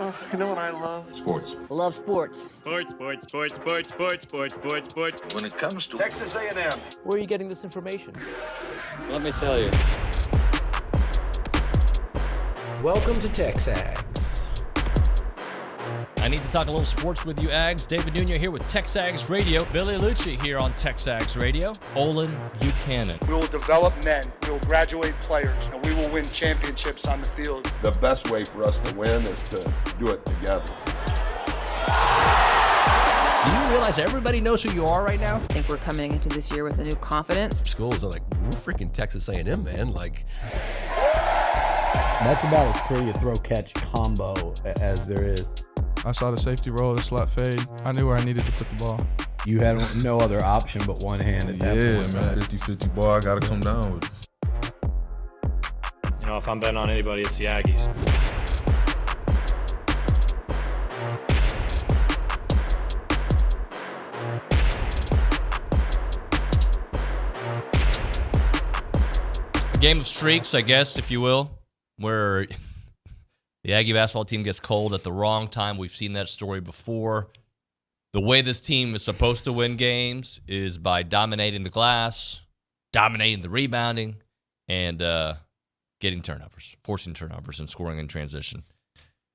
Oh, you know what I love? Sports. Love sports. Sports. When It comes to Texas A&M. Where are you getting this information? Let me tell you. Welcome to TexAgs. I need to talk a little sports with you, Ags. David Nuño here with TexAgs Radio. Billy Liucci here on TexAgs Radio. Olin Buchanan. We will develop men, we will graduate players, and we will win championships on the field. The best way for us to win is to do it together. Do you realize everybody knows who you are right now? I think we're coming into this year with a new confidence. Schools are like, we're freaking Texas A&M, man. Like, that's about as pretty a throw-catch combo as there is. I saw the safety roll, the slot fade. I knew where I needed to put the ball. You had no other option but one hand at that point. Yeah, man, 50-50 ball, I got to come down with it. You know, if I'm betting on anybody, it's the Aggies. A game of streaks, I guess, if you will, where the Aggie basketball team gets cold at the wrong time. We've seen that story before. The way this team is supposed to win games is by dominating the glass, dominating the rebounding, and getting turnovers, forcing turnovers, and scoring in transition.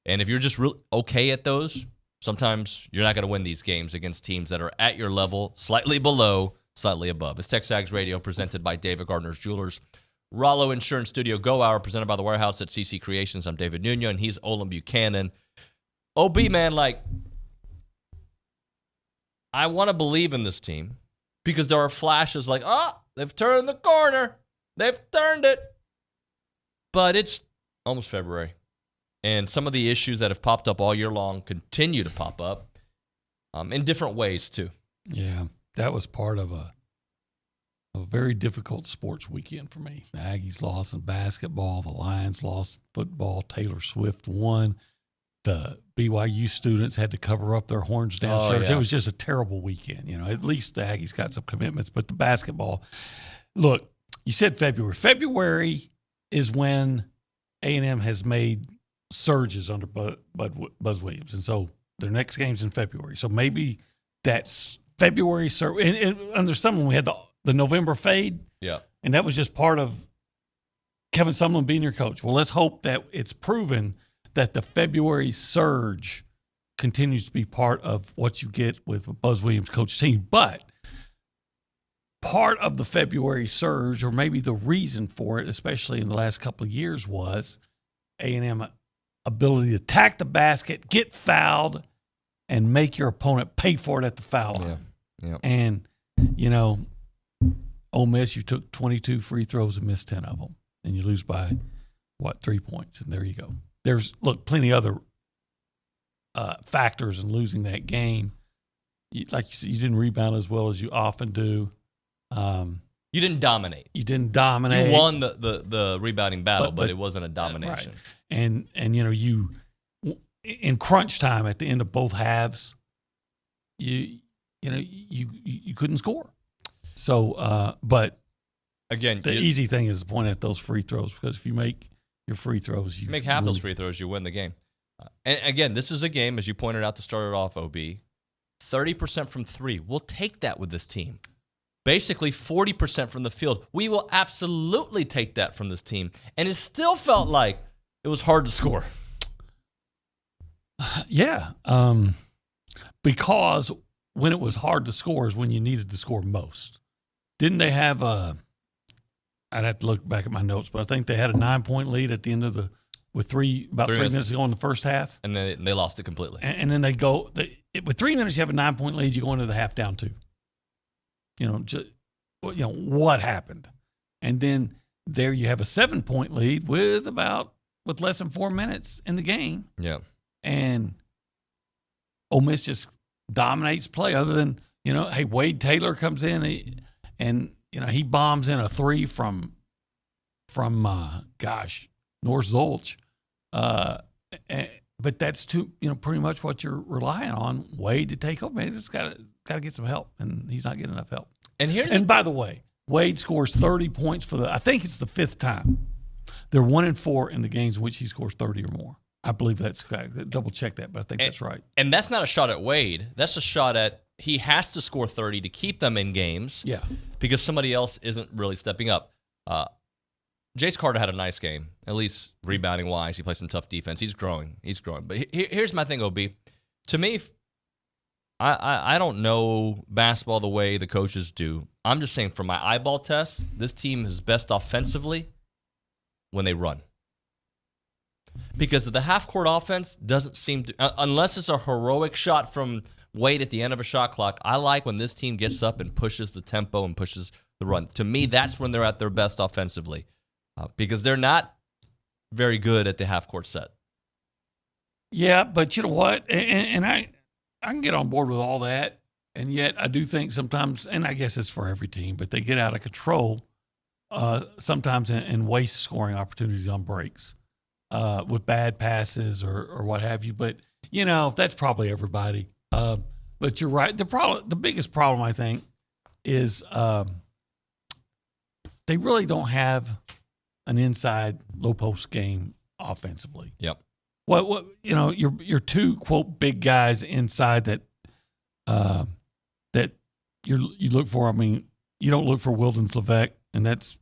And if you're just really okay at those, sometimes you're not going to win these games against teams that are at your level, slightly below, slightly above. It's TexAgs Radio presented by David Gardner's Jewelers. Rollo Insurance Studio Go Hour presented by the Warehouse at CC Creations. I'm David Nuño, and he's Olin Buchanan. OB, man, like, I want to believe in this team because there are flashes like, oh, they've turned the corner. They've turned it. But it's almost February, and some of the issues that have popped up all year long continue to pop up in different ways, too. Yeah, that was part of a very difficult sports weekend for me. The Aggies lost in basketball. The Lions lost in football. Taylor Swift won. The BYU students had to cover up their horns down shirts. Yeah. It was just a terrible weekend. You know, at least the Aggies got some commitments, but the basketball. Look, you said February. February is when A&M has made surges under Buzz Williams, and so their next game's in February. So maybe that's February surge. And under someone we had the November fade. Yeah. And that was just part of Kevin Sumlin being your coach. Well, let's hope that it's proven that the February surge continues to be part of what you get with Buzz Williams' coach team. But part of the February surge, or maybe the reason for it, especially in the last couple of years, was A&M ability to attack the basket, get fouled, and make your opponent pay for it at the foul line. Yeah. And, you know, Ole Miss, you took 22 free throws and missed 10 of them, and you lose by, 3 points, and there you go. There's, plenty of other factors in losing that game. Like you said, you didn't rebound as well as you often do. You didn't dominate. You won the rebounding battle, but it wasn't a domination. Right. And you know, you in crunch time at the end of both halves, you couldn't score. So, but again, the easy thing is to point at those free throws, because if you make your free throws, you make half those free throws, you win the game. And again, this is a game, as you pointed out to start it off, OB, 30% from three. We'll take that with this team. Basically 40% from the field. We will absolutely take that from this team. And it still felt like it was hard to score. Yeah. Because when it was hard to score is when you needed to score most. Didn't they have I'd have to look back at my notes, but I think they had a 9-point lead at the end of with three minutes to go in the first half. And then they lost it completely. And then with 3 minutes, you have a 9-point lead, you go into the half down 2. What happened? And then there you have a 7-point lead with less than 4 minutes in the game. Yeah. And Ole Miss just dominates play, other than, hey, Wade Taylor comes in and he bombs in a 3 from North Zolch. But that's pretty much what you're relying on Wade to take over. Man, just got to get some help, and he's not getting enough help. And by the way, Wade scores 30 points I think it's the 5th time They're 1-4 in the games in which he scores 30 or more. I believe that's correct. Double check that, but I think that's right. And that's not a shot at Wade. That's a shot at he has to score 30 to keep them in games. Yeah. Because somebody else isn't really stepping up. Jace Carter had a nice game, at least rebounding wise. He plays some tough defense. He's growing. But here's my thing, OB. To me, I don't know basketball the way the coaches do. I'm just saying from my eyeball test, this team is best offensively when they run. Because the half-court offense doesn't seem to, unless it's a heroic shot from Wade at the end of a shot clock, I like when this team gets up and pushes the tempo and pushes the run. To me, that's when they're at their best offensively. Because they're not very good at the half-court set. Yeah, but you know what? And I can get on board with all that. And yet I do think sometimes, and I guess it's for every team, but they get out of control sometimes and waste scoring opportunities on breaks with bad passes or what have you. But, you know, that's probably everybody. But you're right. The biggest problem, I think, is they really don't have an inside low post game offensively. Yep. What you know, your two quote big guys inside that that you look for. I mean, you don't look for Wildens Levesque, and that's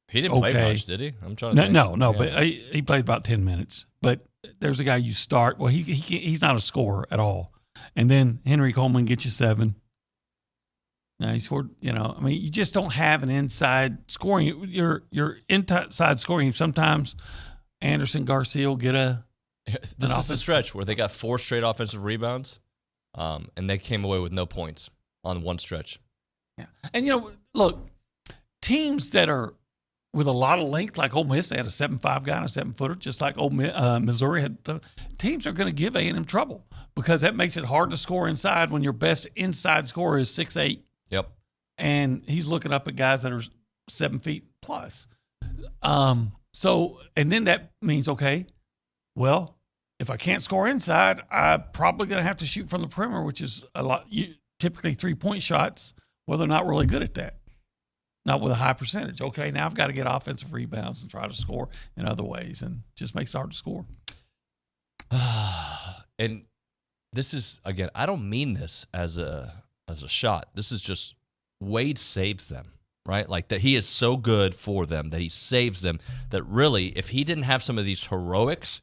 he didn't play much, did he? I'm trying to think. No, yeah. But he played about 10 minutes. But there's a guy you start. Well, he's not a scorer at all. And then Henry Coleman gets you 7. Now he scored. You know, I mean, you just don't have an inside scoring. Your inside scoring. Sometimes Anderson Garcia will get a. This is the stretch where they got 4 straight offensive rebounds, and they came away with no points on one stretch. Yeah, and you know, look, teams that are with a lot of length, like Ole Miss, they had a 7'5" guy and a 7-footer, just like Missouri had. Teams are going to give A&M trouble because that makes it hard to score inside when your best inside scorer is 6'8". Yep. And he's looking up at guys that are 7 feet plus. So, and then that means, okay, well, if I can't score inside, I'm probably going to have to shoot from the perimeter, which is a lot. Typically 3-point shots. Well, they're not really good at that. Not with a high percentage. Okay, now I've got to get offensive rebounds and try to score in other ways, and just makes it hard to score. And this is, again, I don't mean this as a shot. This is just Wade saves them, right? Like that he is so good for them that he saves them that really, if he didn't have some of these heroics,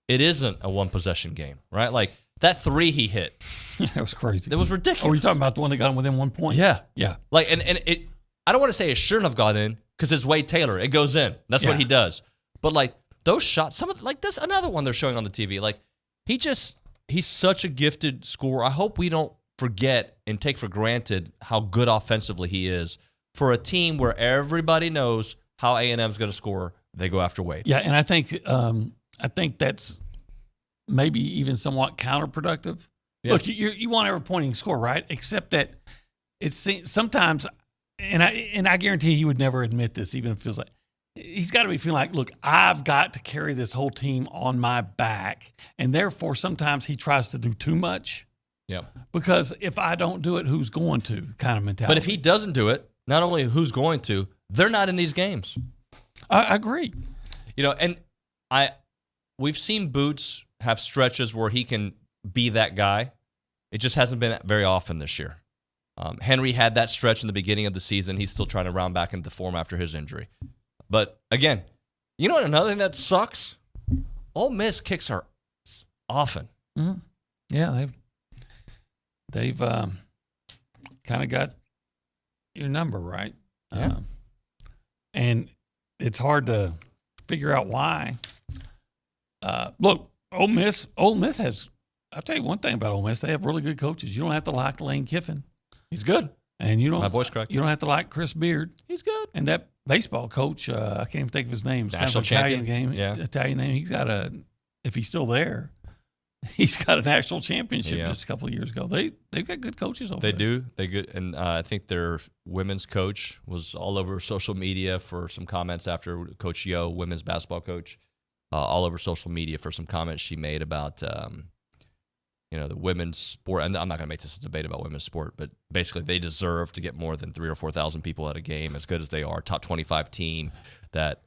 it isn't a one-possession game, right? Like that 3 he hit. Yeah, it was crazy. It was ridiculous. Oh, are you talking about the one that got him within 1 point? Yeah. Yeah. Like, and it, I don't want to say it shouldn't have gone in because it's Wade Taylor. It goes in. That's what he does. But like those shots, like this, another one they're showing on the TV. Like he's such a gifted scorer. I hope we don't forget and take for granted how good offensively he is for a team where everybody knows how A&M's going to score. They go after Wade. Yeah, and I think that's maybe even somewhat counterproductive. Yeah. Look, you want every point he can score, right? Except that it's sometimes, and I guarantee he would never admit this, even if it feels like he's got to be feeling like, look, I've got to carry this whole team on my back, and therefore sometimes he tries to do too much. Yeah. Because if I don't do it, who's going to kind of mentality. But if he doesn't do it, not only who's going to, they're not in these games. I agree. You know, and we've seen Boots have stretches where he can be that guy. It just hasn't been very often this year. Henry had that stretch in the beginning of the season. He's still trying to round back into form after his injury. But again, you know what? Another thing that sucks? Ole Miss kicks are often. Mm-hmm. Yeah, they've kind of got your number right. Yeah. And it's hard to figure out why. Look, Ole Miss has, I'll tell you one thing about Ole Miss. They have really good coaches. You don't have to like Lane Kiffin. He's good. And you don't. My voice cracked. You don't have to like Chris Beard. He's good. And that baseball coach, I can't even think of his name. It's National kind of Italian champion. game. Yeah. Italian name. He's got if he's still there, he's got a national championship just a couple of years ago. They've got good coaches over there. They do. They good. And I think their women's coach was all over social media for some comments after Coach Yo, women's basketball coach, all over social media for some comments she made about the women's sport. And I'm not going to make this a debate about women's sport, but basically they deserve to get more than 3,000 or 4,000 people at a game, as good as they are. Top 25 team that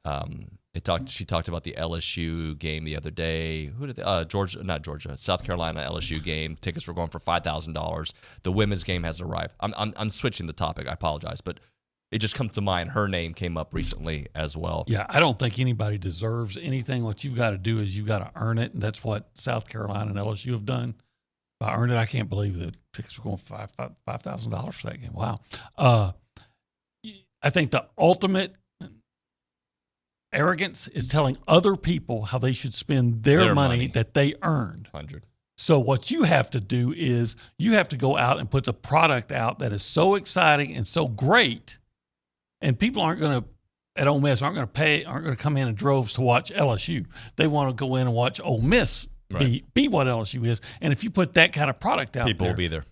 She talked about the LSU game the other day. Who did South Carolina LSU game. Tickets were going for $5,000. The women's game has arrived. I'm switching the topic. I apologize, but it just comes to mind. Her name came up recently as well. Yeah, I don't think anybody deserves anything. What you've got to do is you've got to earn it, and that's what South Carolina and LSU have done. If I earned it, I can't believe that tickets were going for $5,000 for that game. Wow. I think the ultimate arrogance is telling other people how they should spend their money that they earned. 100. So what you have to do is you have to go out and put the product out that is so exciting and so great, and people at Ole Miss aren't going to come in in droves to watch LSU. They want to go in and watch Ole Miss be what LSU is. And if you put that kind of product out, people will be there.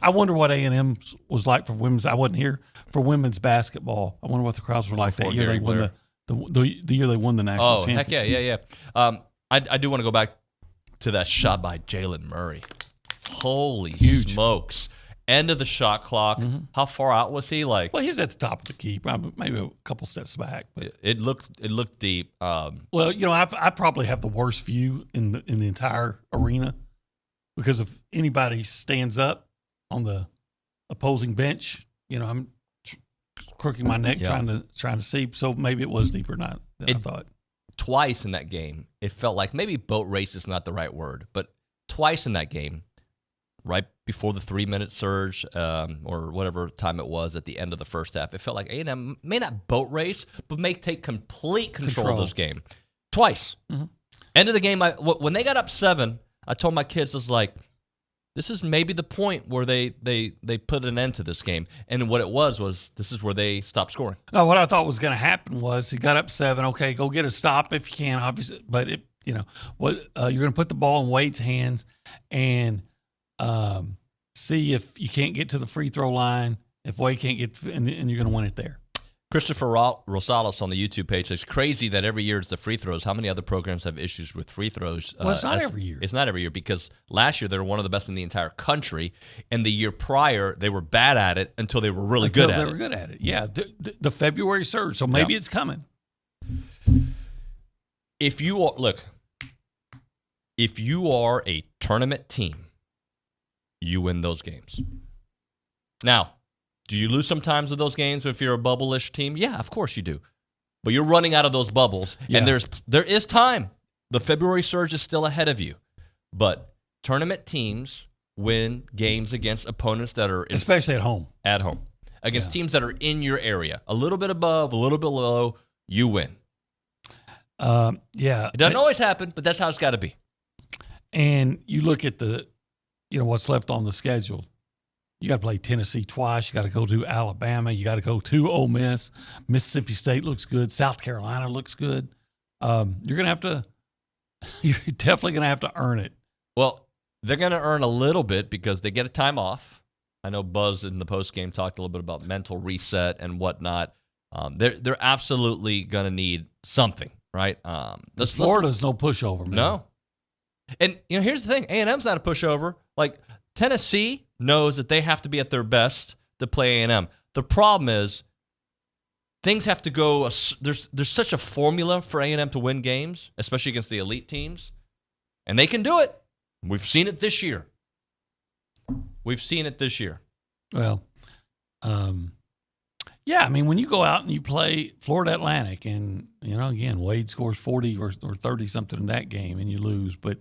I wonder what A&M was like for women's. I wasn't here for women's basketball. I wonder what the crowds were like that year they won the year they won the national championship. Heck yeah. I do want to go back to that shot by Jalen Murray. Holy smokes. End of the shot clock. Mm-hmm. How far out was he? Well, he's at the top of the key, maybe a couple steps back. But it looked deep. Well, I probably have the worst view in the entire arena, because if anybody stands up on the opposing bench, I'm crooking my neck trying to see. So maybe it was deeper than I thought. Twice in that game, it felt like, maybe boat race is not the right word, but twice in that game, right before the 3-minute surge, or whatever time it was at the end of the first half, it felt like A&M may not boat race, but may take complete control of this game. Twice. Mm-hmm. End of the game, when they got up 7, I told my kids, I was like, this is maybe the point where they put an end to this game. And what it was this is where they stopped scoring. No, what I thought was going to happen was he got up 7. Okay, go get a stop if you can, obviously. But you're going to put the ball in Wade's hands and see if you can't get to the free throw line. If Wade can't get, and you're going to win it there. Christopher Rosales on the YouTube page says, crazy that every year it's the free throws. How many other programs have issues with free throws? Well, it's not every year. It's not every year, because last year they were one of the best in the entire country, and the year prior they were bad at it until they were really good at it. Yeah, the February surge, so maybe it's coming. If you are a tournament team, you win those games. Now, do you lose sometimes with those games if you're a bubble-ish team? Yeah, of course you do. But you're running out of those bubbles, and there is time. The February surge is still ahead of you. But tournament teams win games against opponents that are especially at home. At home. Against teams that are in your area. A little bit above, a little bit below, you win. It doesn't always happen, but that's how it's got to be. And you look at what's left on the schedule. You got to play Tennessee twice. You got to go to Alabama. You got to go to Ole Miss. Mississippi State looks good. South Carolina looks good. You're definitely going to have to earn it. Well, they're going to earn a little bit because they get a time off. I know Buzz in the postgame talked a little bit about mental reset and whatnot. They're absolutely going to need something, right? Florida's no pushover, man. No. And here's the thing: A&M's not a pushover. Like, Tennessee knows that they have to be at their best to play A&M. The problem is things have to go. There's such a formula for A&M to win games, especially against the elite teams, and they can do it. We've seen it this year. Well, yeah, I mean, when you go out and you play Florida Atlantic, and again, Wade scores 40 or 30 something in that game, and you lose, but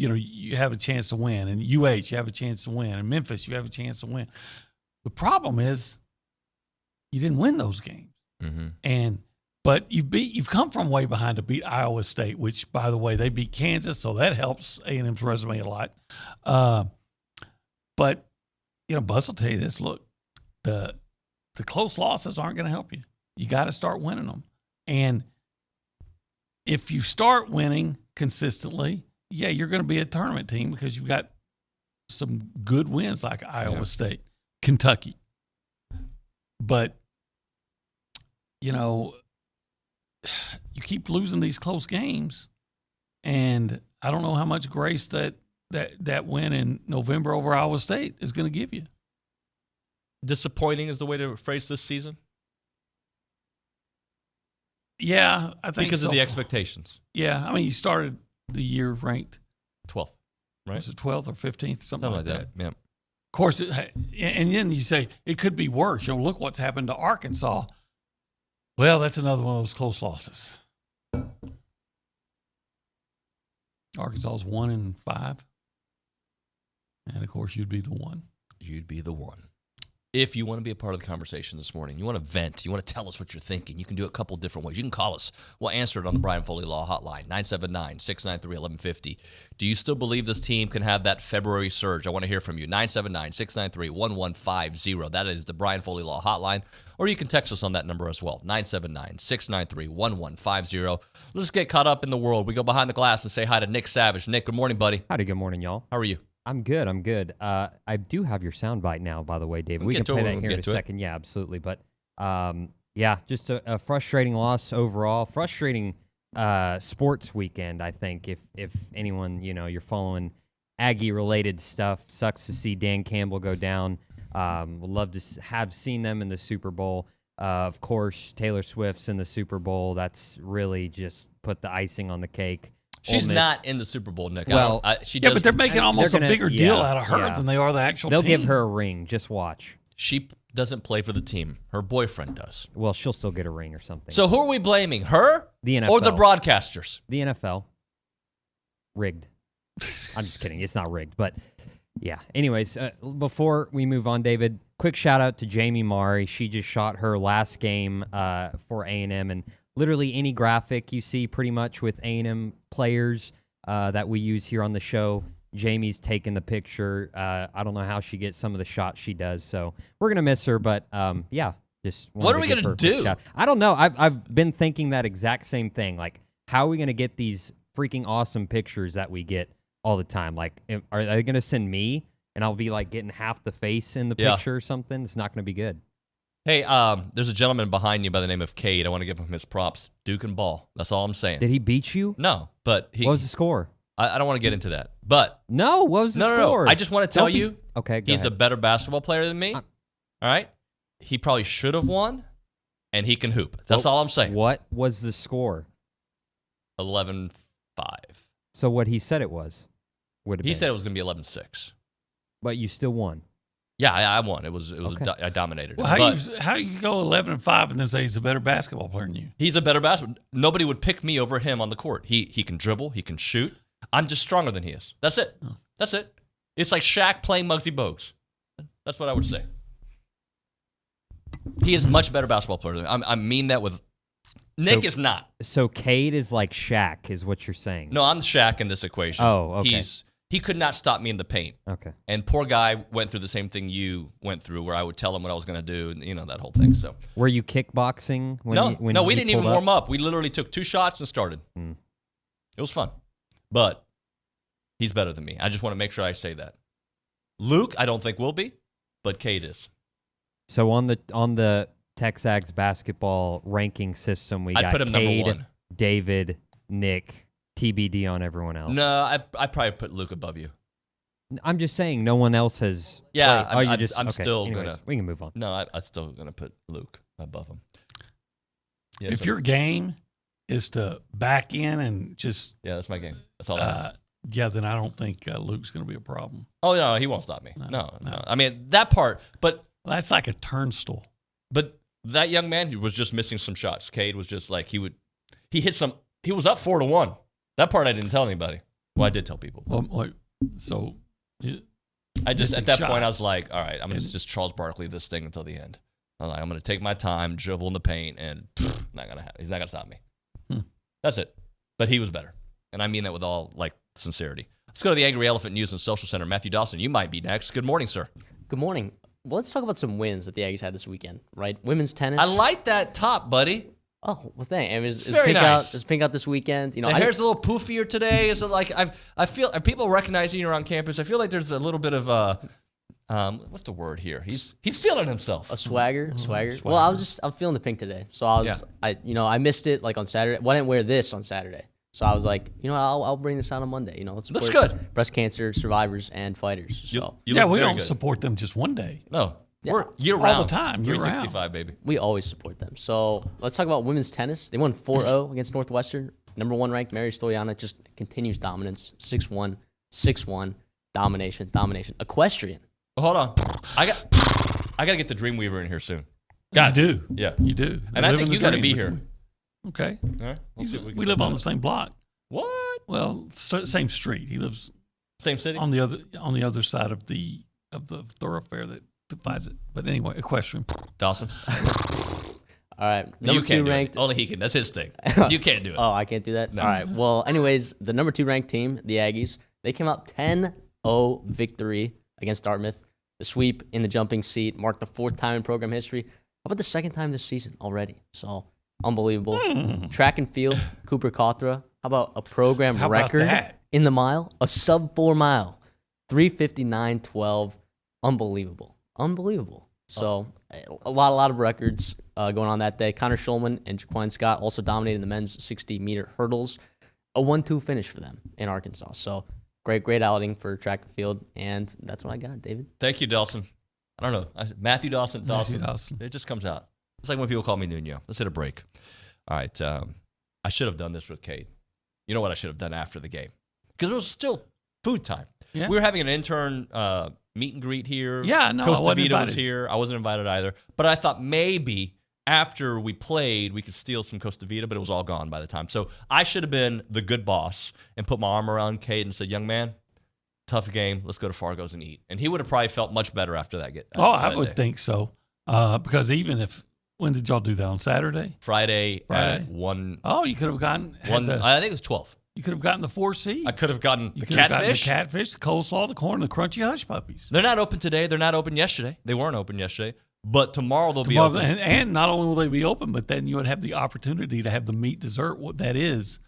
you have a chance to win, and UH, you have a chance to win, and Memphis, you have a chance to win. The problem is you didn't win those games, but you've come from way behind to beat Iowa State, which, by the way, they beat Kansas, so that helps A&M's resume a lot. But Buzz will tell you this: look, the close losses aren't going to help you. You got to start winning them, and if you start winning consistently, yeah, you're going to be a tournament team because you've got some good wins like Iowa State, Kentucky. But, you keep losing these close games, and I don't know how much grace that win in November over Iowa State is going to give you. Disappointing is the way to phrase this season? Yeah, I think because so. of the expectations. Yeah, I mean, you started the year ranked 12th, right? Was it 12th or 15th, something like that. Yeah. Of course, and then you say it could be worse. Look what's happened to Arkansas. Well, that's another one of those close losses. Arkansas's 1-5. And, of course, you'd be the one. You'd be the one. If you want to be a part of the conversation this morning, you want to vent, you want to tell us what you're thinking, you can do it a couple different ways. You can call us. We'll answer it on the Brian Foley Law Hotline, 979-693-1150. Do you still believe this team can have that February surge? I want to hear from you. 979-693-1150. That is the Brian Foley Law Hotline. Or you can text us on that number as well, 979-693-1150. Let's get caught up in the world. We go behind the glass and say hi to Nick Savage. Nick, good morning, buddy. Howdy, good morning, y'all. How are you? I'm good. I do have your soundbite now, by the way, David. We can play that here in a second. Yeah, absolutely. But, just a frustrating loss overall. Frustrating sports weekend, I think. If anyone, you're following Aggie-related stuff, sucks to see Dan Campbell go down. Would love to have seen them in the Super Bowl. Of course, Taylor Swift's in the Super Bowl. That's really just put the icing on the cake. She's not in the Super Bowl, Nick. Well, but they're making almost a bigger deal out of her than they are the actual team. They'll give her a ring. Just watch. She doesn't play for the team. Her boyfriend does. Well, she'll still get a ring or something. So who are we blaming? Her? The NFL. Or the broadcasters? The NFL. Rigged. I'm just kidding. It's not rigged. But, yeah. Anyways, before we move on, David, quick shout-out to Jamie Murray. She just shot her last game for A&M, and literally any graphic you see pretty much with A&M players that we use here on the show, Jamie's taking the picture. I don't know how she gets some of the shots she does, so we're going to miss her, but just what are we going to do? I don't know. I've been thinking that exact same thing. Like, how are we going to get these freaking awesome pictures that we get all the time? Like, are they going to send me, and I'll be, like, getting half the face in the picture or something? It's not going to be good. Hey, there's a gentleman behind you by the name of Cade. I want to give him his props. Duke and ball. That's all I'm saying. Did he beat you? No, but he. What was the score? I don't want to get into that. But no, what was the score? No. I just want to tell you. Okay, he's a better basketball player than me. All right. He probably should have won, and he can hoop. That's all I'm saying. What was the score? 11-5. So what he said it was? He said it was going to be 11-6. But you still won. Yeah, I won. It was. I dominated. Well, how you go 11-5 and then say he's a better basketball player than you? He's a better basketball. Nobody would pick me over him on the court. He can dribble. He can shoot. I'm just stronger than he is. That's it. Oh. That's it. It's like Shaq playing Muggsy Bogues. That's what I would say. He is much better basketball player than me. I mean that with. Nick is not. So Cade is like Shaq, is what you're saying? No, I'm Shaq in this equation. Oh, okay. He could not stop me in the paint. Okay. And poor guy went through the same thing you went through, where I would tell him what I was going to do, and that whole thing. So. Were you kickboxing? No, we didn't even warm up. We literally took 2 shots and started. It was fun, but he's better than me. I just want to make sure I say that. Luke, I don't think will be, but Cade is. So on the TexAgs basketball ranking system, we got put him Cade, number 1. David, Nick. TBD on everyone else. No, I probably put Luke above you. I'm just saying no one else has. Yeah, I'm still Anyways, gonna. We can move on. No, I'm still gonna put Luke above him. Yes, if your game is to back in and just that's my game. That's all. I have. Then I don't think Luke's gonna be a problem. Oh no, he won't stop me. No. I mean that part, but that's like a turnstile. But that young man, he was just missing some shots. Cade was just like he hit some. He was up 4-1. That part I didn't tell anybody. Well, I did tell people. So I just at that point I was like, all right, I'm gonna just Charles Barkley this thing until the end. I'm gonna take my time, dribble in the paint, and not gonna happen. He's not gonna stop me. That's it. But he was better, and I mean that with all sincerity. Let's go to the Angry Elephant News and Social Center. Matthew Dawson, you might be next. Good morning, sir. Good morning. Well, let's talk about some wins that the Aggies had this weekend. Right, women's tennis. I like that top, buddy. Oh, well, thanks. I mean, is very pink nice. Is pink out this weekend? The hair's a little poofier today. Is it like I feel? Are people recognizing you around campus? I feel like there's a little bit of what's the word here? He's feeling himself. A swagger. Well, I'm feeling the pink today. So I missed it on Saturday. Well, I didn't wear this on Saturday. So I was like, I'll bring this out on Monday. Let's looks support good. breast cancer survivors and fighters. So we don't support them just one day. No. We're year all round. the time, year 365, round. baby. We always support them. So let's talk about women's tennis. They won 4-0 against Northwestern. Number 1 ranked Mary Stoyana just continues dominance. 6-1, 6-1, domination. Equestrian. Well, hold on. I got to get the Dreamweaver in here soon. You do. Yeah. You do. And I think you got to be here. Okay. All right. We live on the same block. What? Well, same street. He lives same city on the other side of the thoroughfare that divides it. But anyway, equestrian. Dawson. All right. Number 2 ranked. Only he can. That's his thing. You can't do it. Oh, I can't do that? No. All right. Well, anyways, the number 2 ranked team, the Aggies, they came out 10-0 victory against Dartmouth. The sweep in the jumping seat marked the 4th time in program history. How about the 2nd time this season already? So, unbelievable. Track and field, Cooper Cawthra. How about a program record in the mile? A sub-4 mile. 3:59.12. Unbelievable. So, a lot of records going on that day. Connor Schulman and Jaquan Scott also dominated the men's 60-meter hurdles. A 1-2 finish for them in Arkansas. So, great outing for track and field. And that's what I got, David. Thank you, Dawson. I don't know. Matthew Dawson. Matthew Dawson. It just comes out. It's like when people call me Nuño. Let's hit a break. All right. I should have done this with Kate. You know what I should have done after the game? Because it was still food time. Yeah. We were having an intern meet and greet here. Yeah, no, Costa I wasn't Vita invited. was here. I wasn't invited either. But I thought maybe after we played, we could steal some Costa Vita, but it was all gone by the time. So I should have been the good boss and put my arm around Kate and said, young man, tough game. Let's go to Fargo's and eat. And he would have probably felt much better after that. I would think so. Because even if, when did y'all do that? On Saturday? Friday. At 1. Oh, you could have gotten. I think it was 12. You could have gotten the 4 seeds. I could have gotten the catfish. The coleslaw, the corn, the crunchy hush puppies. They're not open today. They're not open yesterday. They weren't open yesterday. But tomorrow they'll be open. And not only will they be open, but then you would have the opportunity to have the meat dessert. What that is,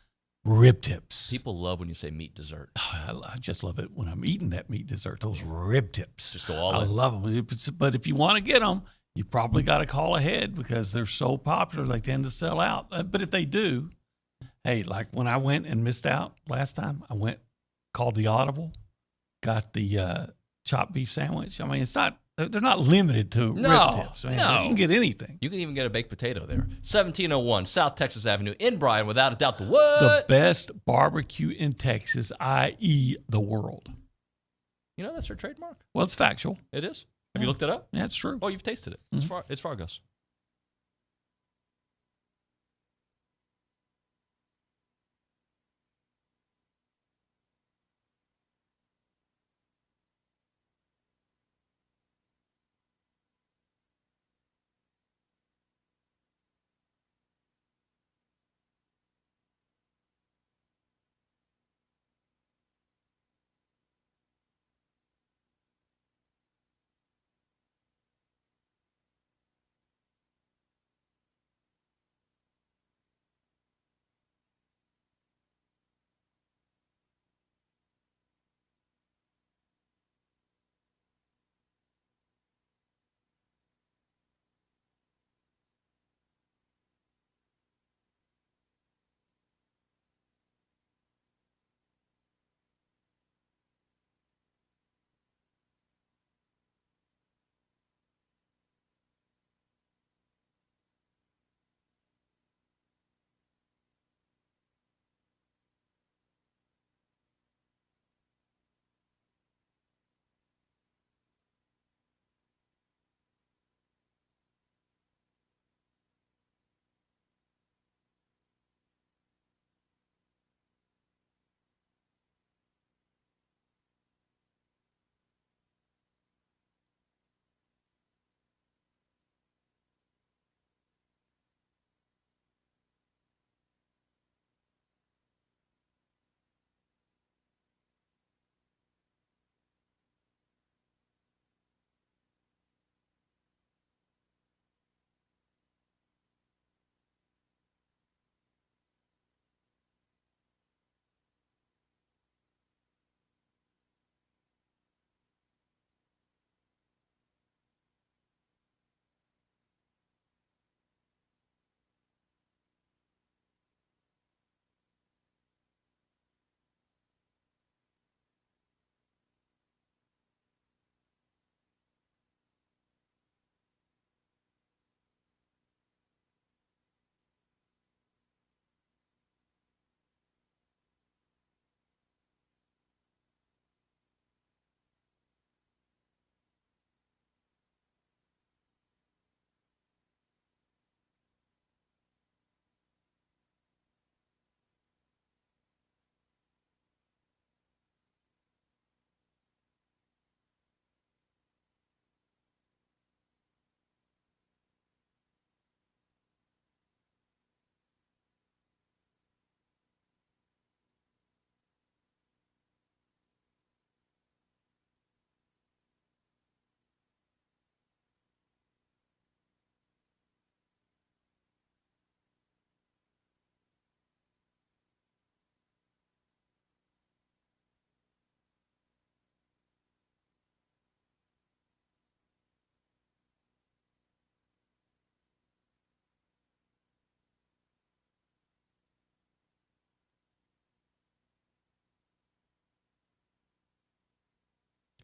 rib tips. People love when you say meat dessert. I just love it when I'm eating that meat dessert. Those rib tips. Just go all in. I love them. But if you want to get them, you probably got to call ahead because they're so popular. They tend to sell out. But if they do, hey, like when I went and missed out last time, I went, called the Audible, got the chopped beef sandwich. I mean, they're not limited to rib tips. Man. No. You can get anything. You can even get a baked potato there. 1701 South Texas Avenue in Bryan, without a doubt, the what? The best barbecue in Texas, i.e. the world. You know that's their trademark. Well, it's factual. It is. Have you looked it up? Yeah, it's true. Oh, you've tasted it. Mm-hmm. It's Fargo's.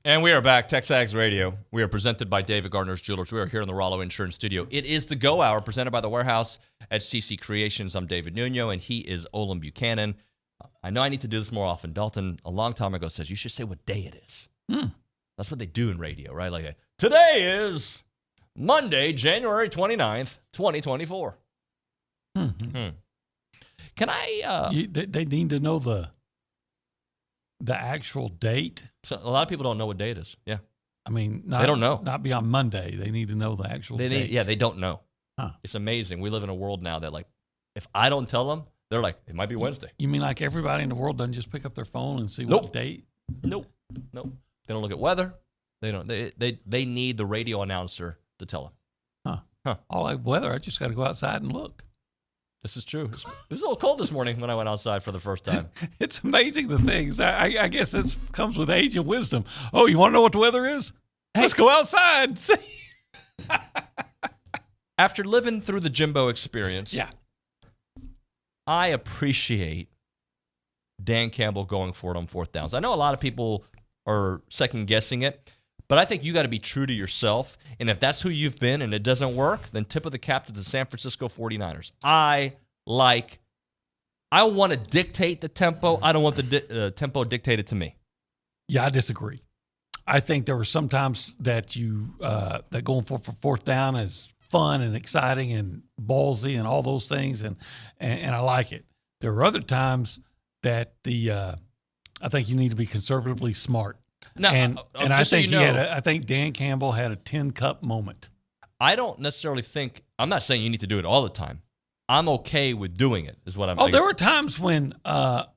And we are back, TexAgs Radio. We are presented by David Gardner's Jewelers. We are here in the Rollo Insurance Studio. It is the Go Hour, presented by The Warehouse at CC Creations. I'm David Nuño, and he is Olin Buchanan. I know I need to do this more often. Dalton, a long time ago, says you should say what day it is. That's what they do in radio, right? Like, today is Monday, January 29th, 2024. Can I... they need to know the actual date. So a lot of people don't know what day it is. Yeah. I mean, they don't know. Not be on Monday. They need to know the actual date. They don't know. Huh. It's amazing. We live in a world now that, like, if I don't tell them, they're like, it might be Wednesday. You mean like everybody in the world doesn't just pick up their phone and see what date? Nope. They don't look at weather. They don't. They need the radio announcer to tell them. All like weather, I just got to go outside and look. This is true. It was a little cold this morning when I went outside for the first time. It's amazing the things. I guess this comes with age and wisdom. Oh, you want to know what the weather is? Let's go outside and see. After living through the Jimbo experience, I appreciate Dan Campbell going for it on fourth downs. I know a lot of people are second-guessing it, but I think you got to be true to yourself. And if that's who you've been and it doesn't work, then tip of the cap to the San Francisco 49ers. I want to dictate the tempo. I don't want the tempo dictated to me. Yeah, I disagree. I think there were some times that that going for fourth down is fun and exciting and ballsy and all those things, and I like it. There are other times that I think you need to be conservatively smart. Now, and I think so I think Dan Campbell had a 10-cup moment. I don't necessarily think – I'm not saying you need to do it all the time. I'm okay with doing it is what I'm – there were times when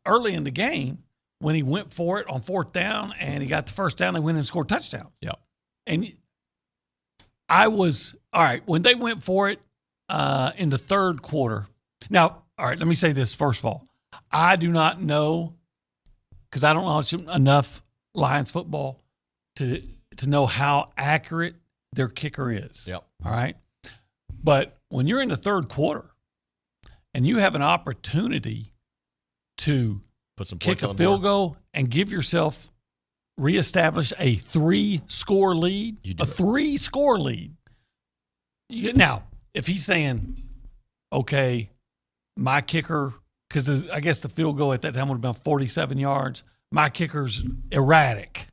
early in the game when he went for it on fourth down and he got the first down, they went and scored touchdowns. Yeah. And I was – all right, when they went for it in the third quarter – now, all right, let me say this first of all. I do not know because I don't know enough – Lions football to know how accurate their kicker is. Yep. All right. But when you're in the third quarter and you have an opportunity to kick a field goal and give yourself reestablish a 3-score lead, a 3-score lead. Now, if he's saying, okay, my kicker, because I guess the field goal at that time would have been 47 yards. My kicker's erratic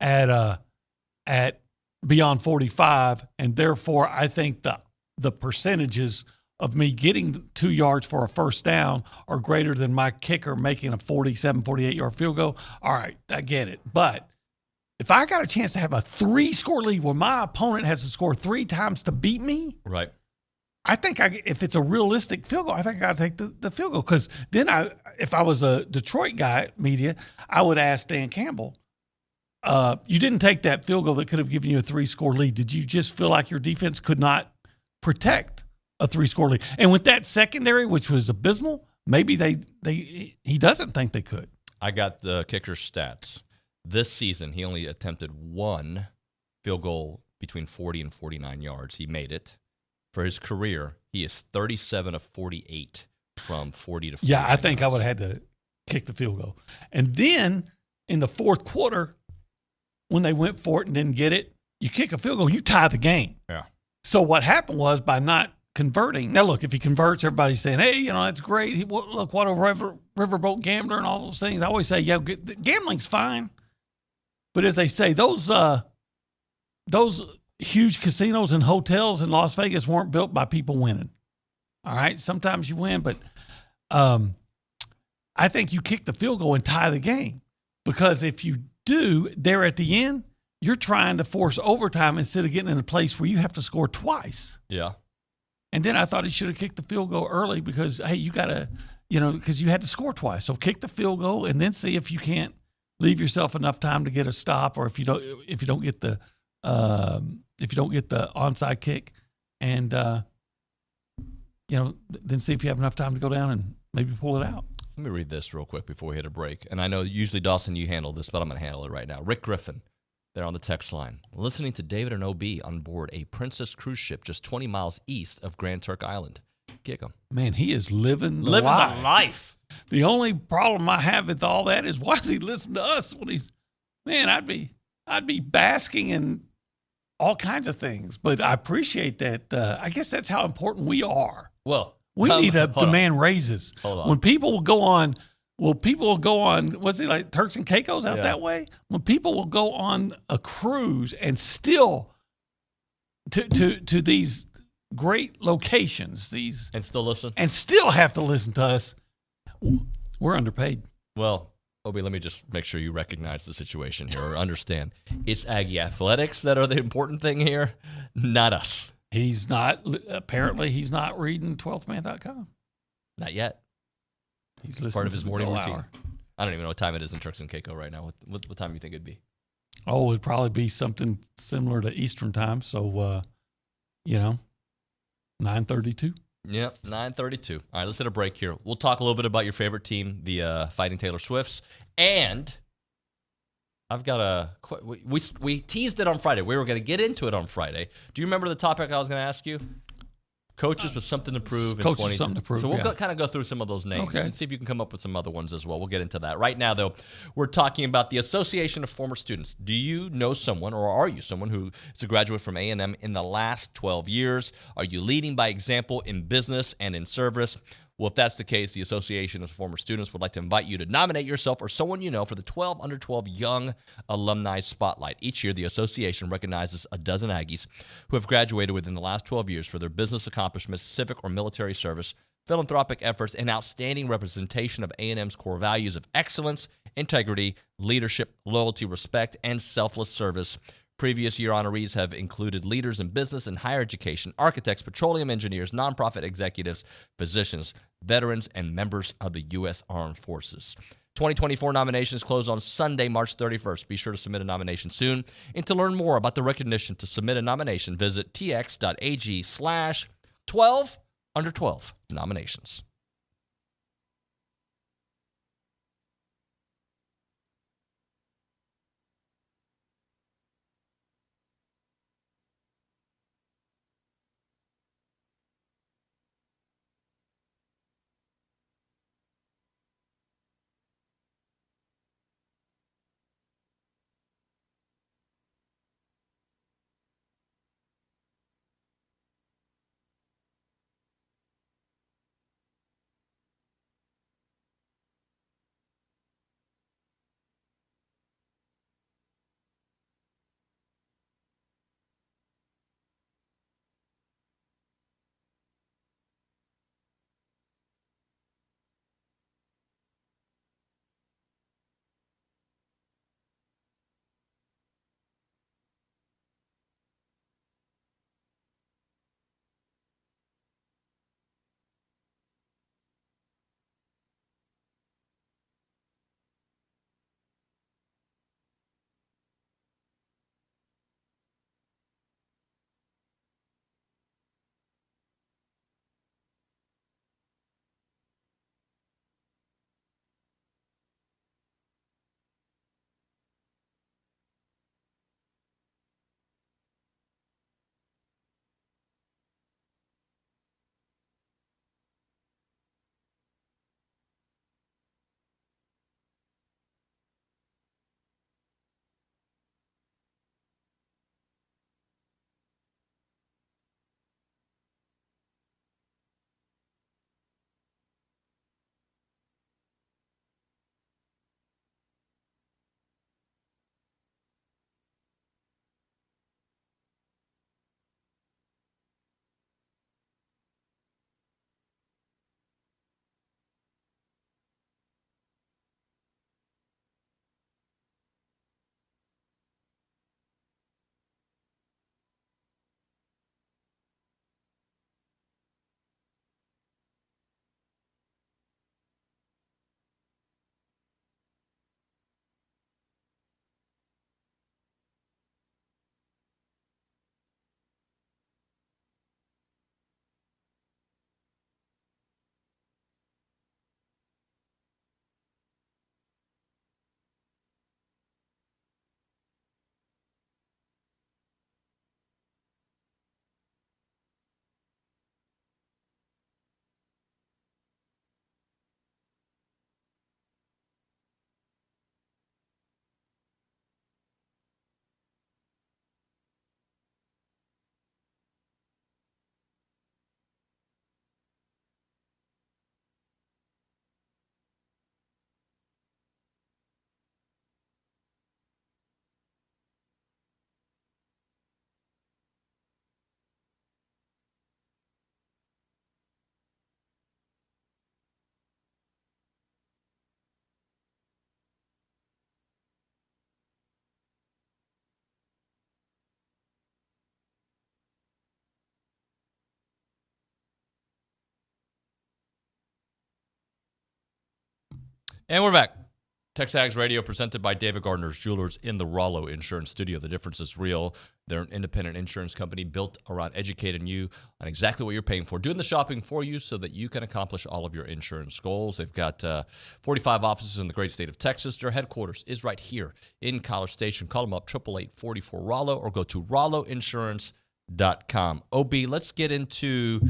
at beyond 45, and therefore I think the percentages of me getting 2 yards for a first down are greater than my kicker making a 47, 48-yard field goal. All right, I get it. But if I got a chance to have a 3-score lead where my opponent has to score 3 times to beat me, right? I think if it's a realistic field goal, I think I got to take the field goal. Because then if I was a Detroit guy, media, I would ask Dan Campbell, you didn't take that field goal that could have given you a 3-score lead. Did you just feel like your defense could not protect a 3-score lead? And with that secondary, which was abysmal, maybe he doesn't think they could. I got the kicker's stats. This season, he only attempted 1 field goal between 40 and 49 yards. He made it. For his career, he is 37 of 48 from 40 to 49 Yeah, I think yards. I would have had to kick the field goal. And then in the fourth quarter, when they went for it and didn't get it, you kick a field goal, you tie the game. Yeah. So what happened was by not converting. Now, look, if he converts, everybody's saying, hey, that's great. Look, what a riverboat gambler and all those things. I always say, yeah, gambling's fine. But as they say, those huge casinos and hotels in Las Vegas weren't built by people winning. All right? Sometimes you win, but I think you kick the field goal and tie the game. Because if you do, there at the end, you're trying to force overtime instead of getting in a place where you have to score twice. Yeah. And then I thought he should have kicked the field goal early because, hey, you got to, because you had to score twice. So kick the field goal and then see if you can't leave yourself enough time to get a stop, or if you don't get the onside kick, and then see if you have enough time to go down and maybe pull it out. Let me read this real quick before we hit a break. And I know usually, Dawson, you handle this, but I'm going to handle it right now. Rick Griffin, there on the text line, listening to David and OB on board a Princess cruise ship just 20 miles east of Grand Turk Island. Kick him. Man, he is living the life. The only problem I have with all that is why does he listen to us when he's – man, I'd be I'd be basking in all kinds of things. But I appreciate that. I guess that's how important we are. Well, we need to demand raises. Hold on. When people will go on, what's it like, Turks and Caicos out that way? When people will go on a cruise and still to these great locations, and still listen, and still have to listen to us, we're underpaid. Well, Obi, let me just make sure you recognize the situation here or understand. It's Aggie athletics that are the important thing here, not us. Apparently he's not reading 12thman.com. Not yet. He's listening part of his morning routine. Hour. I don't even know what time it is in Turks and Caicos right now. What time do you think it'd be? Oh, it'd probably be something similar to Eastern time. So, 9:32. Yep, 9:32. All right, let's hit a break here. We'll talk a little bit about your favorite team, the Fighting Taylor Swifts. And I've got we teased it on Friday. We were going to get into it on Friday. Do you remember the topic I was going to ask you? Coaches with something to prove in 2022. Something to prove, so we'll kind of go through some of those names and see if you can come up with some other ones as well. We'll get into that. Right now, though, we're talking about the Association of Former Students. Do you know someone, or are you someone who is a graduate from A&M in the last 12 years? Are you leading by example in business and in service? Well, if that's the case, the Association of Former Students would like to invite you to nominate yourself or someone you know for the 12 Under 12 Young Alumni Spotlight. Each year, the association recognizes a dozen Aggies who have graduated within the last 12 years for their business accomplishments, civic or military service, philanthropic efforts, and outstanding representation of A&M's core values of excellence, integrity, leadership, loyalty, respect, and selfless service. Previous year honorees have included leaders in business and higher education, architects, petroleum engineers, nonprofit executives, physicians, veterans, and members of the U.S. Armed Forces. 2024 nominations close on Sunday, March 31st. Be sure to submit a nomination soon. And to learn more about the recognition to submit a nomination, visit tx.ag/12under12 nominations. And we're back. TexAgs Radio presented by David Gardner's Jewelers in the Rollo Insurance Studio. The difference is real. They're an independent insurance company built around educating you on exactly what you're paying for, doing the shopping for you so that you can accomplish all of your insurance goals. They've got 45 offices in the great state of Texas. Their headquarters is right here in College Station. Call them up, 888-44-ROLLO, or go to rolloinsurance.com. OB, let's get into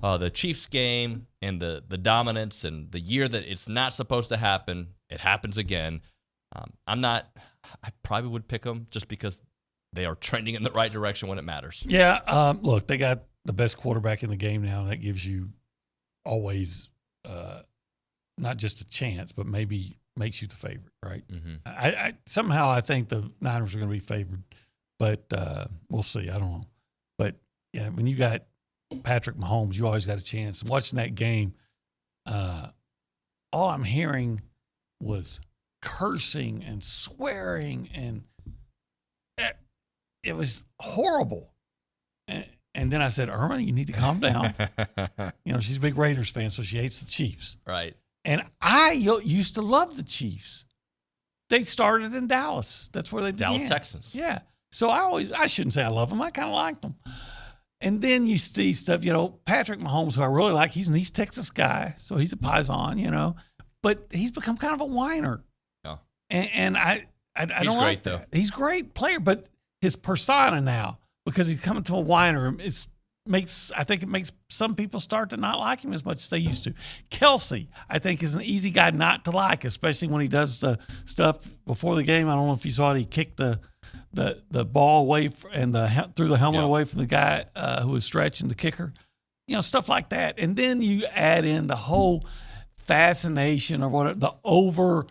the Chiefs game and the dominance and the year that it's not supposed to happen. It happens again. I probably would pick them just because they are trending in the right direction when it matters. Yeah, look, they got the best quarterback in the game now. That gives you always not just a chance, but maybe makes you the favorite, right? Mm-hmm. Somehow I think the Niners are going to be favored, but we'll see. I don't know. But, yeah, when you got Patrick Mahomes, you always got a chance. Watching that game, all I'm hearing was cursing and swearing, and it was horrible. And then I said, Irma, you need to calm down. She's a big Raiders fan, so she hates the Chiefs. Right. And I used to love the Chiefs. They started in Dallas. That's where they began. Dallas Texans. Yeah. So I shouldn't say I love them. I kind of liked them. And then you see stuff, Patrick Mahomes, who I really like, he's an East Texas guy, so he's a Paisan, but he's become kind of a whiner. Yeah. And I don't like that. Though. He's a great player, but his persona now, because he's coming to a whiner, I think it makes some people start to not like him as much as they used to. Kelsey, I think, is an easy guy not to like, especially when he does the stuff before the game. I don't know if you saw it. He kicked the ball away and threw the helmet away from the guy who was stretching, the kicker. Stuff like that. And then you add in the whole fascination or whatever, the over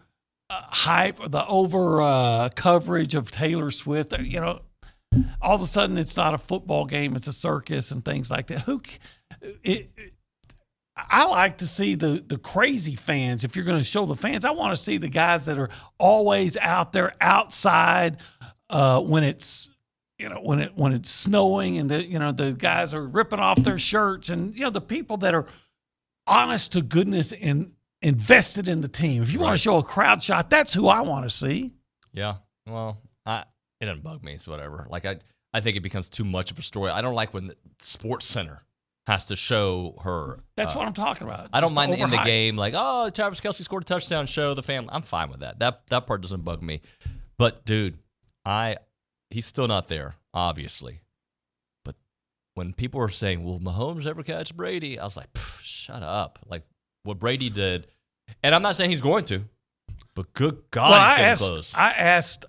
hype, the over coverage of Taylor Swift. All of a sudden it's not a football game; it's a circus and things like that. I like to see the crazy fans. If you're going to show the fans, I want to see the guys that are always out there outside when it's when it's snowing and the guys are ripping off their shirts, and the people that are honest to goodness and invested in the team. If you want to show a crowd shot, that's who I want to see. Yeah. Well, it doesn't bug me. It's whatever. Like I think it becomes too much of a story. I don't like when the Sports Center has to show her. That's what I'm talking about. I don't mind in the game, like, oh, Travis Kelce scored a touchdown, show the family. I'm fine with that. That part doesn't bug me. But, dude, he's still not there, obviously. But when people were saying, will Mahomes ever catch Brady? I was like, shut up. Like, what Brady did. And I'm not saying he's going to, but good God, he's getting close. I asked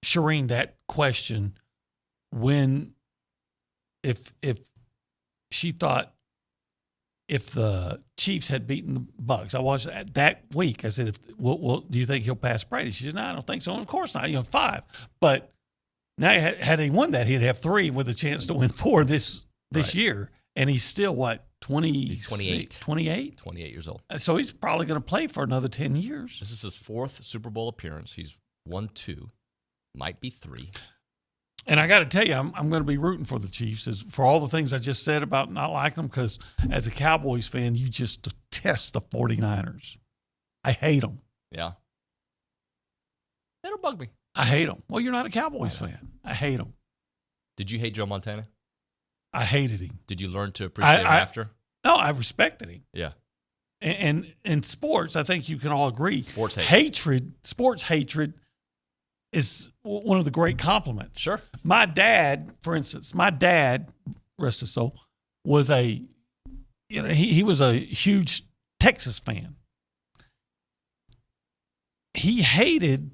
Shireen that question if she thought if the Chiefs had beaten the Bucs. I watched that week. I said, do you think he'll pass Brady? She said, no, I don't think so. And of course not. 5. But now had he won that, he'd have 3 with a chance to win 4 this year. And he's still, what, 28. 28? 28 years old. So he's probably going to play for another 10 years. This is his 4th Super Bowl appearance. He's won 2, might be 3. And I got to tell you, I'm going to be rooting for the Chiefs for all the things I just said about not liking them, because as a Cowboys fan, you just detest the 49ers. I hate them. Yeah. They don't bug me. I hate them. Well, you're not a Cowboys fan. I hate them. Did you hate Joe Montana? I hated him. Did you learn to appreciate him after? No, I respected him. Yeah. And in sports, I think you can all agree. Sports hatred is one of the great compliments. Sure. My dad, for instance, rest his soul, was he was a huge Texas fan. He hated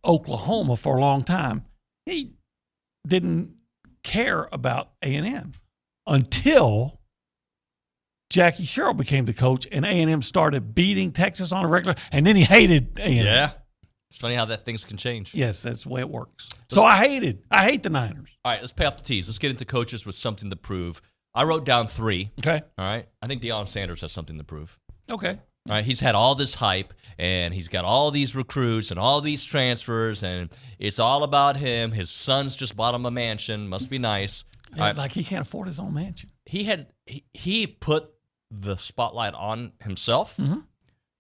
Oklahoma for a long time. He didn't care about A&M until Jackie Sherrill became the coach and A&M started beating Texas on a regular, and then he hated A&M. Yeah. It's funny how things can change. Yes, that's the way it works. So I hate the Niners. All right, let's pay off the tees. Let's get into coaches with something to prove. I wrote down 3. Okay. All right. I think Deion Sanders has something to prove. Okay. All right. He's had all this hype, and he's got all these recruits and all these transfers, and it's all about him. His son's just bought him a mansion. Must be nice. Yeah, right. Like he can't afford his own mansion. He put the spotlight on himself. Mm-hmm.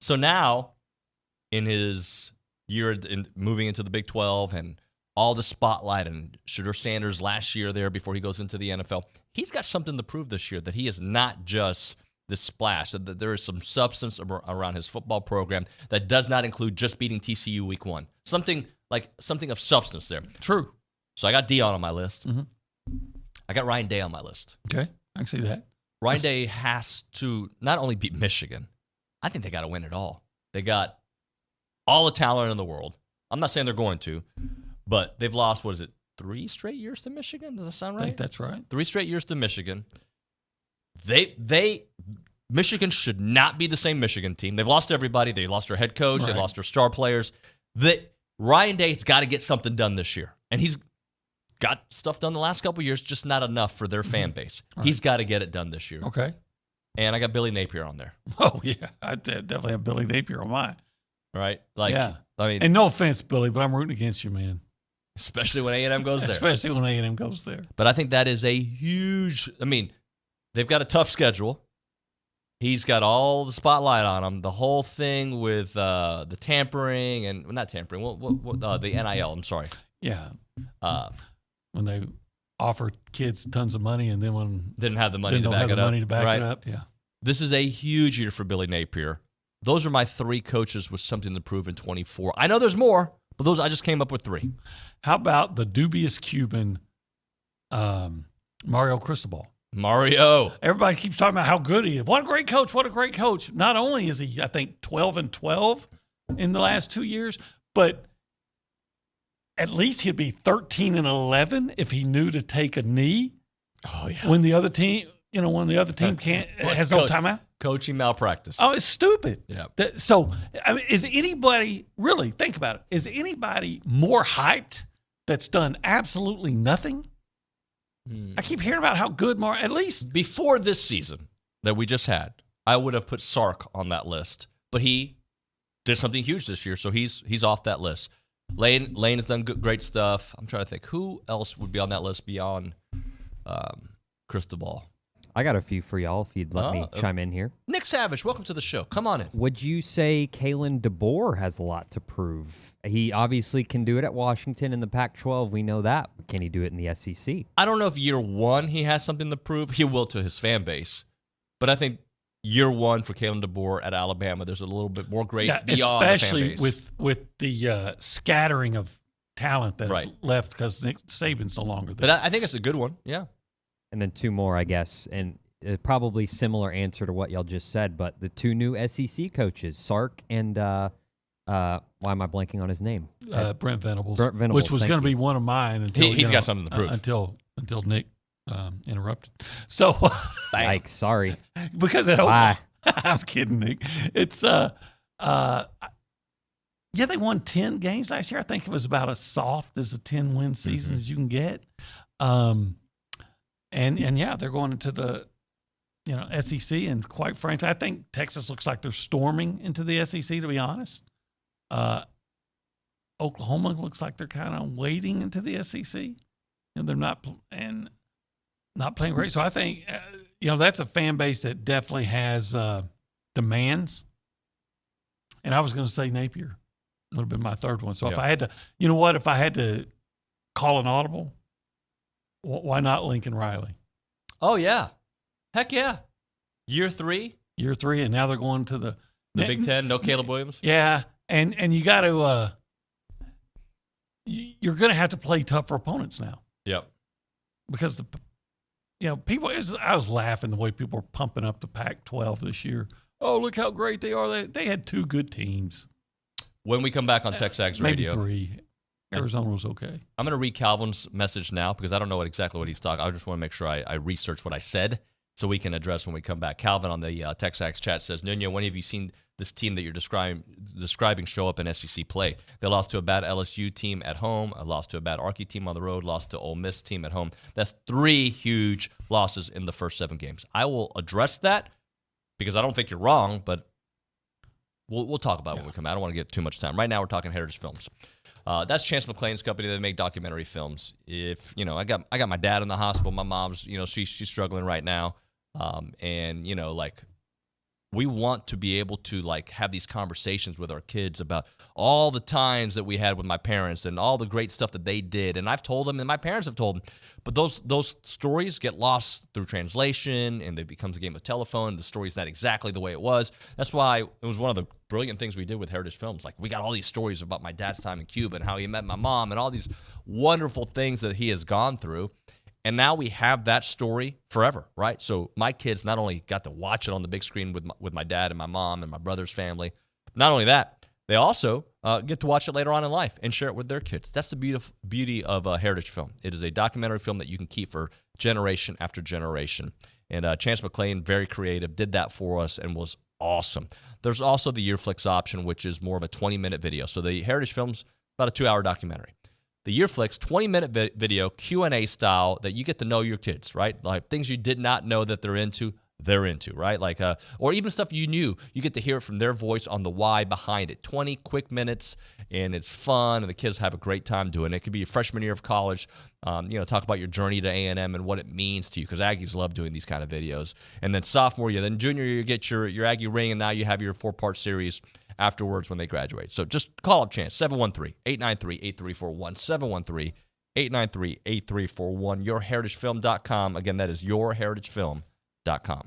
So now in his year moving into the Big 12 and all the spotlight and Shedeur Sanders last year there before he goes into the NFL, he's got something to prove this year, that he is not just this splash, that there is some substance around his football program that does not include just beating TCU week 1. Something of substance there. True. So I got Dion on my list. Mm-hmm. I got Ryan Day on my list. Okay, I can see that. Ryan Day has to not only beat Michigan, I think they got to win it all. They got all the talent in the world. I'm not saying they're going to, but they've lost, 3 straight years to Michigan? Does that sound right? I think that's right. 3 straight years to Michigan. Michigan should not be the same Michigan team. They've lost everybody. They lost their head coach. They lost their star players. Ryan Day's got to get something done this year. And he's got stuff done the last couple of years, just not enough for their fan base. He's got to get it done this year. Okay. And I got Billy Napier on there. Oh, yeah. I definitely have Billy Napier on mine. Right? Yeah. I mean, and no offense, Billy, but I'm rooting against you, man. Especially when A&M goes there. Especially when A&M goes there. But I think that is a huge – they've got a tough schedule. He's got all the spotlight on him. The whole thing with the tampering and – not tampering. The NIL, I'm sorry. Yeah. When they offer kids tons of money and then when – didn't have the money to back it up. Yeah. This is a huge year for Billy Napier. Those are my 3 coaches with something to prove in 24. I know there's more, but those I just came up with 3. How about the dubious Cuban Mario Cristobal? Mario. Everybody keeps talking about how good he is. What a great coach. What a great coach. Not only is he, I think, 12-12 in the last 2 years, but at least he'd be 13-11 if he knew to take a knee. Oh, yeah. When the other team, can't, has no timeout. Coaching malpractice. Oh, it's stupid. Yeah. So, is anybody, really, think about it, is anybody more hyped that's done absolutely nothing? I keep hearing about how good at least. Before this season that we just had, I would have put Sark on that list. But he did something huge this year, so he's off that list. Lane has done great stuff. I'm trying to think. Who else would be on that list beyond Cristobal? I got a few for y'all if you'd let me chime in here. Nick Savage, welcome to the show. Come on in. Would you say Kalen DeBoer has a lot to prove? He obviously can do it at Washington in the Pac-12. We know that. But can he do it in the SEC? I don't know if year 1 he has something to prove. He will to his fan base. But I think year 1 for Kalen DeBoer at Alabama, there's a little bit more grace beyond especially the fan base. with the scattering of talent that left because Nick Saban's no longer there. But I think it's a good one, yeah. And then 2 more, I guess, and probably similar answer to what y'all just said, but the 2 new SEC coaches, Sark and why am I blanking on his name? Brent Venables. Brent Venables, which was going to be one of mine until he's got something to prove until Nick interrupted. So, Mike, sorry, because at Bye. I'm kidding, Nick. It's they won 10 games last year. I think it was about as soft as a 10-win season as you can get. And yeah, they're going into the SEC, and quite frankly, I think Texas looks like they're storming into the SEC. To be honest, Oklahoma looks like they're kind of wading into the SEC, and they're not playing great. So I think that's a fan base that definitely has demands. And I was going to say Napier would have been my 3rd one. So if I had to, if I had to call an audible. Why not Lincoln Riley? Oh, yeah. Heck yeah. Year 3? Year 3, and now they're going to the Big Ten. No Caleb Williams? Yeah, and you got to you're going to have to play tougher opponents now. Yep. Because people. I was laughing the way people were pumping up the Pac-12 this year. Oh, look how great they are! They had 2 good teams. When we come back on TexAgs Radio, maybe 3. Arizona was okay. I'm going to read Calvin's message now because I don't know exactly what he's talking. I just want to make sure I research what I said so we can address when we come back. Calvin on the TexAgs chat says, Nuño, when have you seen this team that you're describing show up in SEC play? They lost to a bad LSU team at home, lost to a bad Arky team on the road, lost to Ole Miss team at home. That's 3 huge losses in the first 7 games. I will address that because I don't think you're wrong, but we'll talk about it when we come out. I don't want to get too much time. Right now we're talking Heritage Films. That's Chance McClain's company. They make documentary films. If I got my dad in the hospital. My mom's she's struggling right now, and we want to be able to like have these conversations with our kids about all the times that we had with my parents and all the great stuff that they did. And I've told them, and my parents have told them, but those stories get lost through translation, and it becomes a game of telephone. The story's not exactly the way it was. That's why it was one of the brilliant things we did with Heritage Films. Like, we got all these stories about my dad's time in Cuba and how he met my mom and all these wonderful things that he has gone through. And now we have that story forever, right? So my kids not only got to watch it on the big screen with my dad and my mom and my brother's family, not only that, they also get to watch it later on in life and share it with their kids. That's the beauty of a heritage film. It is a documentary film that you can keep for generation after generation. And Chance McClain, very creative, did that for us and was awesome. There's also the Yearflix option, which is more of a 20-minute video. So the heritage film's about a 2-hour documentary. The Yearflix 20-minute video, Q&A style, that you get to know your kids, right? Like things you did not know that they're into, right? Like, or even stuff you knew, you get to hear it from their voice on the why behind it. 20 quick minutes, and it's fun, and the kids have a great time doing it. It could be your freshman year of college, talk about your journey to A&M and what it means to you, because Aggies love doing these kind of videos. And then sophomore year, then junior year, you get your Aggie ring, and now you have your 4-part series afterwards when they graduate. So just call up Chance, 713-893-8341, 713-893-8341, yourheritagefilm.com. Again, that is yourheritagefilm.com.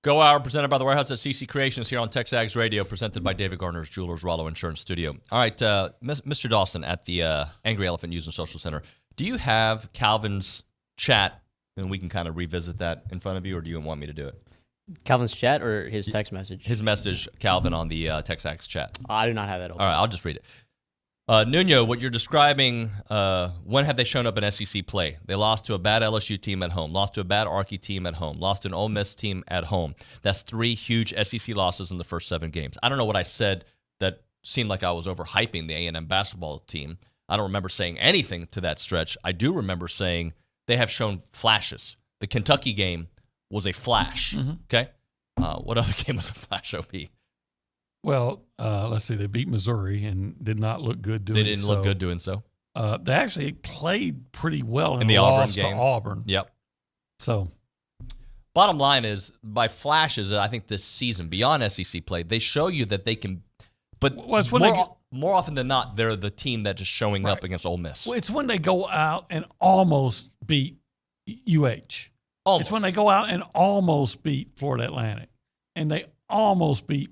Go Hour, presented by the Warehouse at CC Creations here on TexAgs Radio, presented by David Gardner's Jewelers, Rollo Insurance Studio. All right, Mr. Dawson at the Angry Elephant Youth and Social Center. Do you have Calvin's chat, and we can kind of revisit that in front of you, or do you want me to do it? Calvin's chat or his text message? His message, Calvin, on the TexAgs chat. I do not have that open. All right, I'll just read it. Nuño, what you're describing, when have they shown up in SEC play? They lost to a bad LSU team at home, lost to a bad Arky team at home, lost to an Ole Miss team at home. That's 3 huge SEC losses in the first 7 games. I don't know what I said that seemed like I was overhyping the A&M basketball team. I don't remember saying anything to that stretch. I do remember saying they have shown flashes. The Kentucky game was a flash, okay? What other game was a flash, OP? Well, let's see. They beat Missouri and did not look good doing so. They didn't look good doing so. They actually played pretty well in the Auburn game. To Auburn. Yep. So, bottom line is, by flashes, I think this season, beyond SEC play, they show you that they can. But more often than not, they're the team that's just showing up against Ole Miss. Well, it's when they go out and almost beat UH. Almost. It's when they go out and almost beat Florida Atlantic, and they almost beat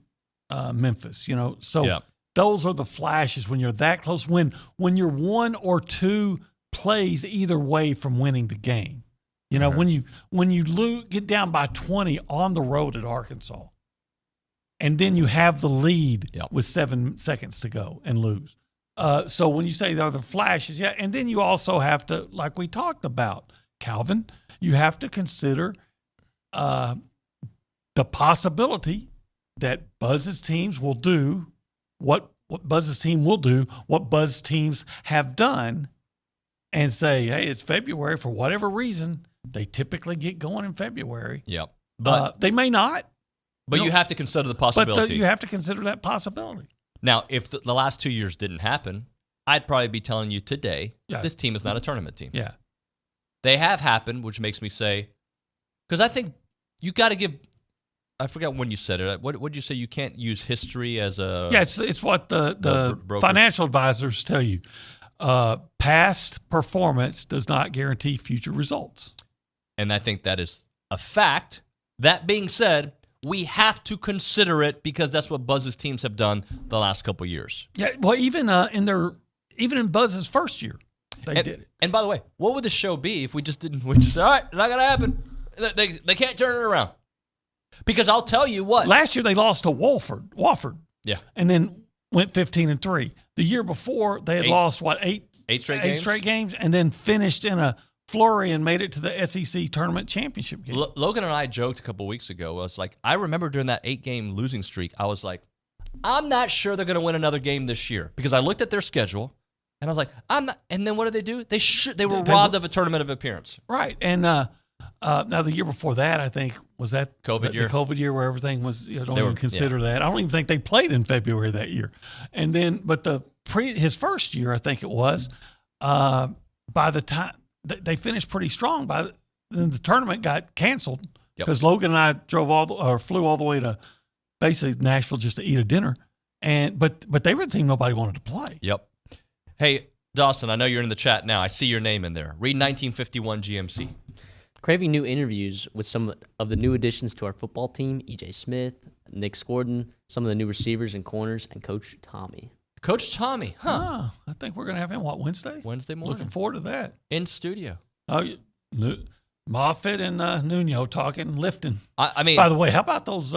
Memphis. So those are the flashes when you're that close. When you're 1 or 2 plays either way from winning the game. When you get down by 20 on the road at Arkansas, and then you have the lead with 7 seconds to go and lose. So when you say they're the flashes, and then you also have to, like we talked about, Calvin, you have to consider the possibility that Buzz's teams will do what Buzz's team will do, what Buzz teams have done, and say, hey, it's February for whatever reason. They typically get going in February. Yep. But they may not. But you have to consider the possibility. But you have to consider that possibility. Now, if the last 2 years didn't happen, I'd probably be telling you today, this team is not a tournament team. Yeah. They have happened, which makes me say, because I think you got to give, I forgot when you said it. What did you say? You can't use history as a... Yeah, it's what the financial advisors tell you. Past performance does not guarantee future results. And I think that is a fact. That being said, we have to consider it because that's what Buzz's teams have done the last couple of years. Yeah, well, even in Buzz's first year, they did it. And by the way, what would the show be if we just didn't? We just said, all right, not gonna happen. They can't turn it around. Because I'll tell you what. Last year they lost to Wofford. Yeah. And then went 15-3. The year before they had lost eight straight games, and then finished in a flurry and made it to the SEC tournament championship game. Logan and I joked a couple weeks ago. I was like, I remember during that 8-game losing streak, I was like, I'm not sure they're going to win another game this year because I looked at their schedule and I was like, I'm not. And then what did they do? They were robbed of a tournament of appearance. Right. And now the year before that, I think, was that COVID year? The COVID year where everything was. Don't even consider that. I don't even think they played in February that year. And then, but his first year, I think it was. By the time they finished pretty strong, then the tournament got canceled because Logan and I flew all the way to basically Nashville just to eat a dinner. But they were the team nobody wanted to play. Yep. Hey, Dawson, I know you're in the chat now. I see your name in there. Read 1951 GMC. Craving new interviews with some of the new additions to our football team, E.J. Smith, Nick Scorden, some of the new receivers and corners, and Coach Tommy. Coach Tommy, huh? I think we're going to have him, Wednesday? Wednesday morning. Looking forward to that. In studio. Oh, Moffitt and Nuño talking, lifting. I mean, by the way, how about those?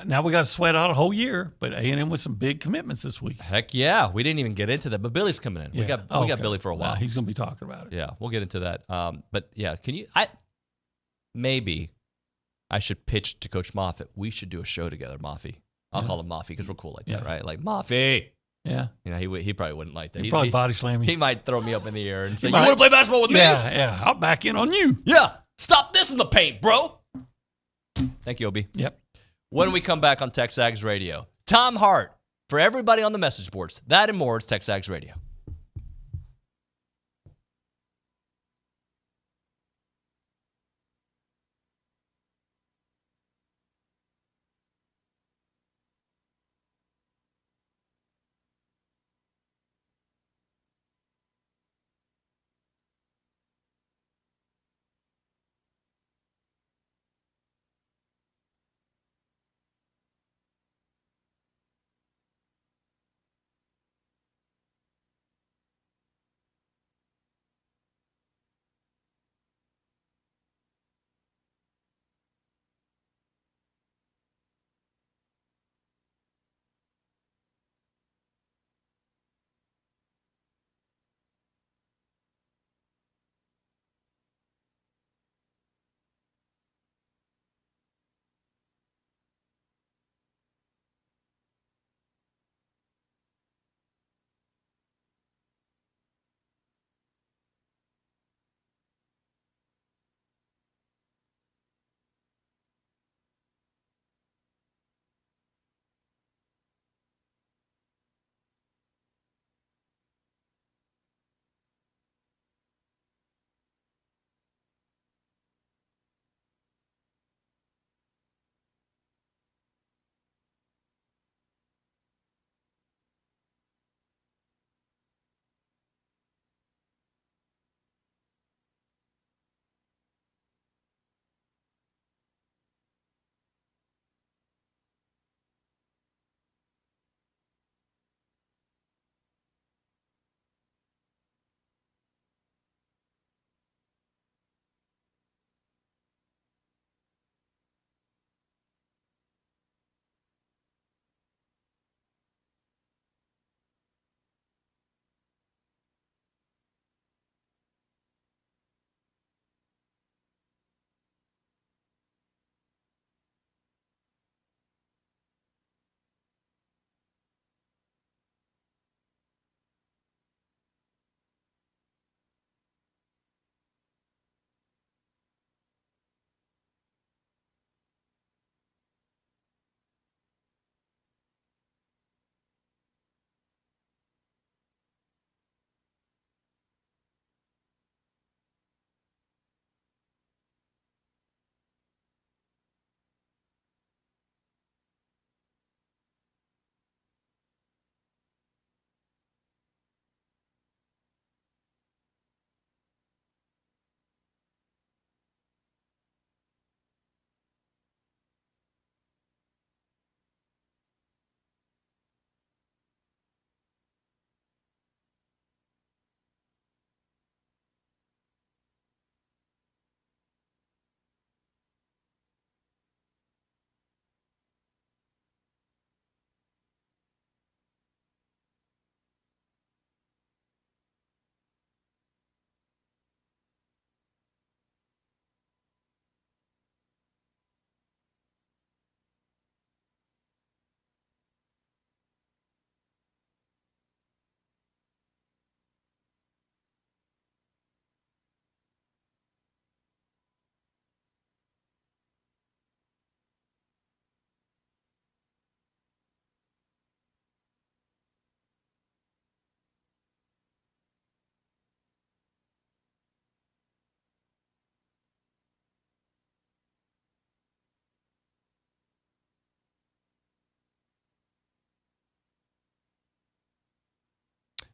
Now we got to sweat out a whole year, but A&M with some big commitments this week. Heck yeah, we didn't even get into that, but Billy's coming in. Yeah. We got Billy for a while. He's going to be talking about it. Yeah, we'll get into that. But yeah, maybe I should pitch to Coach Moffitt. We should do a show together, Moffy. I'll call him Moffy because we're cool like that, right? Like Moffy. Yeah. He probably wouldn't like that. He'd probably body slam me. He might throw me up in the air and say, "You want to play basketball with me?" Yeah. I'll back in on you. Yeah. Stop this in the paint, bro. Thank you, Obi. Yep. When we come back on TexAgs Radio, Tom Hart for everybody on the message boards. That and more. It's TexAgs Radio.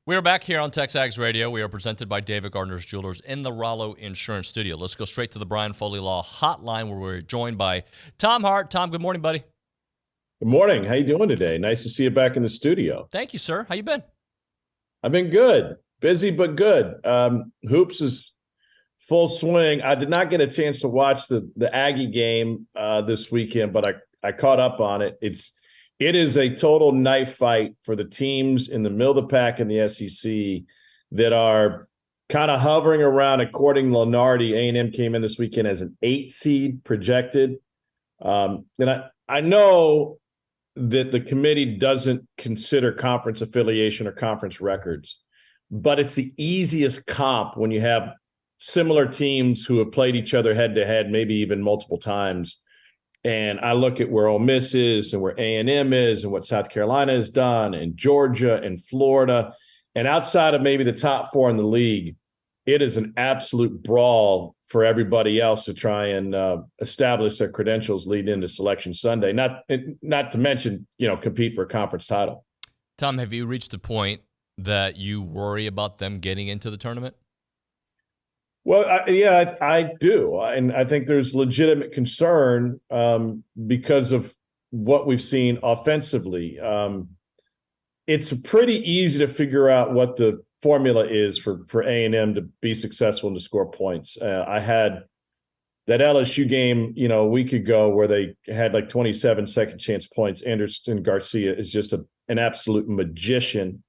We are back here on TexAgs Radio. We are presented by David Gardner's Jewelers in the Rollo Insurance Studio. Let's go straight to the Brian Foley Law Hotline, where we're joined by Tom Hart. Tom, good morning, buddy. Good morning. How you doing today? Nice to see you back in the studio. Thank you, sir. How you been? I've been good. Busy, but good. Hoops is full swing. I did not get a chance to watch the Aggie game this weekend, but I caught up on it. It is a total knife fight for the teams in the middle of the pack in the SEC that are kind of hovering around. According to Lenardi, A&M came in this weekend as an 8 seed projected. And I know that the committee doesn't consider conference affiliation or conference records, but it's the easiest comp when you have similar teams who have played each other head-to-head, maybe even multiple times. And I look at where Ole Miss is and where A&M is and what South Carolina has done and Georgia and Florida. And outside of maybe the top 4 in the league, it is an absolute brawl for everybody else to try and establish their credentials leading into Selection Sunday, not to mention, compete for a conference title. Tom, have you reached the point that you worry about them getting into the tournament? Well, I do. And I think there's legitimate concern because of what we've seen offensively. It's pretty easy to figure out what the formula is for A&M to be successful and to score points. I had that LSU game, a week ago where they had like 27 second chance points. Anderson Garcia is just an absolute magician.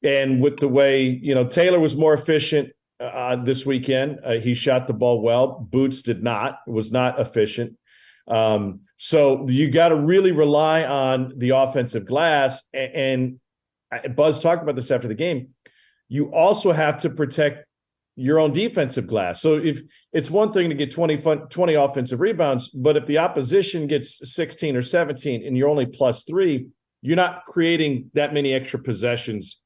And with the way, Taylor was more efficient this weekend. He shot the ball well. Boots did not. Was not efficient. So you got to really rely on the offensive glass. And Buzz talked about this after the game. You also have to protect your own defensive glass. So if it's one thing to get 20 offensive rebounds, but if the opposition gets 16 or 17 and you're only +3, you're not creating that many extra possessions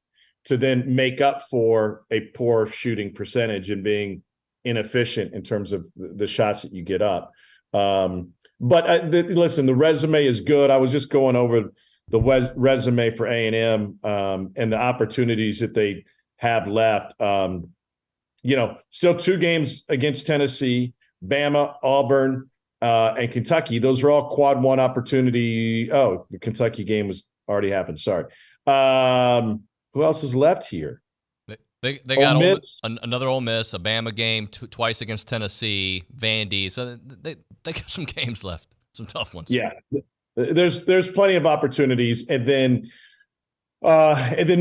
to then make up for a poor shooting percentage and being inefficient in terms of the shots that you get up. Listen, the resume is good. I was just going over the resume for A&M and the opportunities that they have left. Still 2 games against Tennessee, Bama, Auburn, and Kentucky. Those are all quad 1 opportunity. Oh, the Kentucky game was already happened. Sorry. Who else is left here? They got another Ole Miss, a Bama game twice against Tennessee, Vandy. So they got some games left, some tough ones. Yeah, there's plenty of opportunities, and then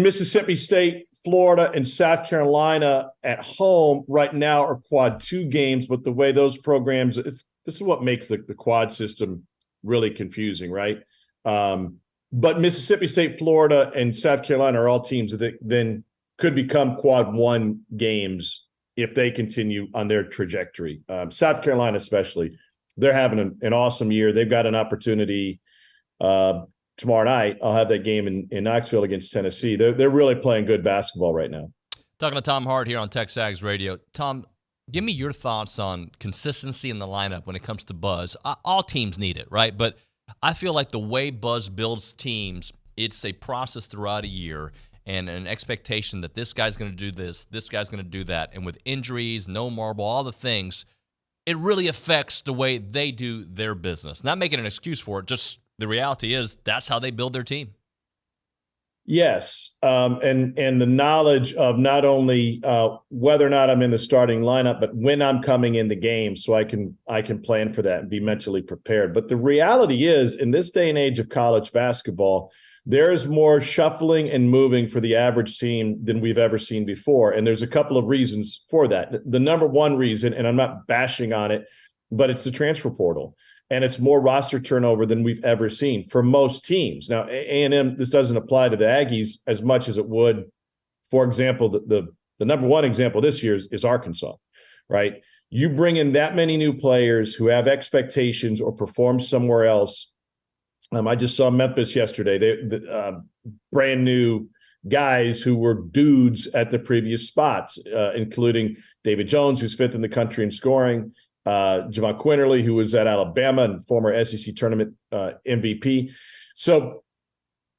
Mississippi State, Florida, and South Carolina at home right now are quad 2 games. But the way those programs, this is what makes the quad system really confusing, right? But Mississippi State, Florida, and South Carolina are all teams that then could become quad 1 games if they continue on their trajectory. South Carolina especially, they're having an awesome year. They've got an opportunity tomorrow night. I'll have that game in Knoxville against Tennessee. They're really playing good basketball right now. Talking to Tom Hart here on TexAgs Radio. Tom, give me your thoughts on consistency in the lineup when it comes to Buzz. All teams need it, right? But I feel like the way Buzz builds teams, it's a process throughout a year and an expectation that this guy's going to do this guy's going to do that. And with injuries, no marble, all the things, it really affects the way they do their business. Not making an excuse for it, just the reality is that's how they build their team. Yes, and the knowledge of not only whether or not I'm in the starting lineup, but when I'm coming in the game, so I can plan for that and be mentally prepared. But the reality is, in this day and age of college basketball, there is more shuffling and moving for the average team than we've ever seen before, and there's a couple of reasons for that. The number one reason, and I'm not bashing on it, but it's the transfer portal. And it's more roster turnover than we've ever seen for most teams. Now, A&M, this doesn't apply to the Aggies as much as it would. For example, the number one example this year is Arkansas, right? You bring in that many new players who have expectations or perform somewhere else. I just saw Memphis yesterday. They brand new guys who were dudes at the previous spots, including David Jones, who's 5th in the country in scoring, Javon Quinterly, who was at Alabama and former SEC tournament MVP. So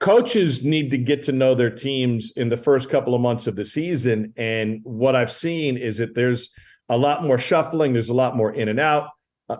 coaches need to get to know their teams in the first couple of months of the season. And what I've seen is that there's a lot more shuffling. There's a lot more in and out.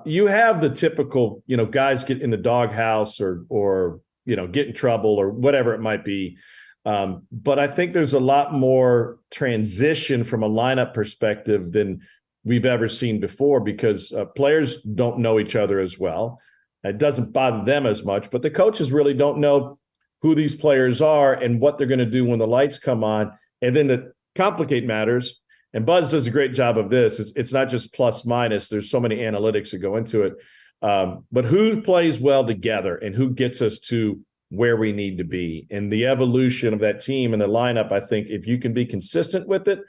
You have the typical, guys get in the doghouse or get in trouble or whatever it might be. But I think there's a lot more transition from a lineup perspective than we've ever seen before, because players don't know each other as well. It doesn't bother them as much, but the coaches really don't know who these players are and what they're going to do when the lights come on. And then to complicate matters, and Buzz does a great job of this, it's not just plus minus. There's so many analytics that go into it. But who plays well together and who gets us to where we need to be, and the evolution of that team and the lineup. I think if you can be consistent with it,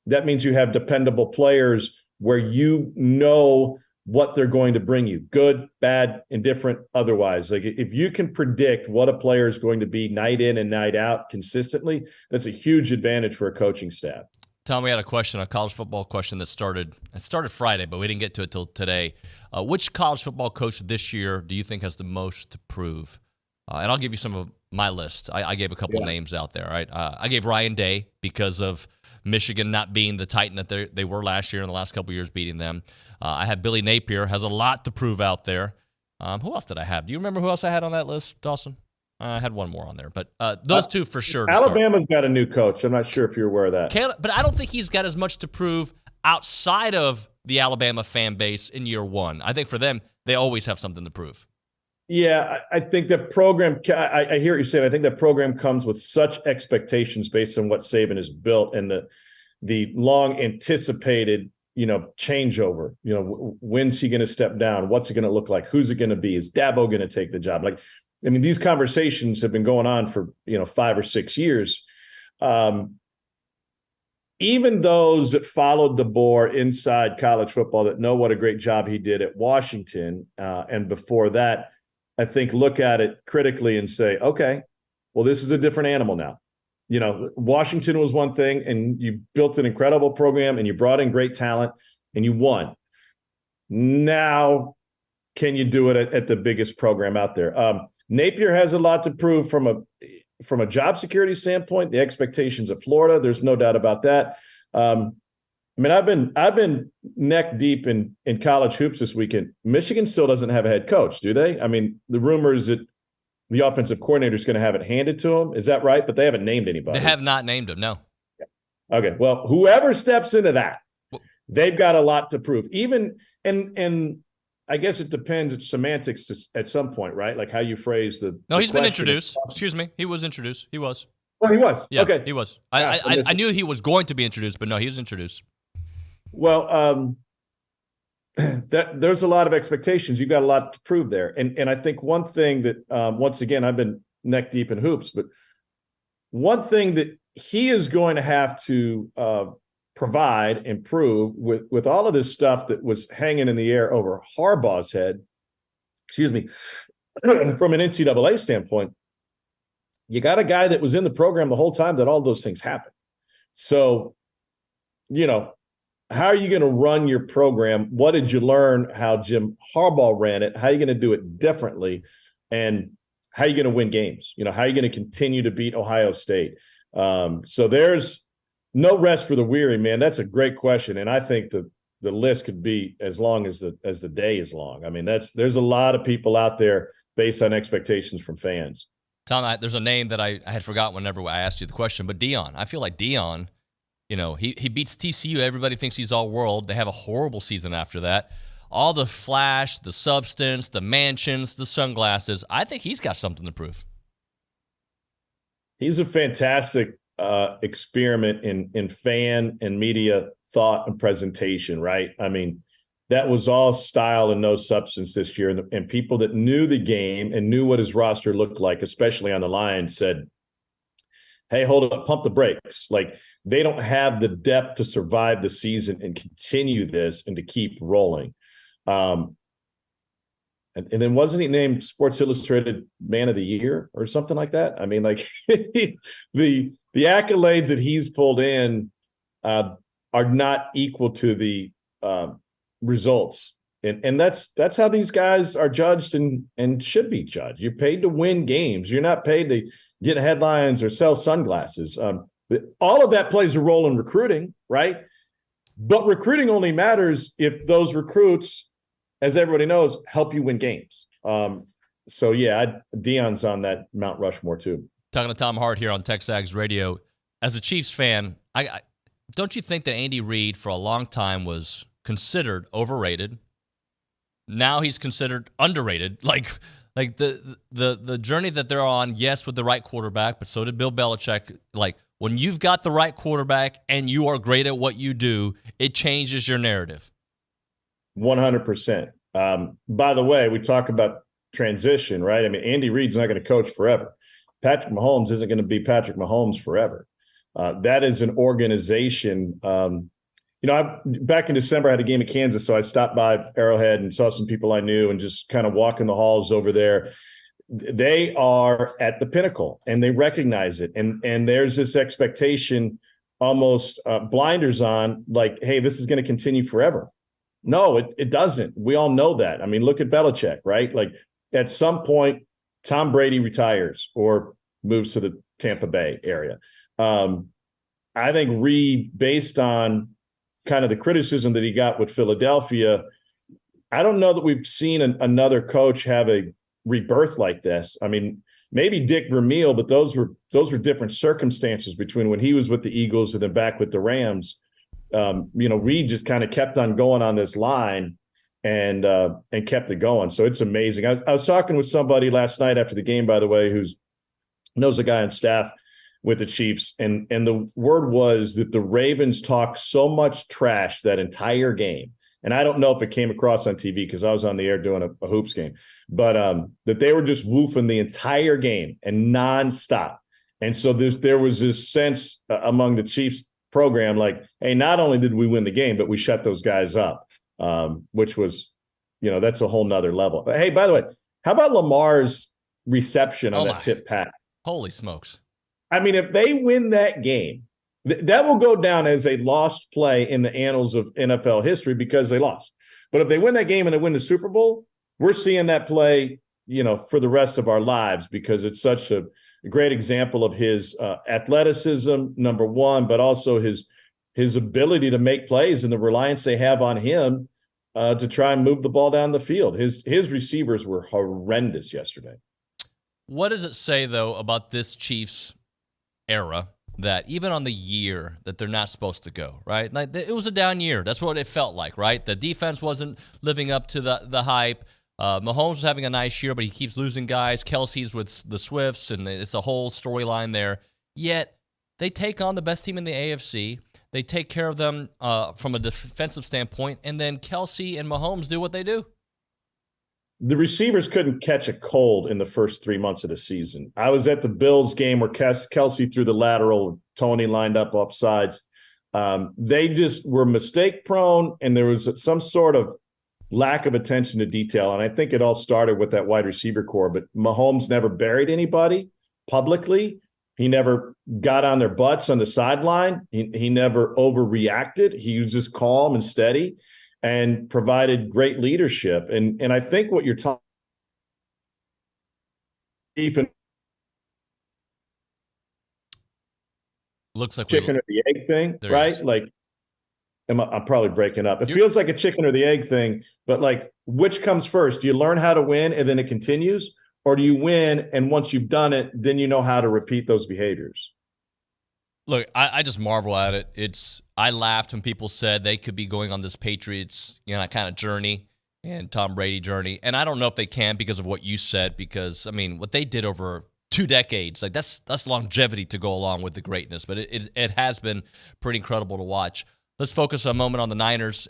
that means you have dependable players where you know what they're going to bring you, good, bad, indifferent, otherwise. Like if you can predict what a player is going to be night in and night out consistently, that's a huge advantage for a coaching staff. Tom, we had a college football question that started Friday, but we didn't get to it till today. Which college football coach this year do you think has the most to prove? And I'll give you some of my list. I gave a couple names out there, right? I gave Ryan Day because of Michigan not being the Titan that they were last year, in the last couple of years beating them. I have Billy Napier, has a lot to prove out there. Who else did I have? Do you remember who else I had on that list, Dawson? I had one more on there, but those two for sure. Alabama's got a new coach. I'm not sure if you're aware of that. But I don't think he's got as much to prove outside of the Alabama fan base in year one. I think for them, they always have something to prove. Yeah, I think the program, I hear what you're saying. I think that program comes with such expectations based on what Saban has built and the long anticipated, changeover. When's he going to step down? What's it going to look like? Who's it going to be? Is Dabo going to take the job? These conversations have been going on for, 5 or 6 years. Even those that followed DeBoer inside college football that know what a great job he did at Washington and before that, I think look at it critically and say, okay, well, this is a different animal now. Washington was one thing, and you built an incredible program and you brought in great talent and you won. Now, can you do it at the biggest program out there? Napier has a lot to prove from a job security standpoint. The expectations of Florida, there's no doubt about that. I've been neck deep in college hoops this weekend. Michigan still doesn't have a head coach, do they? The rumor is that the offensive coordinator is going to have it handed to him. Is that right? But they haven't named anybody. They have not named him, no. Okay, well, whoever steps into that, they've got a lot to prove. Even and I guess it depends. It's semantics at some point, right? Like how you phrase the. No, he's been introduced. Excuse me, he was introduced. He was. Well, he was. Yeah, okay, he was. I knew he was going to be introduced, but no, he was introduced. Well, there's a lot of expectations. You've got a lot to prove there, and I think one thing that once again I've been neck deep in hoops, but one thing that he is going to have to provide and prove with all of this stuff that was hanging in the air over Harbaugh's head, excuse me, from an NCAA standpoint, you got a guy that was in the program the whole time that all those things happened. So, how are you going to run your program? What did you learn how Jim Harbaugh ran it? How are you going to do it differently? And how are you going to win games? How are you going to continue to beat Ohio State? So there's no rest for the weary, man. That's a great question. And I think the list could be as long as the day is long. There's a lot of people out there based on expectations from fans. Tom, there's a name that I had forgotten whenever I asked you the question, but Deion. I feel like Deion, he beats TCU. Everybody thinks he's all world. They have a horrible season after that. All the flash, the substance, the mansions, the sunglasses. I think he's got something to prove. He's a fantastic experiment in fan and media thought and presentation, right? That was all style and no substance this year. And people that knew the game and knew what his roster looked like, especially on the line, said, hey, hold up, pump the brakes. They don't have the depth to survive the season and continue this and to keep rolling. And then wasn't he named Sports Illustrated Man of the Year or something like that? The accolades that he's pulled in are not equal to the results And that's how these guys are judged and should be judged. You're paid to win games. You're not paid to get headlines or sell sunglasses. All of that plays a role in recruiting, right? But recruiting only matters if those recruits, as everybody knows, help you win games. So yeah, Deion's on that Mount Rushmore too. Talking to Tom Hart here on TexAgs Radio. As a Chiefs fan, I don't you think that Andy Reid for a long time was considered overrated? Now he's considered underrated. Like the journey that they're on, yes, with the right quarterback, but so did Bill Belichick. Like, when you've got the right quarterback and you are great at what you do, it changes your narrative. 100%. By the way, we talk about transition, right? I mean, Andy Reid's not going to coach forever. Patrick Mahomes isn't going to be Patrick Mahomes forever. That is an organization. Back in December, I had a game at Kansas, so I stopped by Arrowhead and saw some people I knew and just kind of walking the halls over there. They are at the pinnacle, and they recognize it. And there's this expectation, almost blinders on, like, hey, this is going to continue forever. No, it doesn't. We all know that. I mean, look at Belichick, right? Like, at some point, Tom Brady retires or moves to the Tampa Bay area. I think Reid, based on kind of the criticism that he got with Philadelphia, I don't know that we've seen another coach have a rebirth like this. I mean, maybe Dick Vermeil, but those were different circumstances between when he was with the Eagles and then back with the Rams. Reid just kind of kept on going on this line and kept it going. So it's amazing. I was talking with somebody last night after the game, by the way, who knows a guy on staff with the Chiefs, and the word was that the Ravens talked so much trash that entire game. And I don't know if it came across on TV because I was on the air doing a hoops game, but that they were just woofing the entire game and nonstop. And so there was this sense among the Chiefs program, like, hey, not only did we win the game, but we shut those guys up, which was, that's a whole nother level. But hey, by the way, how about Lamar's reception on that tip pass? Holy smokes. I mean, if they win that game, that will go down as a lost play in the annals of NFL history because they lost. But if they win that game and they win the Super Bowl, we're seeing that play, for the rest of our lives because it's such a great example of his athleticism, number one, but also his ability to make plays and the reliance they have on him to try and move the ball down the field. His receivers were horrendous yesterday. What does it say, though, about this Chiefs era that even on the year that they're not supposed to go, right? Like, it was a down year. That's what it felt like, right? The defense wasn't living up to the hype. Mahomes was having a nice year, but he keeps losing guys. Kelsey's with the Swifts, and it's a whole storyline there. Yet they take on the best team in the AFC. They take care of them from a defensive standpoint, and then Kelsey and Mahomes do what they do. The receivers couldn't catch a cold in the first 3 months of the season. I was at the Bills game where Kelsey threw the lateral, Tony lined up off sides. They just were mistake prone, and there was some sort of lack of attention to detail. And I think it all started with that wide receiver core, but Mahomes never buried anybody publicly. He never got on their butts on the sideline. He never overreacted. He was just calm and steady and provided great leadership. And I think what you're talking looks like chicken or the egg thing, right? Like, I'm probably breaking up. It feels like a chicken or the egg thing, but like, which comes first? Do you learn how to win and then it continues? Or do you win and once you've done it, then you know how to repeat those behaviors? Look, I just marvel at it. I laughed when people said they could be going on this Patriots, kind of journey and Tom Brady journey. And I don't know if they can because of what you said, because, I mean, what they did over 2 decades, like that's longevity to go along with the greatness. But it has been pretty incredible to watch. Let's focus a moment on the Niners,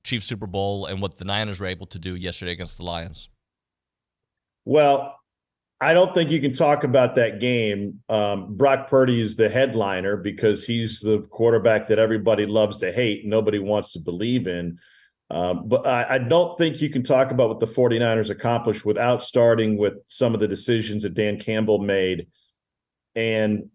Chiefs Super Bowl, and what the Niners were able to do yesterday against the Lions. Well, I don't think you can talk about that game. Brock Purdy is the headliner because he's the quarterback that everybody loves to hate. Nobody wants to believe in. But I don't think you can talk about what the 49ers accomplished without starting with some of the decisions that Dan Campbell made. And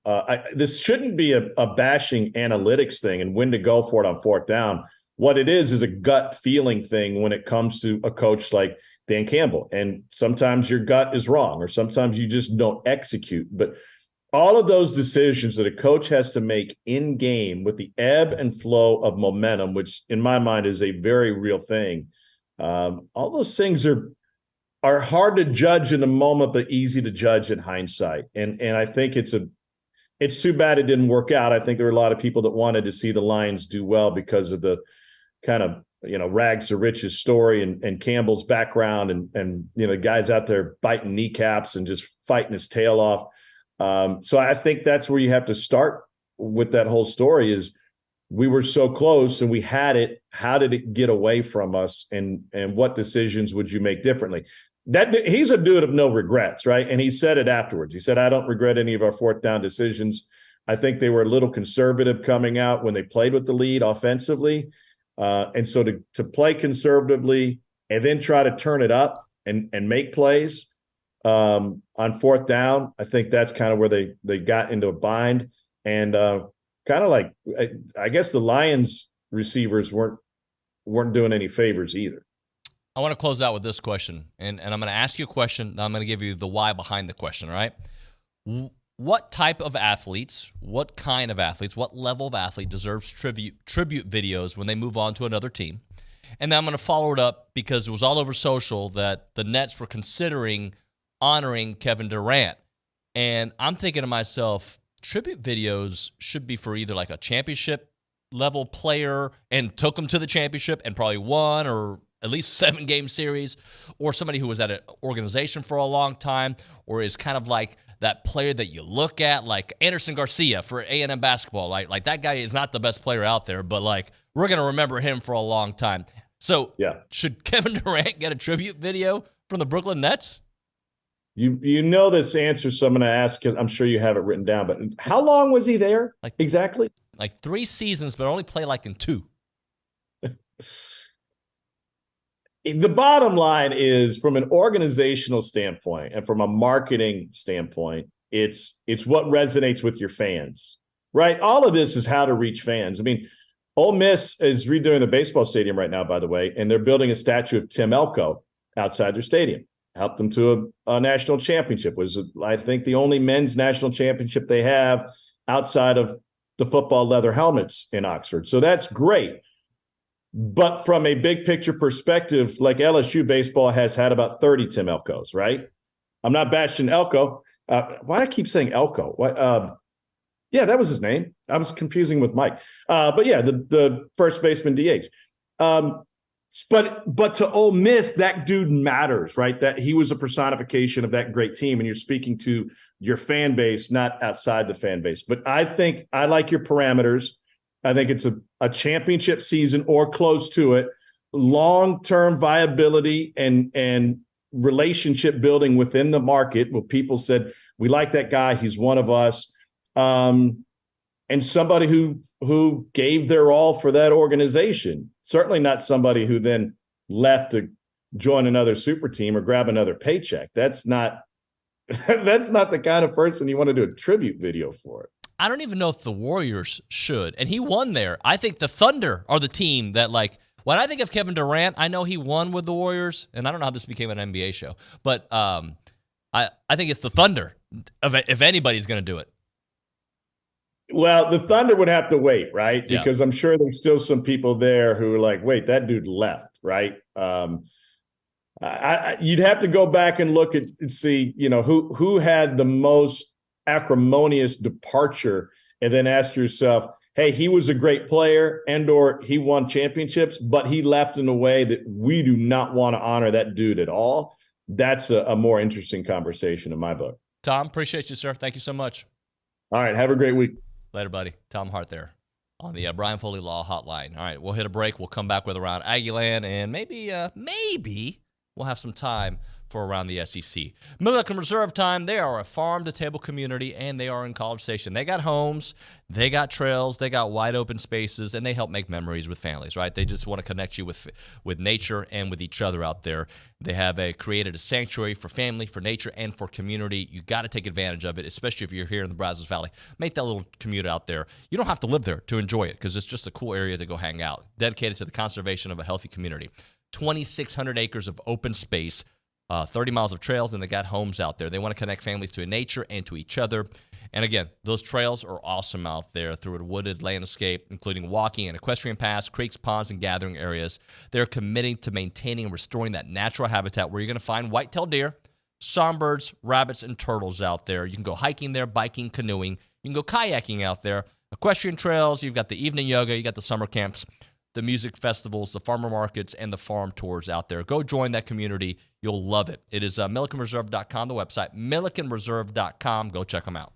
this shouldn't be a bashing analytics thing and when to go for it on 4th down. What it is a gut feeling thing when it comes to a coach like Dan Campbell. And sometimes your gut is wrong, or sometimes you just don't execute. But all of those decisions that a coach has to make in game with the ebb and flow of momentum, which in my mind is a very real thing. All those things are hard to judge in the moment, but easy to judge in hindsight. And I think it's too bad it didn't work out. I think there were a lot of people that wanted to see the Lions do well because of the kind of, rags to riches story and Campbell's background and guys out there biting kneecaps and just fighting his tail off. So I think that's where you have to start with that whole story is we were so close and we had it. How did it get away from us? And what decisions would you make differently? He's a dude of no regrets, right? And he said it afterwards. He said, I don't regret any of our fourth down decisions. I think they were a little conservative coming out when they played with the lead offensively. And so to play conservatively and then try to turn it up and make plays on fourth down, I think that's kind of where they got into a bind. And kind of like, I guess the Lions receivers weren't doing any favors either. I want to close out with this question, and I'm going to ask you a question. I'm going to give you the why behind the question, all right? What type of athletes, what kind of athletes, what level of athlete deserves tribute videos when they move on to another team? And then I'm going to follow it up because it was all over social that the Nets were considering honoring Kevin Durant. And I'm thinking to myself, tribute videos should be for either like a championship level player and took them to the championship and probably won, or at least 7-game series, or somebody who was at an organization for a long time, or is kind of like that player that you look at, like Anderson Garcia for A&M basketball. Like that guy is not the best player out there, but like we're going to remember him for a long time. So should Kevin Durant get a tribute video from the Brooklyn Nets? You know this answer, so I'm going to ask because I'm sure you have it written down. But how long was he there exactly? Like 3 seasons, but only played like in 2. The bottom line is, from an organizational standpoint and from a marketing standpoint, it's what resonates with your fans, right? All of this is how to reach fans. I mean, Ole Miss is redoing the baseball stadium right now, by the way, and they're building a statue of Tim Elko outside their stadium. Helped them to a national championship. Was, I think, the only men's national championship they have outside of the football leather helmets in Oxford. So that's great. But from a big picture perspective, like LSU baseball has had about 30 Tim Elkos, right? I'm not bashing Elko. Why do I keep saying Elko? Yeah, that was his name. I was confusing with Mike. But yeah, the first baseman DH. But to Ole Miss, that dude matters, right? That he was a personification of that great team, and you're speaking to your fan base, not outside the fan base. But I think I like your parameters. I think it's a championship season or close to it, long-term viability and relationship building within the market where people said, we like that guy, he's one of us. And somebody who gave their all for that organization. Certainly not somebody who then left to join another super team or grab another paycheck. That's not the kind of person you want to do a tribute video for. I don't even know if the Warriors should. And he won there. I think the Thunder are the team that, like, when I think of Kevin Durant, I know he won with the Warriors, and I don't know how this became an NBA show, but I think it's the Thunder if anybody's going to do it. Well, the Thunder would have to wait, right? Because I'm sure there's still some people there who are like, wait, that dude left, right? You'd have to go back and look at and see, who had the most acrimonious departure, and then ask yourself, hey, he was a great player or he won championships, but he left in a way that we do not want to honor that dude at all. That's a more interesting conversation in my book. Tom, appreciate you, sir. Thank you so much. All right, have a great week. Later, buddy. Tom Hart there on the Brian Foley Law Hotline. All right, we'll hit a break. We'll come back with Around Aggieland, and maybe we'll have some time for Around the SEC. Milliken Reserve Time, they are a farm-to-table community, and they are in College Station. They got homes, they got trails, they got wide-open spaces, and they help make memories with families, right? They just want to connect you with nature and with each other out there. They have created a sanctuary for family, for nature, and for community. You got to take advantage of it, especially if you're here in the Brazos Valley. Make that little commute out there. You don't have to live there to enjoy it because it's just a cool area to go hang out, dedicated to the conservation of a healthy community. 2,600 acres of open space, 30 miles of trails, and they got homes out there. They want to connect families to nature and to each other. And again, those trails are awesome out there through a wooded landscape, including walking and equestrian paths, creeks, ponds, and gathering areas. They're committing to maintaining and restoring that natural habitat where you're going to find white-tailed deer, songbirds, rabbits, and turtles out there. You can go hiking there, biking, canoeing. You can go kayaking out there. Equestrian trails, you've got the evening yoga, you got the summer camps, the music festivals, the farmer markets, and the farm tours out there. Go join that community. You'll love it. It is millikenreserve.com, the website, millikenreserve.com. Go check them out.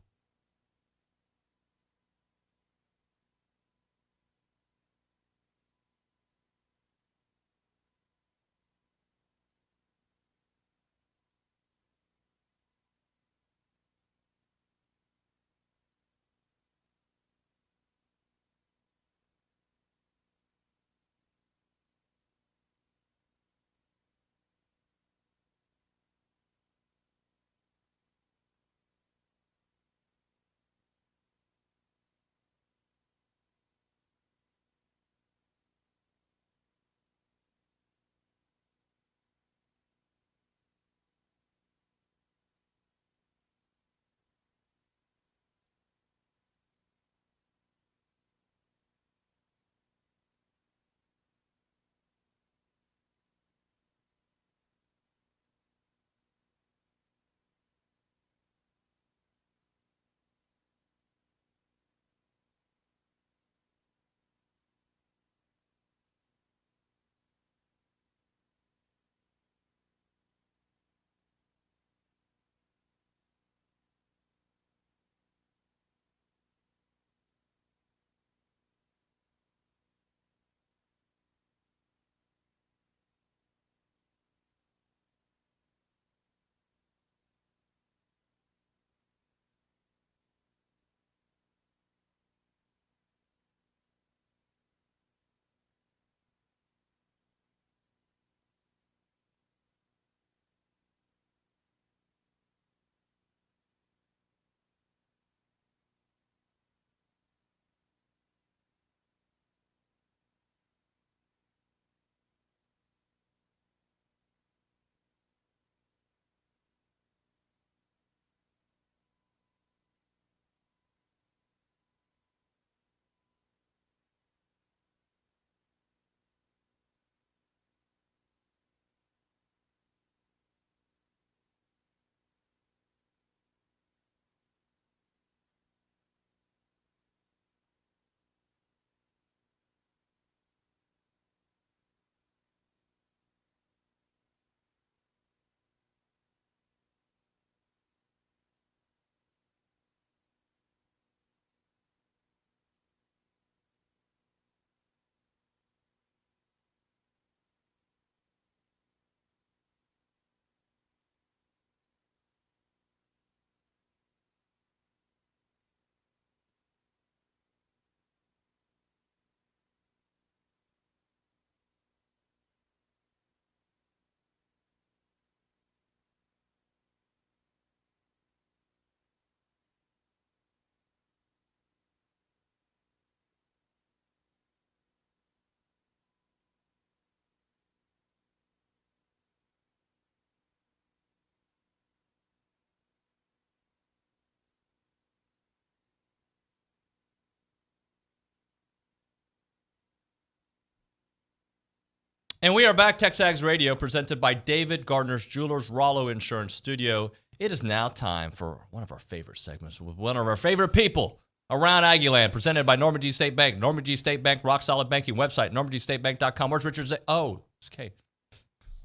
And we are back, TexAgs Radio, presented by David Gardner's Jewelers, Rollo Insurance Studio. It is now time for one of our favorite segments with one of our favorite people, Around Aggieland, presented by Normandy State Bank. Normandy State Bank, rock solid banking website, normandystatebank.com. Where's Richard? Oh, it's Kay.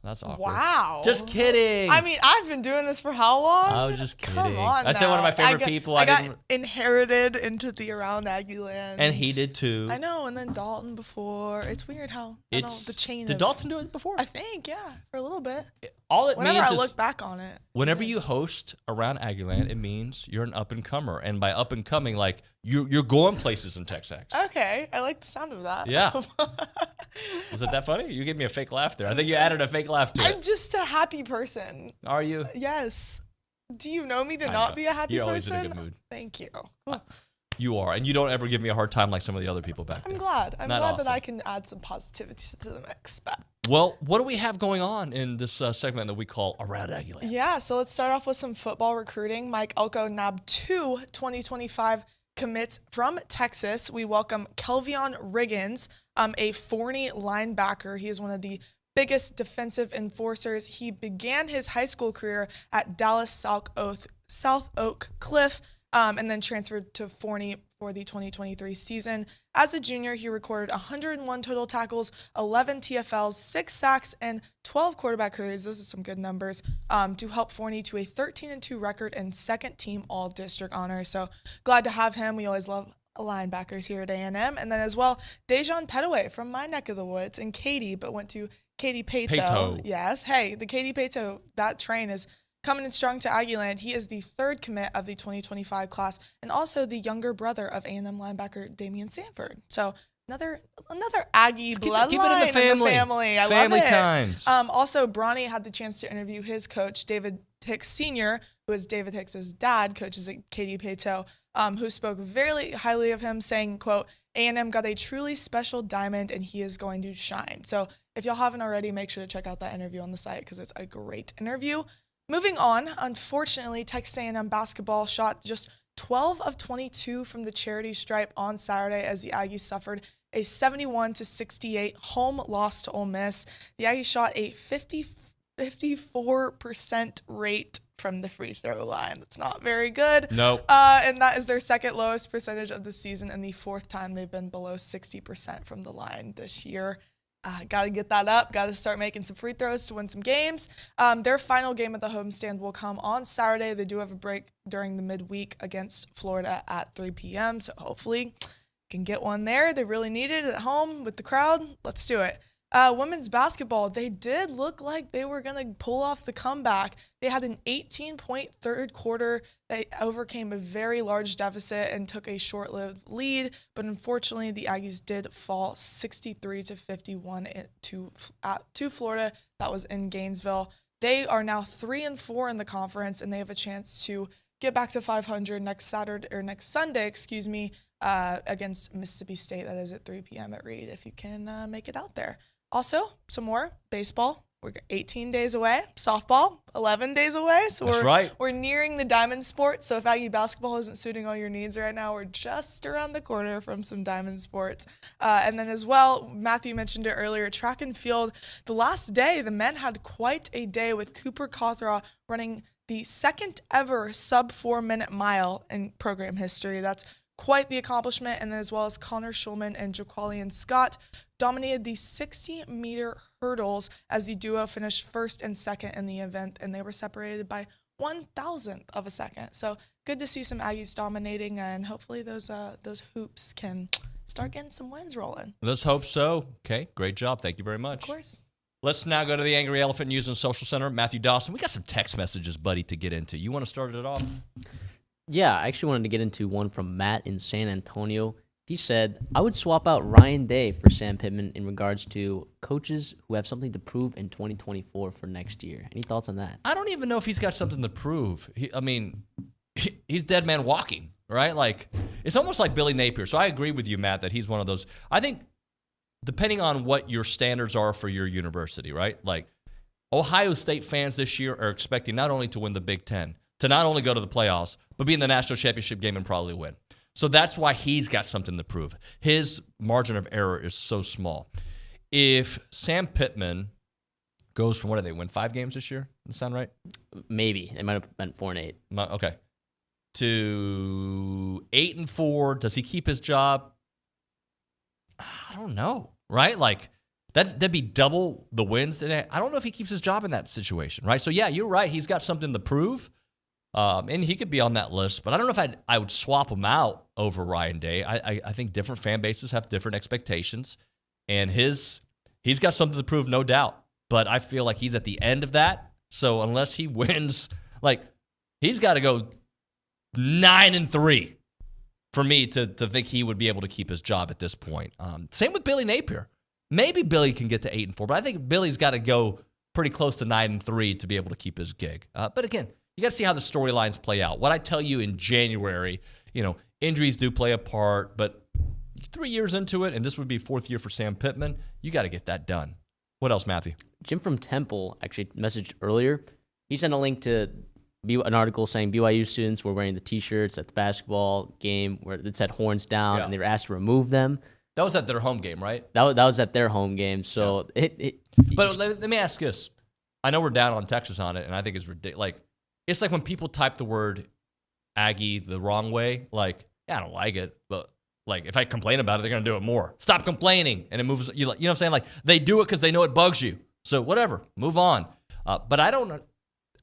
That's awkward. Wow. Just kidding. I mean, I've been doing this for how long? I was just kidding. Come on I said one of my favorite people. I got inherited into the Around Aggieland. And he did too. I know, and then Dalton before. It's weird how the chain Did Dalton do it before? I think, yeah, for a little bit. All it whenever means I is look back on it. Whenever you host Around Aggieland, it means you're an up-and-comer. And by up-and-coming, like, you're going places in TexAgs. Okay, I like the sound of that. Yeah. Was it that funny? You gave me a fake laugh there. I think you added a fake laugh to it. I'm just a happy person. Are you? Yes. Do you know me to not be a happy You're person? You're always in a good mood. Thank you. You are. And you don't ever give me a hard time like some of the other people back there. I'm glad. I'm Not glad often. that I can add some positivity to the mix. Well, what do we have going on in this segment that we call Around Aggieland? Yeah, so let's start off with some football recruiting. Mike Elko nabbed 2 2025 commits from Texas. We welcome Kelvion Riggins, a Forney linebacker. He is one of the biggest defensive enforcers. He began his high school career at Dallas South Oak Cliff, and then transferred to Forney for the 2023 season. As a junior, he recorded 101 total tackles, 11 TFLs, 6 sacks, and 12 quarterback hurries. Those are some good numbers to help Forney to a 13-2 record and second-team All-District honor. So glad to have him. We always love linebackers here at A&M. And then as well, Dejon Petaway from my neck of the woods and Katy, but went to Katy Pato. Yes. Hey, the Katy Pato, that train is coming in strong to Aggieland. He is the 3rd commit of the 2025 class and also the younger brother of A&M linebacker Damian Sanford. So another Aggie bloodline keep it in the family. I love Family it. times. Also, Bronny had the chance to interview his coach, David Hicks Sr., who is David Hicks's dad, coaches at Katy Pato, who spoke very highly of him, saying, quote, A&M got a truly special diamond and he is going to shine. So if y'all haven't already, make sure to check out that interview on the site because it's a great interview. Moving on, unfortunately, Texas A&M basketball shot just 12 of 22 from the charity stripe on Saturday as the Aggies suffered a 71-68 home loss to Ole Miss. The Aggies shot a 54% rate from the free throw line. That's not very good. Nope. And that is their 2nd lowest percentage of the season and the 4th time they've been below 60% from the line this year. Got to get that up. Got to start making some free throws to win some games. Their final game at the homestand will come on Saturday. They do have a break during the midweek against Florida at 3 p.m. So hopefully can get one there. They really need it at home with the crowd. Let's do it. Women's basketball, they did look like they were going to pull off the comeback. They had an 18-point third quarter. They overcame a very large deficit and took a short-lived lead, but unfortunately, the Aggies did fall 63-51 to Florida. That was in Gainesville. They are now 3-4 in the conference, and they have a chance to get back to 500 next Sunday, against Mississippi State. That is at 3 p.m. at Reed, if you can make it out there. Also, some more baseball. We're 18 days away. Softball, 11 days away. So we're nearing the diamond sport. So if Aggie basketball isn't suiting all your needs right now, we're just around the corner from some diamond sports. And then as well, Matthew mentioned it earlier, track and field. The last day, the men had quite a day with Cooper Cawthra running the 2nd ever sub 4-minute mile in program history. That's quite the accomplishment, and then as well as Connor Schulman and Jaqualian Scott dominated the 60-meter hurdles as the duo finished 1st and 2nd in the event, and they were separated by 1,000th of a second. So good to see some Aggies dominating, and hopefully those hoops can start getting some wins rolling. Let's hope so. Okay, great job. Thank you very much. Of course. Let's now go to the Angry Elephant News and Social Center. Matthew Dawson, we got some text messages, buddy, to get into. You want to start it off? Yeah, I actually wanted to get into one from Matt in San Antonio. He said, I would swap out Ryan Day for Sam Pittman in regards to coaches who have something to prove in 2024 for next year. Any thoughts on that? I don't even know if he's got something to prove. He's dead man walking, right? Like, it's almost like Billy Napier. So I agree with you, Matt, that he's one of those. I think depending on what your standards are for your university, right? Like, Ohio State fans this year are expecting not only to win the Big Ten, to not only go to the playoffs, but be in the national championship game and probably win. So that's why he's got something to prove. His margin of error is so small. If Sam Pittman goes from, what did they win, 5 games this year? Does that sound right? Maybe. It might have been 4 and 8. Okay. To 8-4, does he keep his job? I don't know, right? Like, That'd be double the wins. And I don't know if he keeps his job in that situation, right? So, yeah, you're right. He's got something to prove, and he could be on that list. But I don't know if I would swap him out over Ryan Day. I think different fan bases have different expectations, and he's got something to prove, no doubt. But I feel like he's at the end of that. So unless he wins, like, he's got to go 9-3 for me to think he would be able to keep his job at this point. Same with Billy Napier. Maybe Billy can get to 8-4, but I think Billy's got to go pretty close to 9-3 to be able to keep his gig. But again, you got to see how the storylines play out. What I tell you in January, injuries do play a part, but 3 years into it, and this would be 4th year for Sam Pittman, you got to get that done. What else, Matthew? Jim from Temple actually messaged earlier. He sent a link to an article saying BYU students were wearing the T-shirts at the basketball game where it said horns down, and they were asked to remove them. That was at their home game, right? That was at their home game. So But let me ask this. I know we're down on Texas on it, and I think it's ridiculous. It's like when people type the word Aggie the wrong way. Like, I don't like it, but if I complain about it, they're gonna do it more. Stop complaining, and it moves. You know what I'm saying? Like, they do it because they know it bugs you. So whatever, move on. But I don't.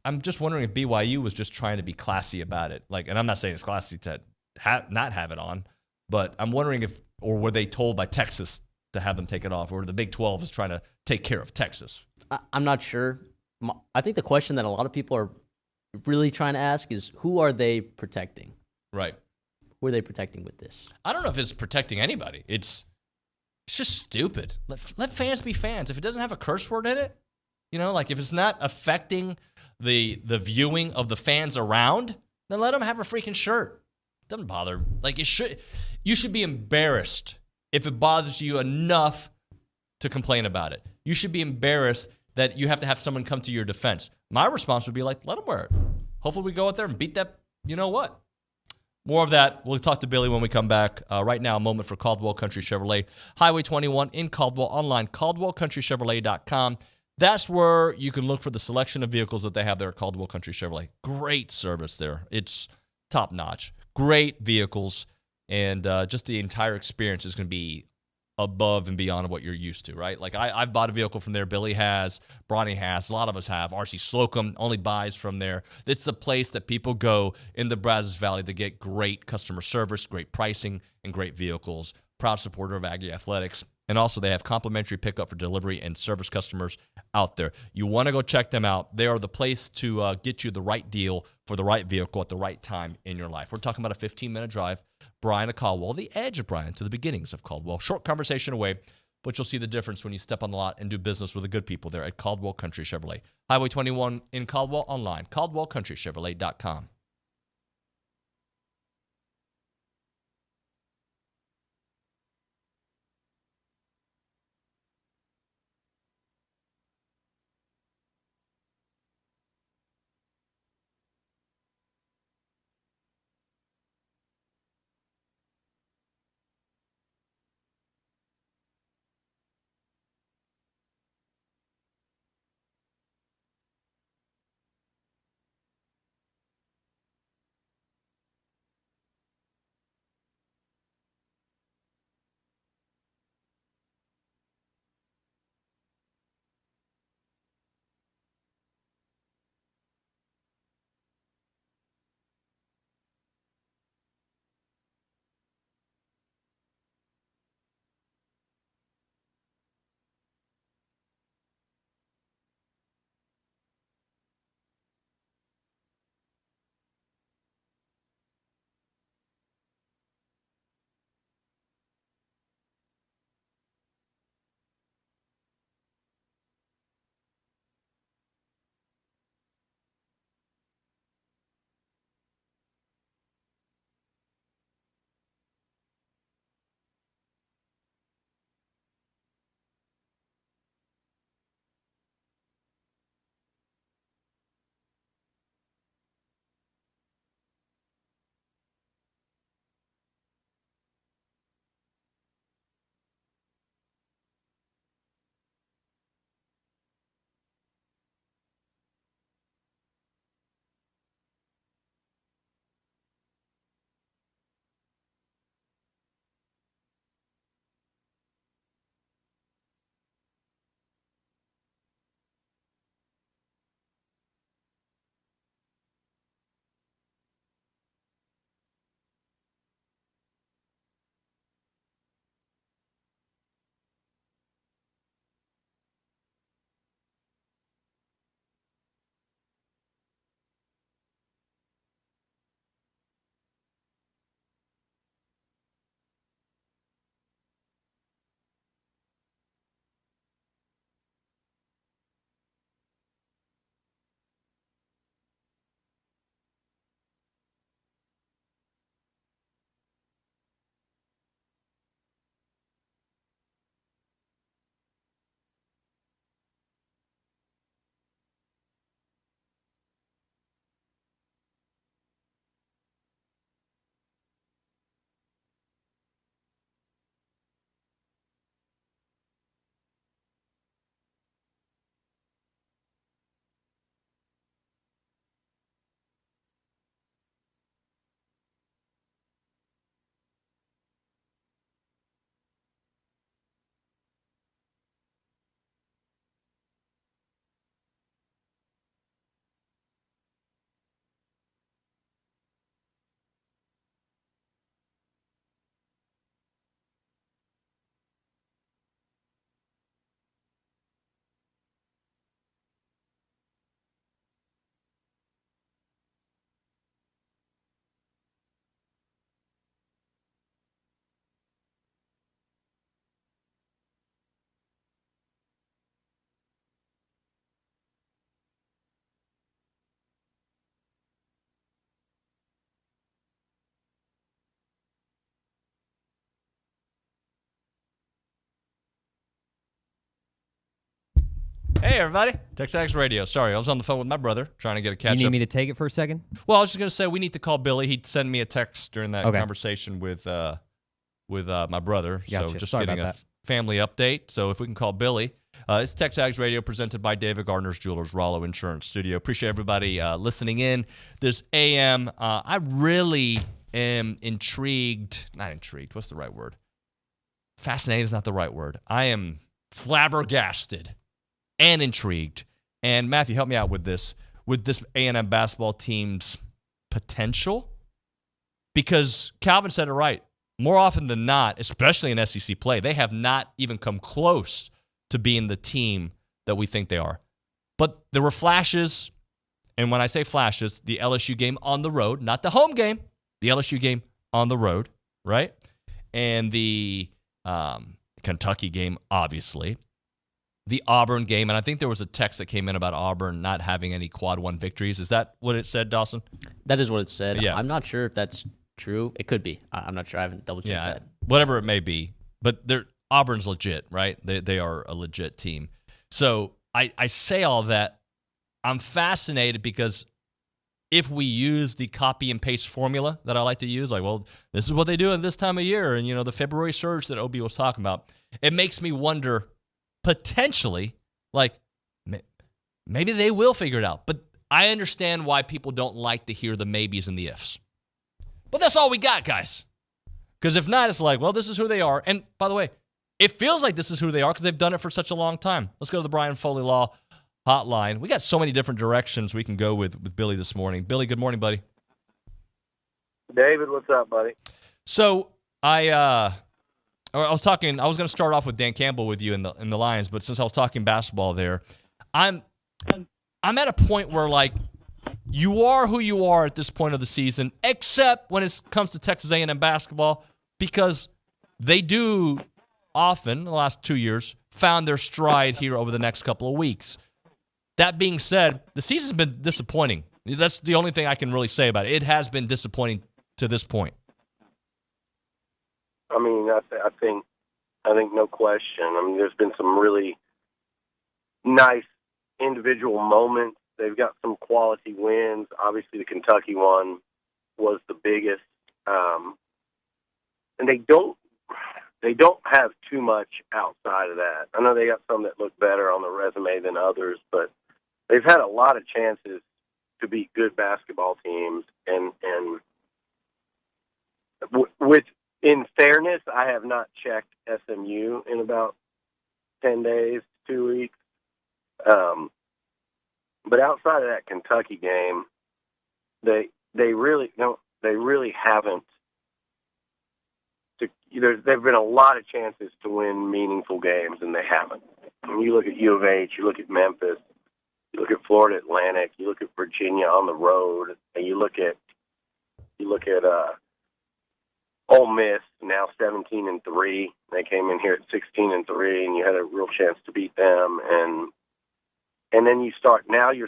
I'm just wondering if BYU was just trying to be classy about it. And I'm not saying it's classy to not have it on, but I'm wondering or were they told by Texas to have them take it off, or the Big 12 is trying to take care of Texas? I'm not sure. I think the question that a lot of people are really trying to ask is, who are they protecting? Right. Who are they protecting with this? I don't know if it's protecting anybody. It's just stupid. Let fans be fans. If it doesn't have a curse word in it, if it's not affecting the viewing of the fans around, then let them have a freaking shirt. Doesn't bother. You should be embarrassed if it bothers you enough to complain about it. You should be embarrassed that you have to have someone come to your defense. My response would be let them wear it. Hopefully we go out there and beat that, what. More of that. We'll talk to Billy when we come back. Right now, a moment for Caldwell Country Chevrolet. Highway 21 in Caldwell, online, caldwellcountrychevrolet.com. That's where you can look for the selection of vehicles that they have there at Caldwell Country Chevrolet. Great service there. It's top notch. Great vehicles, and just the entire experience is going to be above and beyond what you're used to, right? I've bought a vehicle from there. Billy has, Bronny has, a lot of us have. R.C. Slocum only buys from there. It's a place that people go in the Brazos Valley to get great customer service, great pricing, and great vehicles. Proud supporter of Aggie Athletics. And also, they have complimentary pickup for delivery and service customers out there. You want to go check them out. They are the place to get you the right deal for the right vehicle at the right time in your life. We're talking about a 15-minute drive, Bryan to Caldwell, the edge of Bryan to the beginnings of Caldwell. Short conversation away, but you'll see the difference when you step on the lot and do business with the good people there at Caldwell Country Chevrolet. Highway 21 in Caldwell, online, caldwellcountrychevrolet.com. Hey, everybody. TexAgs Radio. Sorry, I was on the phone with my brother trying to get a catch-up. You need me to take it for a second? Well, I was just going to say we need to call Billy. He'd send me a text during that conversation with my brother. Gotcha. So just Sorry getting about a family update. So if we can call Billy. It's TexAgs Radio presented by David Gardner's Jewelers, Rollo Insurance Studio. Appreciate everybody listening in. This AM, I really am intrigued. Not intrigued. What's the right word? Fascinated is not the right word. I am flabbergasted and intrigued. And Matthew, help me out with this A&M basketball team's potential. Because Calvin said it right. More often than not, especially in SEC play, they have not even come close to being the team that we think they are. But there were flashes, and when I say flashes, the LSU game on the road, not the home game, the LSU game on the road, right? And the Kentucky game, obviously. The Auburn game, and I think there was a text that came in about Auburn not having any quad one victories. Is that what it said, Dawson? That is what it said. Yeah. I'm not sure if that's true. It could be. I'm not sure. I haven't double-checked that. Whatever it may be. But Auburn's legit, right? They are a legit team. So I say all that. I'm fascinated because if we use the copy and paste formula that I like to use, like, well, this is what they do at this time of year, and, the February surge that Obi was talking about, it makes me wonder, potentially, like, maybe they will figure it out. But I understand why people don't like to hear the maybes and the ifs. But that's all we got, guys. Because if not, it's like, well, this is who they are. And by the way, it feels like this is who they are because they've done it for such a long time. Let's go to the Brian Foley Law hotline. We got so many different directions we can go with Billy this morning. Billy, good morning, buddy. David, what's up, buddy? So I was going to start off with Dan Campbell with you in the Lions, but since I was talking basketball there, I'm at a point where, like, you are who you are at this point of the season, except when it comes to Texas A&M basketball, because they do often, the last 2 years, found their stride here over the next couple of weeks. That being said, the season's been disappointing. That's the only thing I can really say about it. It has been disappointing to this point. I mean, I think no question. I mean, there's been some really nice individual moments. They've got some quality wins. Obviously, the Kentucky one was the biggest. And they don't have too much outside of that. I know they got some that look better on the resume than others, but they've had a lot of chances to beat good basketball teams. And with, in fairness, I have not checked SMU in about 10 days, 2 weeks. But outside of that Kentucky game, they really haven't. There've been a lot of chances to win meaningful games, and they haven't. When you look at U of H, you look at Memphis, you look at Florida Atlantic, you look at Virginia on the road, and you look at Ole Miss, now 17-3. They came in here at 16-3, and you had a real chance to beat them. And then you're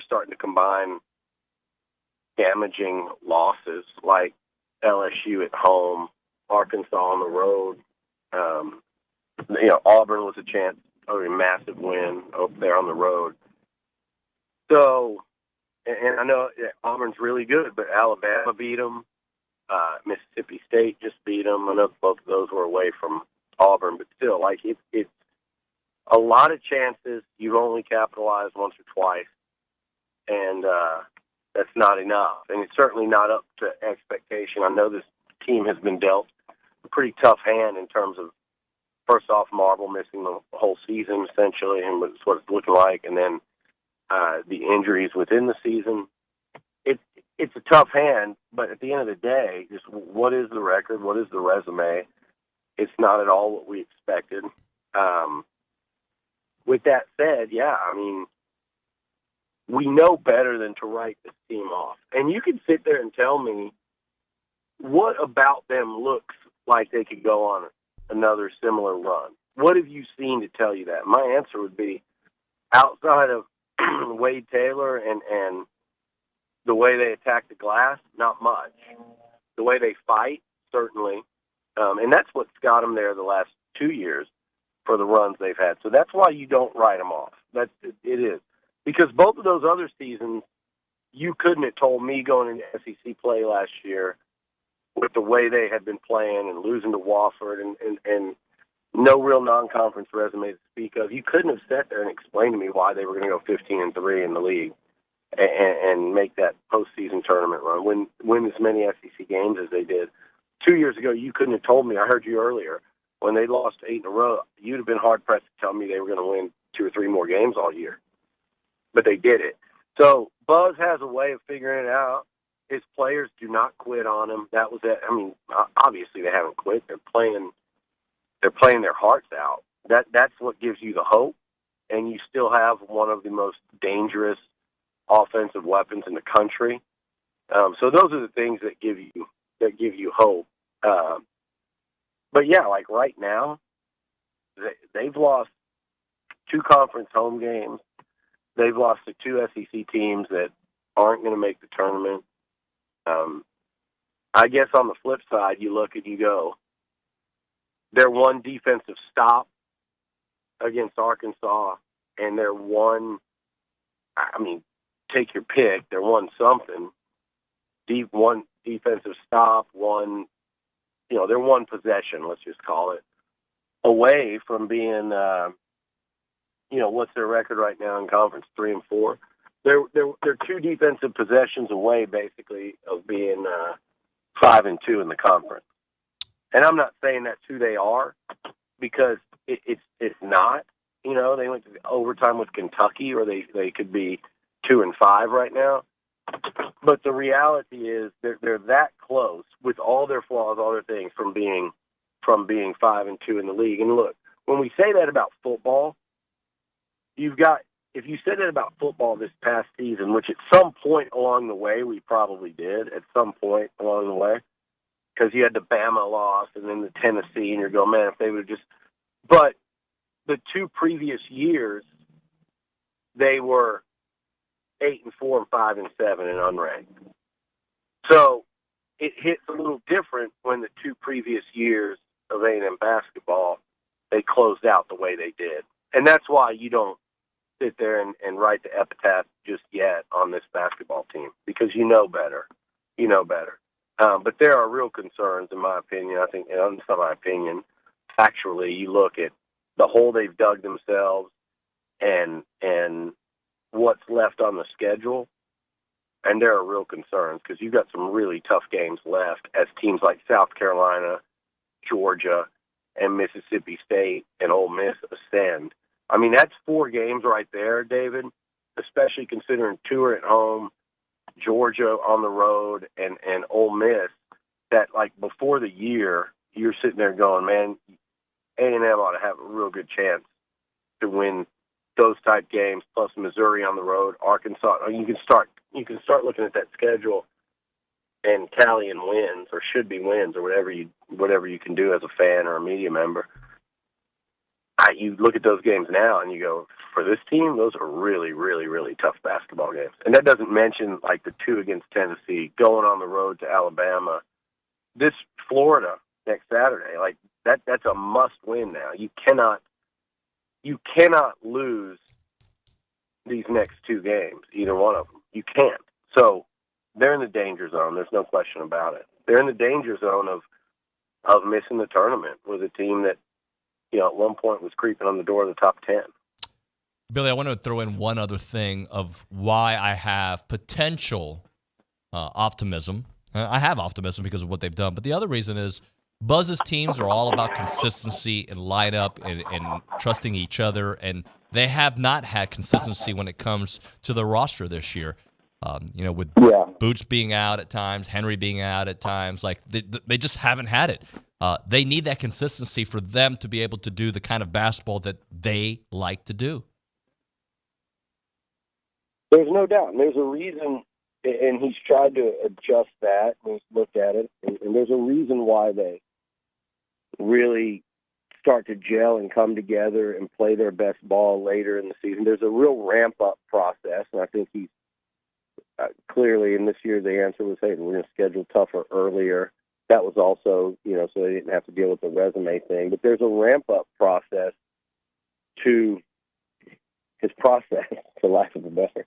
starting to combine damaging losses like LSU at home, Arkansas on the road. Auburn was a chance of a massive win over there on the road. So, and I know Auburn's really good, but Alabama beat them. Mississippi State just beat them. I know both of those were away from Auburn, but still, like, it's a lot of chances. You've only capitalized once or twice, and that's not enough. And it's certainly not up to expectation. I know this team has been dealt a pretty tough hand in terms of, first off, Marble missing the whole season, essentially, and that's what it's looking like, and then the injuries within the season. It's a tough hand, but at the end of the day, just what is the record? What is the resume? It's not at all what we expected. With that said, yeah, I mean, we know better than to write this team off. And you can sit there and tell me what about them looks like they could go on another similar run. What have you seen to tell you that? My answer would be, outside of Wade Taylor and the way they attack the glass, not much. The way they fight, certainly. And that's what's got them there the last 2 years. for the runs they've had. So that's why you don't write them off. It is. Because both of those other seasons, you couldn't have told me going into SEC play last year with the way they had been playing and losing to Wofford and no real non-conference resume to speak of. You couldn't have sat there and explained to me why they were going to go 15-3 in the league and make that postseason tournament run, win as many SEC games as they did. 2 years ago, you couldn't have told me. I heard you earlier. When they lost 8 in a row, you'd have been hard-pressed to tell me they were going to win 2 or 3 more games all year. But they did it. So Buzz has a way of figuring it out. His players do not quit on him. That was it. I mean, obviously they haven't quit. They're playing their hearts out. That's what gives you the hope. And you still have one of the most dangerous offensive weapons in the country. So those are the things that give you hope. But yeah, like right now, they've lost 2 conference home games. They've lost to 2 SEC teams that aren't going to make the tournament. I guess on the flip side, you look and you go, they're one defensive stop against Arkansas, and they're one, I mean, take your pick, they're one something. One defensive stop, they're one possession, let's just call it, away from being, what's their record right now in conference, 3-4? They're 2 defensive possessions away, basically, of being 5-2 in the conference. And I'm not saying that's who they are, because it's not. They went to overtime with Kentucky, or they could be 2-5 right now. But the reality is they're that close with all their flaws, all their things, from being 5-2 in the league. And look, when we say that about football, if you said that about football this past season, which at some point along the way we probably did, because you had the Bama loss and then the Tennessee, and you're going, man, if they would just. But the 2 previous years, they were 8-4 and 5-7 and unranked. So it hits a little different when the 2 previous years of A&M basketball, they closed out the way they did. And that's why you don't sit there and write the epitaph just yet on this basketball team, because you know better. But there are real concerns, in my opinion. I think, and it's not my opinion, factually, you look at the hole they've dug themselves and what's left on the schedule, and there are real concerns, because you've got some really tough games left as teams like South Carolina, Georgia, and Mississippi State and Ole Miss ascend. I mean, that's 4 games right there, David, especially considering 2 are at home, Georgia on the road, and Ole Miss, that, like, before the year, you're sitting there going, man, A&M ought to have a real good chance to win those type games, plus Missouri on the road, Arkansas. You can start looking at that schedule and tallying wins, or should be wins, or whatever you can do as a fan or a media member. You look at those games now and you go, for this team, those are really, really, really tough basketball games. And that doesn't mention, like, the 2 against Tennessee, going on the road to Alabama, this Florida next Saturday. Like, that's a must-win now. You cannot lose these next 2 games, either one of them. You can't. So they're in the danger zone. There's no question about it. They're in the danger zone of missing the tournament with a team that, at one point was creeping on the door of the top 10. Billy, I want to throw in one other thing of why I have potential optimism. I have optimism because of what they've done, but the other reason is Buzz's teams are all about consistency and lineup and trusting each other, and they have not had consistency when it comes to the roster this year. With Boots being out at times, Henry being out at times, like they just haven't had it. They need that consistency for them to be able to do the kind of basketball that they like to do. There's no doubt. And there's a reason, and he's tried to adjust that, and he's looked at it, and there's a reason why they really start to gel and come together and play their best ball later in the season. There's a real ramp-up process, and I think he's clearly, in this year, the answer was, hey, we're going to schedule tougher earlier. That was also, so they didn't have to deal with the resume thing. But there's a ramp-up process to his process, for lack of a better,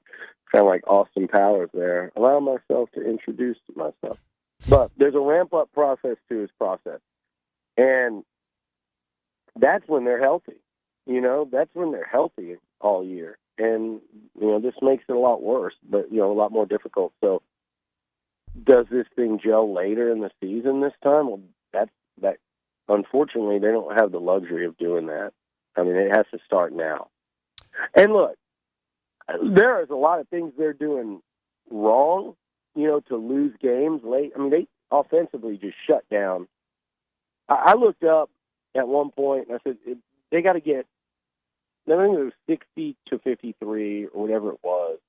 kind of like Austin Powers there. Allow myself to introduce myself. But there's a ramp-up process to his process. And that's when they're healthy. That's when they're healthy all year. And, this makes it a lot worse, but, a lot more difficult. So does this thing gel later in the season this time? Well, that unfortunately, they don't have the luxury of doing that. I mean, it has to start now. And look, there is a lot of things they're doing wrong, to lose games late. I mean, they offensively just shut down. I looked up at one point, and I said, they got to get, I think it was 60 to 53 or whatever it was.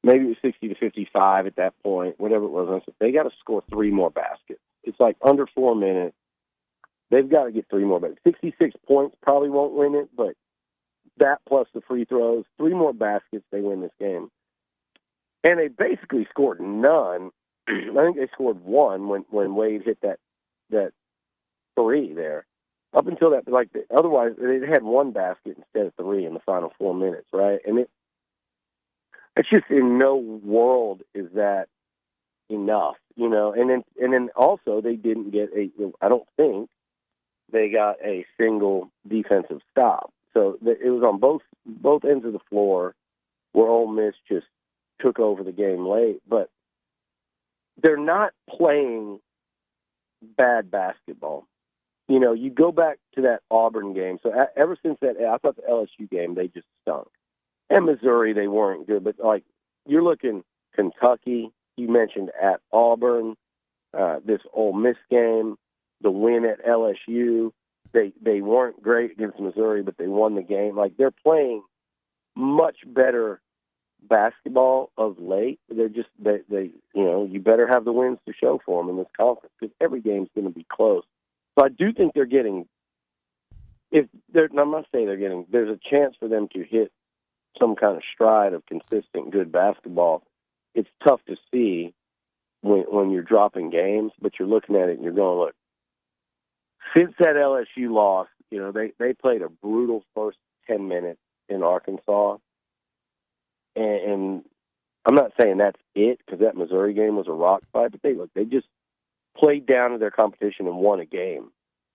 Maybe it was 60 to 55 at that point, whatever it was. And I said, they got to score 3 more baskets. It's like under 4 minutes. They've got to get 3 more baskets. 66 points probably won't win it, but that plus the free throws, 3 more baskets, they win this game. And they basically scored none. I think they scored 1 when Wade hit that 3 there. Up until that, otherwise they had 1 basket instead of 3 in the final 4 minutes, right? And it's just in no world is that enough, And then also they didn't get I don't think they got a single defensive stop. So it was on both ends of the floor where Ole Miss just took over the game late. But they're not playing bad basketball. You go back to that Auburn game. So ever since that, I thought the LSU game, they just stunk. And Missouri, they weren't good. But, you're looking Kentucky, you mentioned at Auburn, this Ole Miss game, the win at LSU. They weren't great against Missouri, but they won the game. They're playing much better basketball of late. They're just, you better have the wins to show for them in this conference because every game's going to be close. So I do think they're getting, I'm not saying they're getting, there's a chance for them to hit some kind of stride of consistent good basketball. It's tough to see when you're dropping games, but you're looking at it and you're going, look, since that LSU loss, they played a brutal first 10 minutes in Arkansas. And I'm not saying that's it because that Missouri game was a rock fight, but they just played down to their competition and won a game.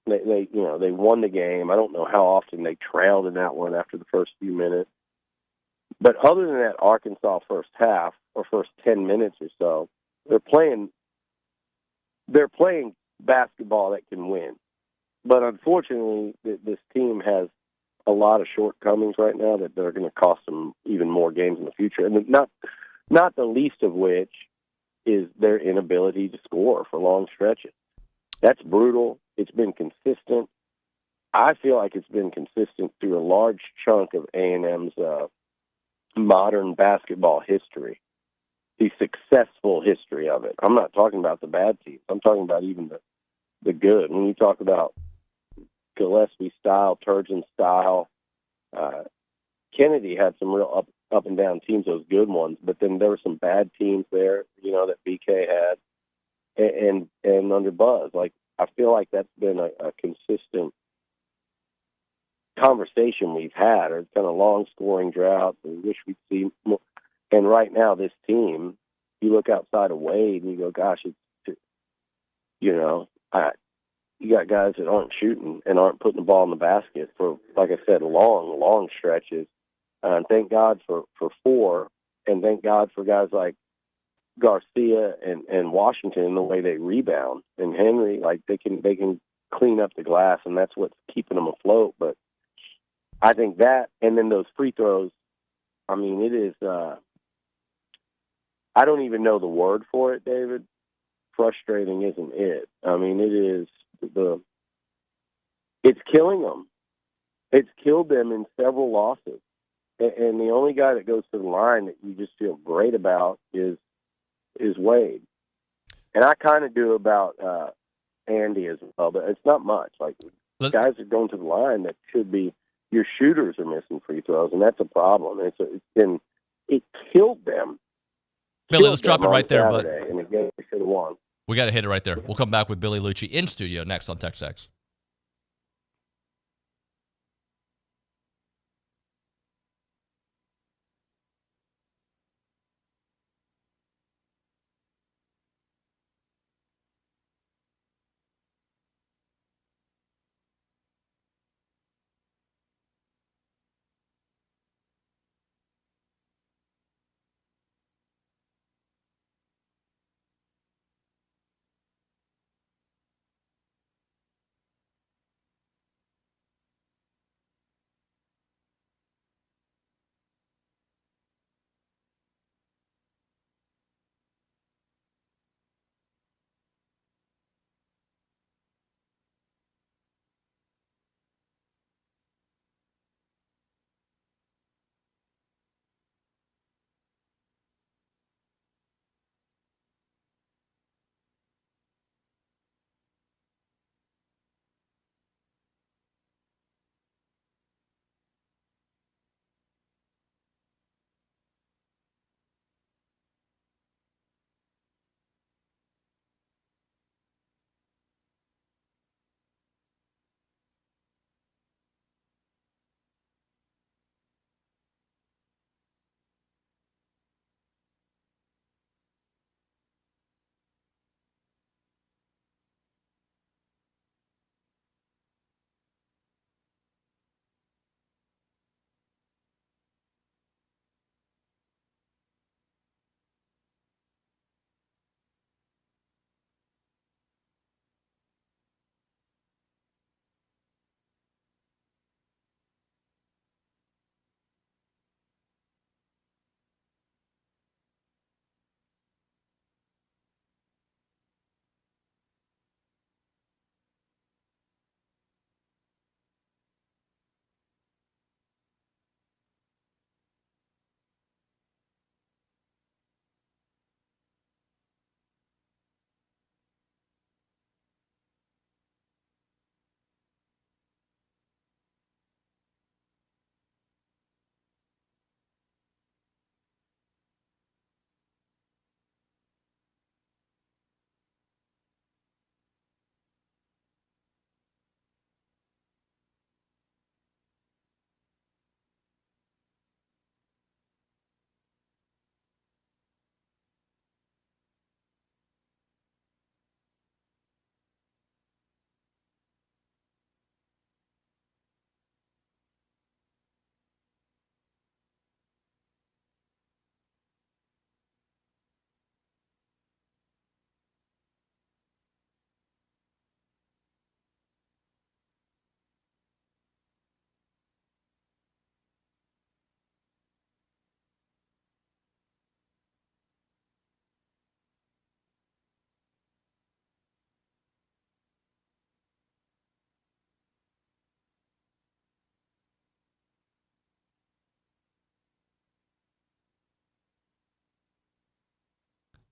They won the game. I don't know how often they trailed in that one after the first few minutes. But other than that Arkansas first half or first 10 minutes or so, they're playing basketball that can win. But unfortunately, this team has a lot of shortcomings right now that are going to cost them even more games in the future. And not the least of which is their inability to score for long stretches. That's brutal. It's been consistent. I feel like it's been consistent through a large chunk of A&M's modern basketball history, the successful history of it. I'm not talking about the bad teams. I'm talking about even the good. When you talk about Gillespie style, Turgeon style, Kennedy had some real up and down teams, those good ones, but then there were some bad teams there, that BK had, and under Buzz. I feel like that's been a consistent conversation we've had, or kind of long scoring droughts. We wish we'd see more. And right now, this team, you look outside of Wade and you go, gosh, you got guys that aren't shooting and aren't putting the ball in the basket for, like I said, long stretches. And thank God for 4, and thank God for guys like Garcia and Washington, the way they rebound, and Henry, they can clean up the glass, and that's what's keeping them afloat. But I think that, and then those free throws, I mean, it is, I don't even know the word for it, David. Frustrating isn't it? I mean, it is it's killing them. It's killed them in several losses. And the only guy that goes to the line that you just feel great about is Wade. And I kind of do about Andy as well, but it's not much. Guys are going to the line that should be, your shooters are missing free throws, and that's a problem. It killed them. Billy, let's drop it right there, bud. And again, they should have won. We got to hit it right there. We'll come back with Billy Liucci in studio next on TexAgs.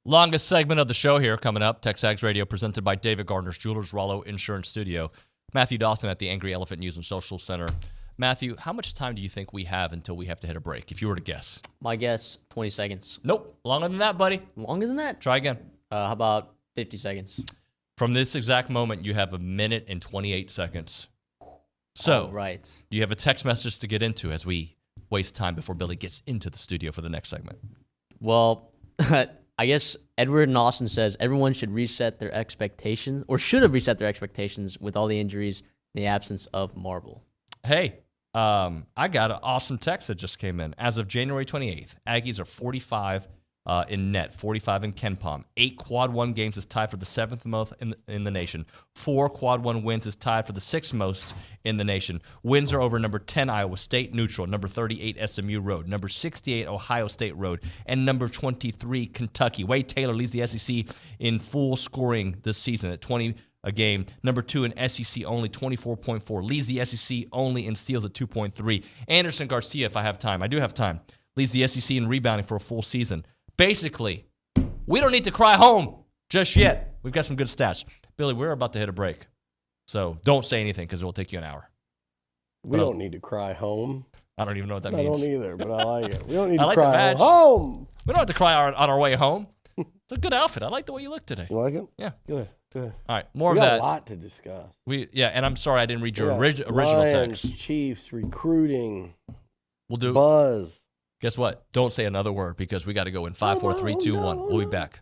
Longest segment of the show here coming up. TexAgs Radio presented by David Gardner's Jewelers, Rollo Insurance Studio. Matthew Dawson at the Angry Elephant News and Social Center. Matthew, how much time do you think we have until we have to hit a break, if you were to guess? My guess, 20 seconds. Nope. Longer than that, buddy. Longer than that? Try again. How about 50 seconds? From this exact moment, you have 1 minute and 28 secones. So, right. Do you have a text message to get into as we waste time before Billy gets into the studio for the next segment? Well, I guess Edward and Austin says everyone should reset their expectations, or should have reset their expectations with all the injuries in the absence of Marble. Hey, I got an awesome text that just came in. As of January 28th, Aggies are 45 in net, 45 in KenPom. 8 quad 1 games is tied for the 7th most in the nation. 4 quad 1 wins is tied for the 6th most in the nation. Wins are over number 10 Iowa State neutral, number 38 SMU road, number 68 Ohio State road, and number 23 Kentucky. Wade Taylor leads the SEC in full scoring this season at 20 a game. Number 2 in SEC only, 24.4. Leads the SEC only in steals at 2.3. Anderson Garcia, if I have time. I do have time. Leads the SEC in rebounding for a full season. Basically, we don't need to cry home just yet. We've got some good stats. Billy, we're about to hit a break. So don't say anything because it will take you an hour. We don't need to cry home. I don't even know what that means. means. I don't either, but I like it. We don't need I to like cry home. We don't have to cry on our way home. It's a good outfit. I like the way you look today. You like it? Yeah. Good. All right, more of we got that. A lot to discuss. And I'm sorry I didn't read your original Lions, text. Chiefs, recruiting. We'll do Buzz. Guess what? Don't say another word because we got to go in 5, 4, 3, 2, 1. We'll be back.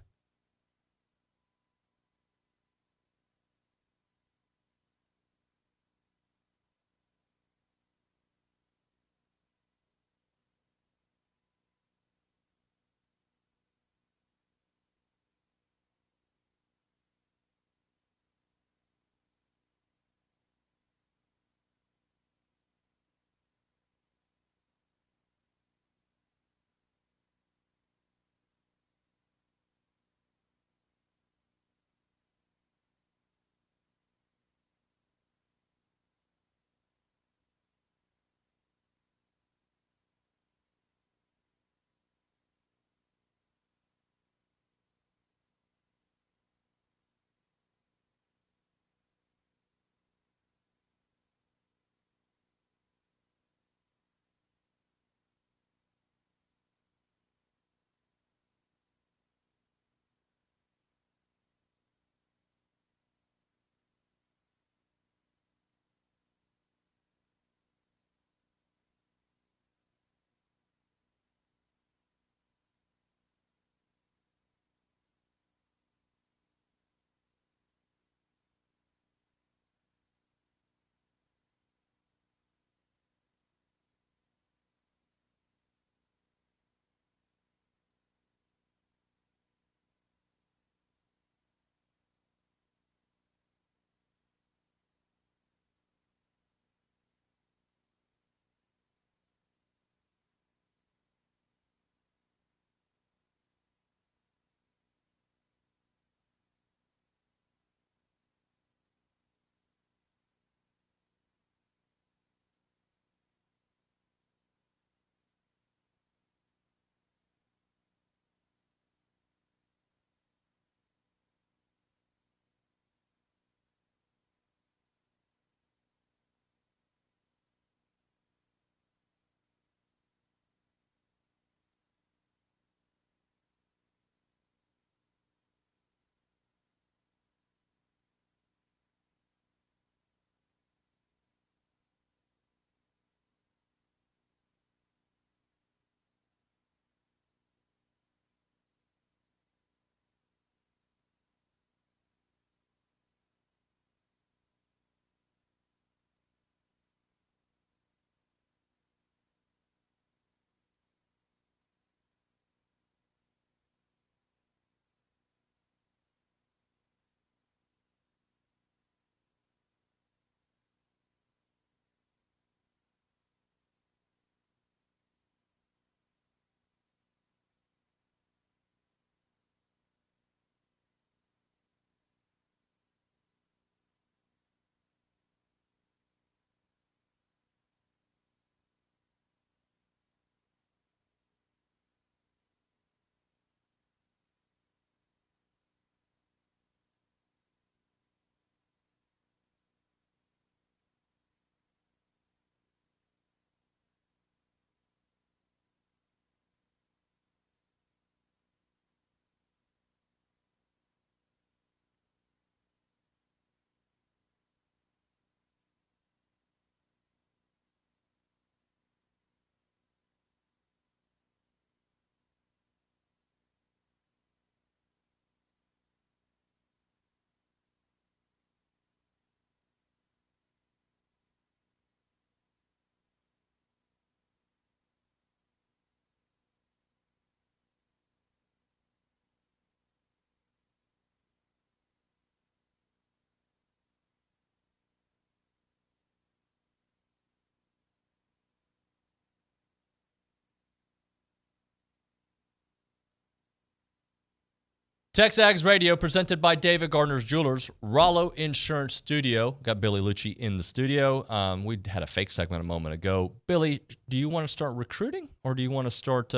TexAgs Radio presented by David Gardner's Jewelers, Rollo Insurance Studio. Got Billy Liucci in the studio. We had a fake segment a moment ago. Billy, do you want to start recruiting or do you want to start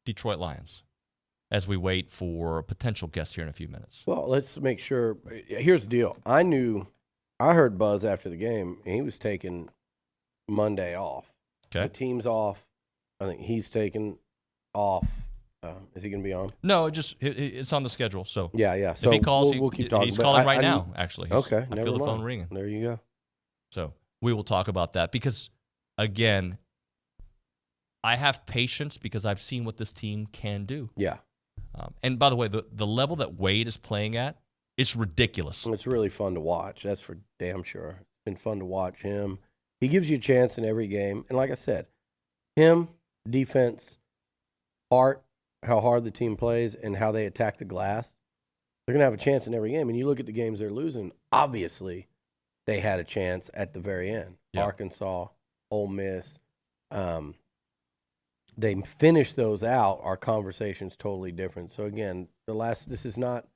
Detroit Lions as we wait for a potential guest here in a few minutes? Well, let's make sure. Here's the deal. I heard buzz after the game, and he was taking Monday off. Okay. The team's off. I think he's taking off. Is he going to be on? No, it's on the schedule. So yeah. So if he calls, we'll keep talking. He's calling right now. Actually, okay. I feel the phone ringing. There you go. So we will talk about that because, again, I have patience because I've seen what this team can do. Yeah. And by the way, the level that Wade is playing at, it's ridiculous. It's really fun to watch. That's for damn sure. It's been fun to watch him. He gives you a chance in every game. And like I said, him, defense, Hart, how hard the team plays, and how they attack the glass, they're going to have a chance in every game. And you look at the games they're losing, obviously they had a chance at the very end. Yep. Arkansas, Ole Miss. They finish those out, our conversation's totally different. So, again, this is not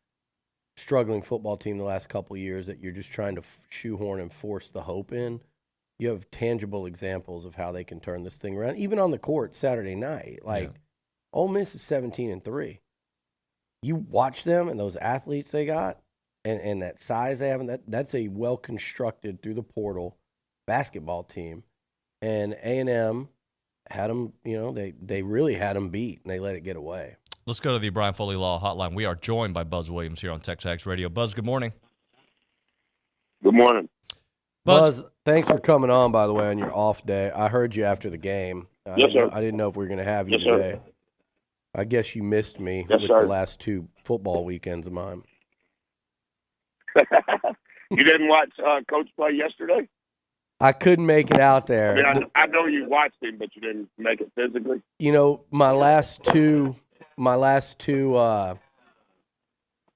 struggling football team the last couple of years that you're just trying to shoehorn and force the hope in. You have tangible examples of how they can turn this thing around, even on the court Saturday night. Ole Miss is 17-3. You watch them and those athletes they got and that size they have, that's a well-constructed through the portal basketball team. And A&M had them, they really had them beat, and they let it get away. Let's go to the Brian Foley Law Hotline. We are joined by Buzz Williams here on TexAgs Radio. Buzz, good morning. Good morning. Buzz, thanks for coming on, by the way, on your off day. I heard you after the game. Yes, sir. I didn't know if we were going to have you Yes, today. Sir. I guess you missed me Yes, with sir. the last two football weekends of mine. You didn't watch Coach play yesterday? I couldn't make it out there. I mean, I know you watched him, but you didn't make it physically. My last two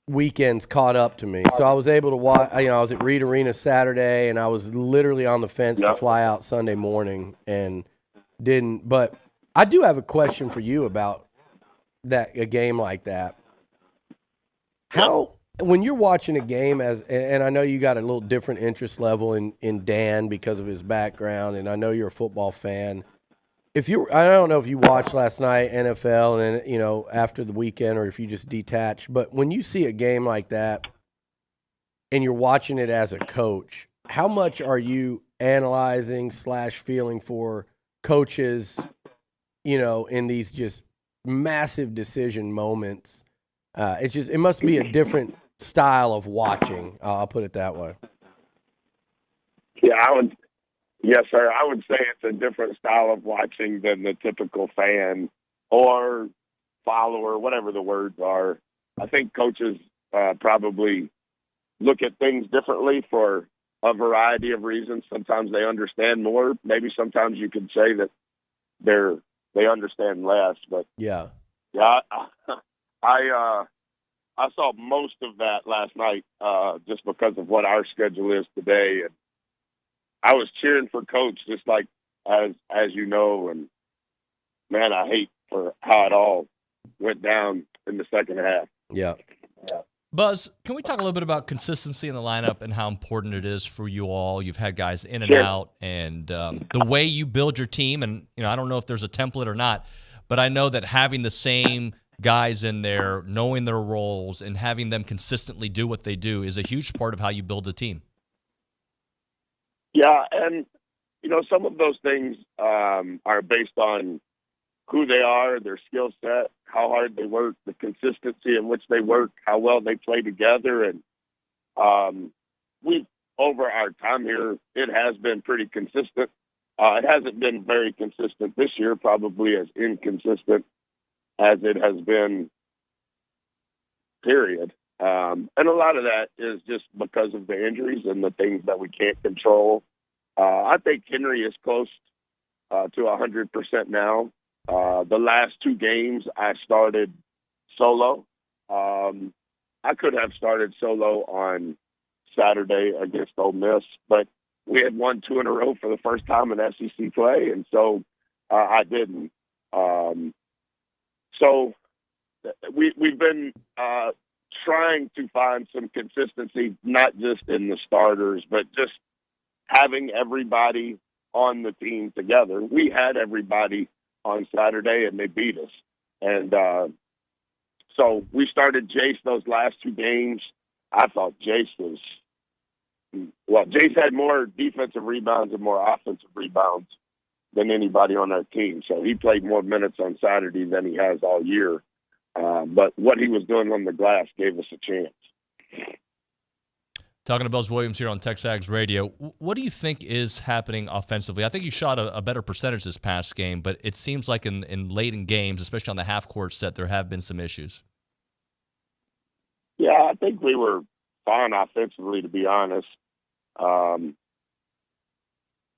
weekends caught up to me. So I was able to watch. I was at Reed Arena Saturday, and I was literally on the fence to fly out Sunday morning and didn't. But I do have a question for you about a game like that. When you're watching a game and I know you got a little different interest level in Dan because of his background, and I know you're a football fan. I don't know if you watched last night NFL and then, after the weekend, or if you just detached, but when you see a game like that and you're watching it as a coach, how much are you analyzing / feeling for coaches, in these just massive decision moments? It must be a different style of watching. I'll put it that way. Yeah, Yes, sir. I would say it's a different style of watching than the typical fan or follower, whatever the words are. I think coaches probably look at things differently for a variety of reasons. Sometimes they understand more. Maybe sometimes you could say that they understand less. But yeah, I saw most of that last night just because of what our schedule is today, and I was cheering for Coach, just like as you know, and man, I hate for how it all went down in the second half. Yeah. Buzz, can we talk a little bit about consistency in the lineup and how important it is for you all? You've had guys in and out, and the way you build your team. And I don't know if there's a template or not, but I know that having the same guys in there, knowing their roles, and having them consistently do what they do is a huge part of how you build a team. Yeah, and some of those things are based on who they are, their skill set, how hard they work, the consistency in which they work, how well they play together. And we've, over our time here, it has been pretty consistent. It hasn't been very consistent this year, probably as inconsistent as it has been, period. And a lot of that is just because of the injuries and the things that we can't control. I think Henry is close to 100% now. The last two games, I started solo. I could have started solo on Saturday against Ole Miss, but we had won 2 in a row for the first time in SEC play, and so I didn't. So we've been trying to find some consistency, not just in the starters, but just having everybody on the team together. We had everybody on Saturday, and they beat us. And so we started Jace those last two games. I thought Jace had more defensive rebounds and more offensive rebounds than anybody on our team. So he played more minutes on Saturday than he has all year. But what he was doing on the glass gave us a chance. Talking to Buzz Williams here on TexAgs Radio, what do you think is happening offensively? I think you shot a better percentage this past game, but it seems like in late in games, especially on the half-court set, there have been some issues. Yeah, I think we were fine offensively, to be honest.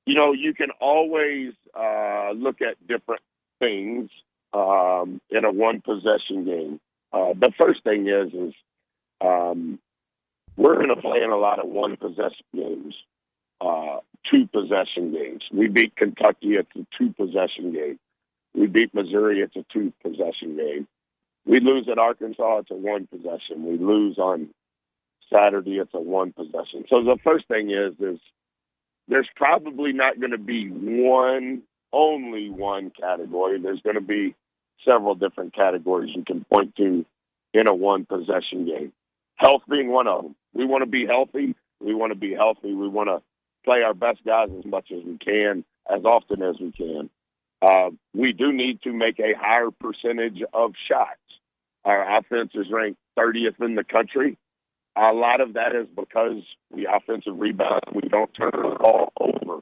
You can always look at different things in a one-possession game. The first thing is we're going to play in a lot of one-possession games, two-possession games. We beat Kentucky, it's a two-possession game. We beat Missouri, it's a two-possession game. We lose at Arkansas, it's a one-possession. We lose on Saturday, it's a one-possession. So the first thing is there's probably not going to be only one category. There's going to be several different categories you can point to in a one-possession game. Health being one of them. We want to be healthy. We want to be healthy. We want to play our best guys as much as we can, as often as we can. We do need to make a higher percentage of shots. Our offense is ranked 30th in the country. A lot of that is because we offensive rebound. We don't turn the ball over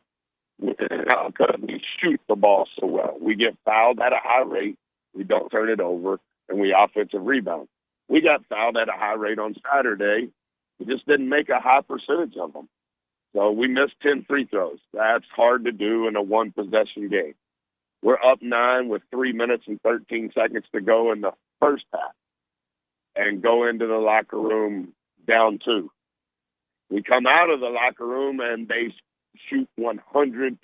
because we shoot the ball so well. We get fouled at a high rate. We don't turn it over, and we offensive rebound. We got fouled at a high rate on Saturday. We just didn't make a high percentage of them. So we missed 10 free throws. That's hard to do in a one-possession game. We're up 9 with 3 minutes and 13 seconds to go in the first half and go into the locker room down 2. We come out of the locker room and they shoot 100%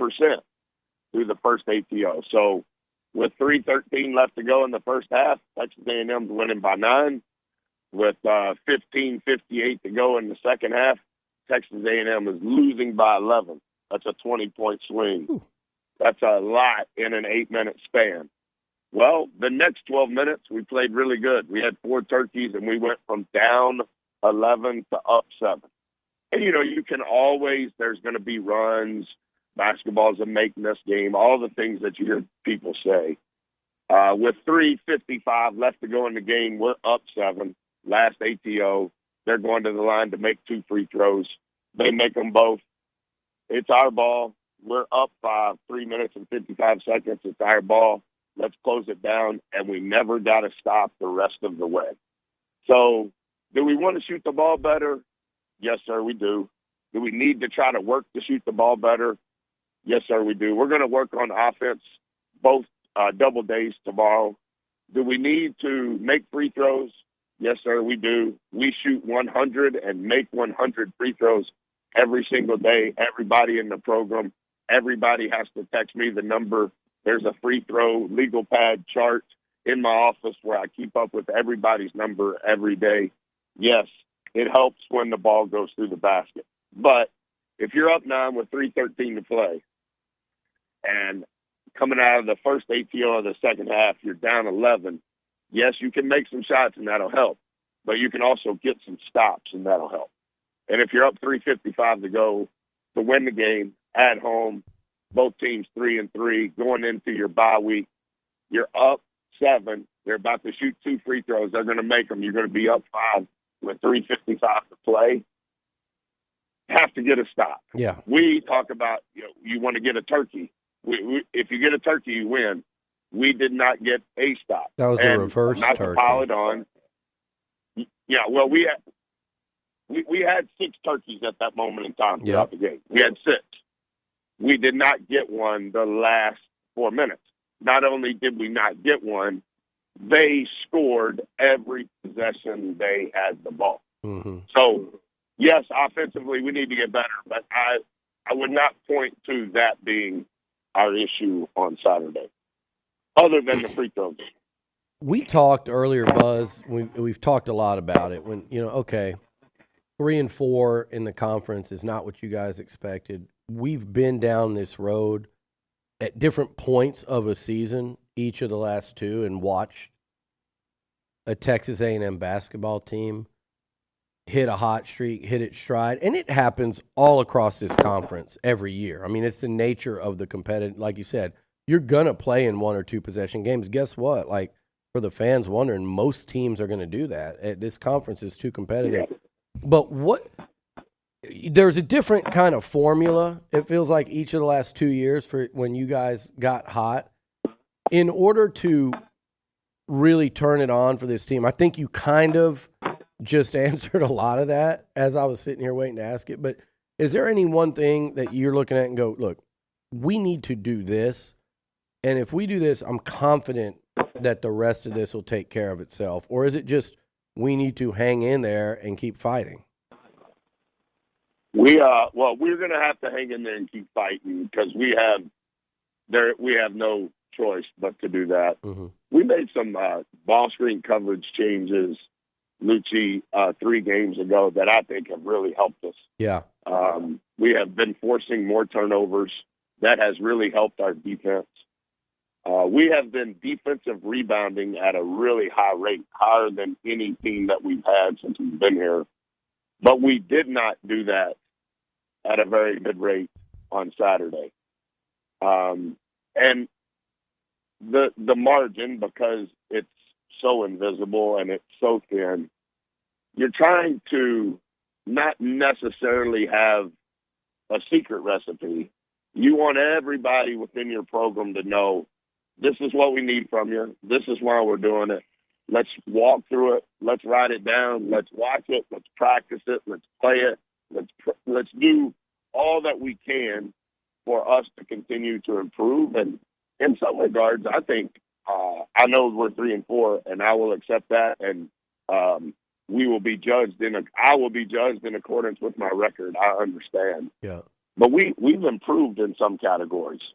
through the first ATO. So with 3:13 left to go in the first half, Texas A&M's winning by 9. With 15:58 to go in the second half, Texas A&M is losing by 11. That's a 20-point swing. Ooh. That's a lot in an 8-minute span. Well, the next 12 minutes, we played really good. We had 4 turkeys, and we went from down 11 to up 7. And, you can always, there's going to be runs. Basketball's a make-miss game, all the things that you hear people say. With 3:55 left to go in the game, we're up 7. Last ATO, they're going to the line to make 2 free throws. They make them both. It's our ball. We're up 5, 3 minutes and 55 seconds. It's our ball. Let's close it down, and we never got to stop the rest of the way. So do we want to shoot the ball better? Yes, sir, we do. Do we need to try to work to shoot the ball better? Yes, sir, we do. We're going to work on offense both double days tomorrow. Do we need to make free throws? Yes, sir, we do. We shoot 100 and make 100 free throws every single day. Everybody in the program, everybody has to text me the number. There's a free throw legal pad chart in my office where I keep up with everybody's number every day. Yes, it helps when the ball goes through the basket. But if you're up 9 with 3:13 to play and coming out of the first ATO of the second half, you're down 11, yes, you can make some shots and that'll help, but you can also get some stops and that'll help. And if you're up 3:55 to go to win the game at home, both teams 3-3, going into your bye week, you're up 7. They're about to shoot 2 free throws. They're going to make them. You're going to be up 5 with 3:55 to play. Have to get a stop. Yeah. We talk about, you want to get a turkey. If you get a turkey, you win. We did not get a stop. That was the reverse not turkey. To pile it on. Yeah, well, we had 6 turkeys at that moment in time throughout the game. We had 6. We did not get one the last 4 minutes. Not only did we not get one, they scored every possession they had the ball. Mm-hmm. So, yes, offensively we need to get better, but I would not point to that being our issue on Saturday, other than the free throws. We talked earlier, Buzz. We've talked a lot about it. When, 3-4 in the conference is not what you guys expected. We've been down this road at different points of a season, each of the last two, and watched a Texas A&M basketball team hit a hot streak, hit its stride, and it happens all across this conference every year. I mean, it's the nature of the competitive. Like you said, you're gonna play in 1 or 2 possession games. Guess what? Like, for the fans wondering, most teams are going to do that. This conference is too competitive. But there's a different kind of formula, it feels like, each of the last 2 years for when you guys got hot. In order to really turn it on for this team, I think you kind of just answered a lot of that as I was sitting here waiting to ask it. But is there any one thing that you're looking at and go, look, we need to do this, and if we do this, I'm confident that the rest of this will take care of itself? Or is it just we need to hang in there and keep fighting? We're going to have to hang in there and keep fighting because we have no choice but to do that. Mm-hmm. We made some ball screen coverage changes, Liucci, 3 games ago that I think have really helped us. Yeah. We have been forcing more turnovers. That has really helped our defense. We have been defensive rebounding at a really high rate, higher than any team that we've had since we've been here. But we did not do that at a very good rate on Saturday. And the margin, because it's so invisible and it's so thin, you're trying to not necessarily have a secret recipe. You want everybody within your program to know, this is what we need from you. This is why we're doing it. Let's walk through it. Let's write it down. Let's watch it. Let's practice it. Let's play it. Let's do all that we can for us to continue to improve. And in some regards, I think I know we're 3-4, and I will accept that. And we will be judged I will be judged in accordance with my record. I understand. Yeah. But we've improved in some categories.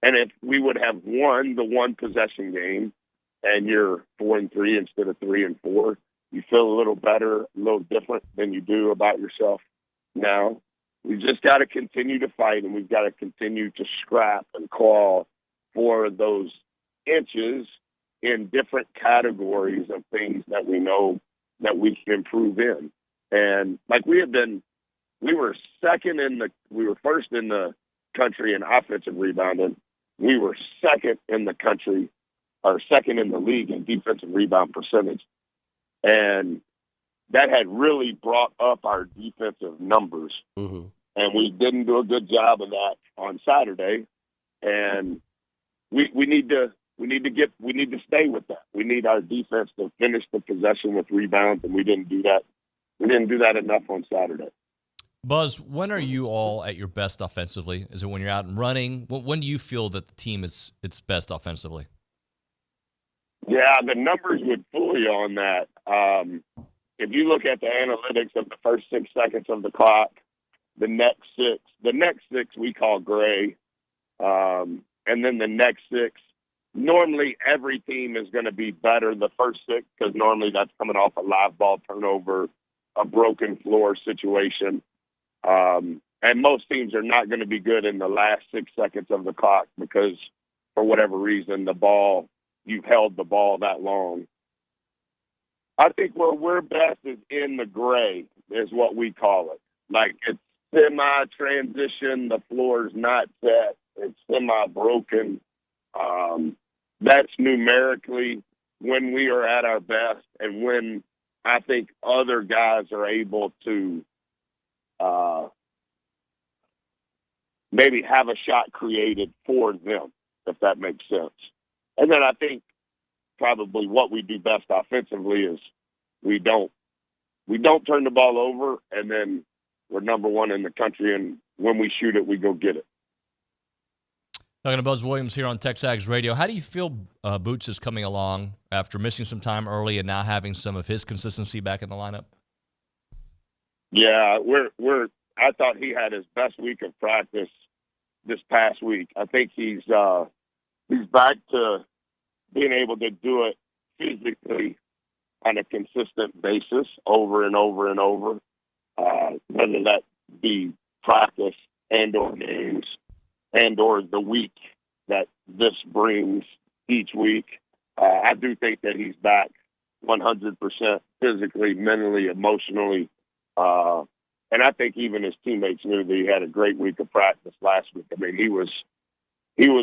And if we would have won the 1 possession game and you're 4-3 instead of 3-4, you feel a little better, a little different than you do about yourself now. We just got to continue to fight, and we've got to continue to scrap and claw for those inches in different categories of things that we know that we can improve in. And like we were first in the country in offensive rebounding. We were second in the country, or second in the league in defensive rebound percentage. And that had really brought up our defensive numbers. Mm-hmm. And we didn't do a good job of that on Saturday. And we need to stay with that. We need our defense to finish the possession with rebounds, and we didn't do that. We didn't do that enough on Saturday. Buzz, when are you all at your best offensively? Is it when you're out and running? When do you feel that the team is its best offensively? Yeah, the numbers would fool you on that. If you look at the analytics of the first 6 seconds of the clock, the next six we call gray, and then the next 6. Normally, every team is going to be better the first 6 because normally that's coming off a live ball turnover, a broken floor situation. And most teams are not going to be good in the last 6 seconds of the clock because, for whatever reason, you've held the ball that long. I think where we're best is in the gray, is what we call it. Like, it's semi-transition, the floor's not set, it's semi-broken. That's numerically when we are at our best and when I think other guys are able to maybe have a shot created for them, if that makes sense. And then I think probably what we do best offensively is we don't turn the ball over, and then we're number 1 in the country, and when we shoot it, we go get it. Talking to Buzz Williams here on TexAgs Radio. How do you feel Boots is coming along after missing some time early and now having some of his consistency back in the lineup? Yeah, I thought he had his best week of practice this past week. I think he's back to being able to do it physically on a consistent basis over and over and over, whether that be practice and or games and or the week that this brings each week. I do think that he's back 100% physically, mentally, emotionally. And I think even his teammates knew that he had a great week of practice last week. I mean, he was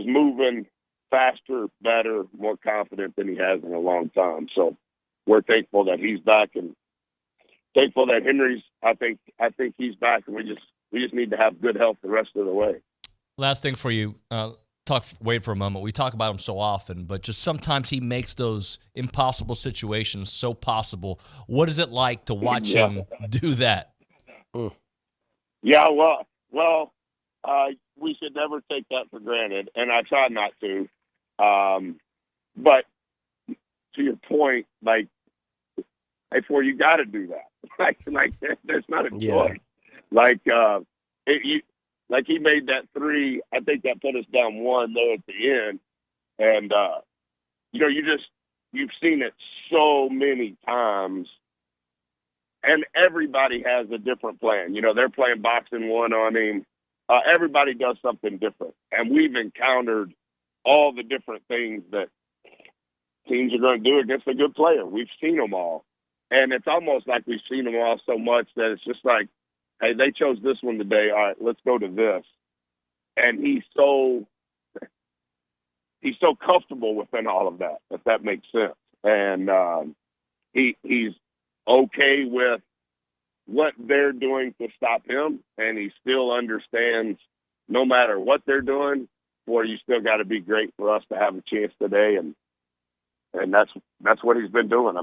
moving faster, better, more confident than he has in a long time. So we're thankful that he's back and thankful that Henry's, I think he's back, and we just need to have good health the rest of the way. Last thing for you, wait for a moment. We talk about him so often, but just sometimes he makes those impossible situations so possible. What is it like to watch him do that? Yeah, well, we should never take that for granted, and I try not to. But to your point, like, you got to do that. Like that's not a choice. Like, like he made that three. I think that put us down 1 there at the end, and you've seen it so many times. And everybody has a different plan. They're playing boxing 1 on him. Everybody does something different. And we've encountered all the different things that teams are going to do against a good player. We've seen them all. And it's almost like we've seen them all so much that it's just like, hey, they chose this one today. All right, let's go to this. And he's so comfortable within all of that, if that makes sense. And he's okay with what they're doing to stop him, and he still understands no matter what they're doing, you still got to be great for us to have a chance today, and that's what he's been doing. I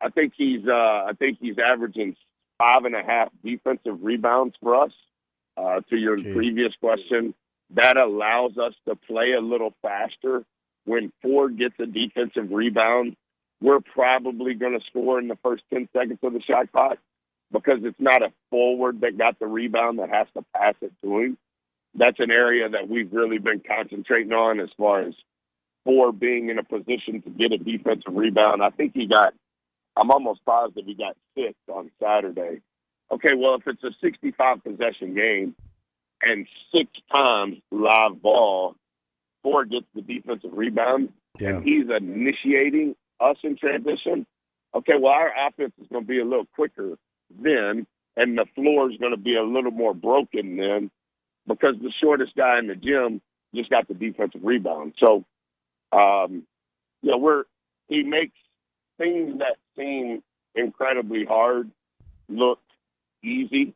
think he's averaging 5.5 defensive rebounds for us. To your previous question, that allows us to play a little faster. When Ford gets a defensive rebound, we're probably going to score in the first 10 seconds of the shot clock because it's not a forward that got the rebound that has to pass it to him. That's an area that we've really been concentrating on as far as Ford being in a position to get a defensive rebound. I think I'm almost positive he got 6 on Saturday. Okay, well, if it's a 65-possession game and 6 times live ball, Ford gets the defensive rebound, and he's initiating us in transition, okay, well, our offense is going to be a little quicker then, and the floor is going to be a little more broken then because the shortest guy in the gym just got the defensive rebound. So, he makes things that seem incredibly hard look easy,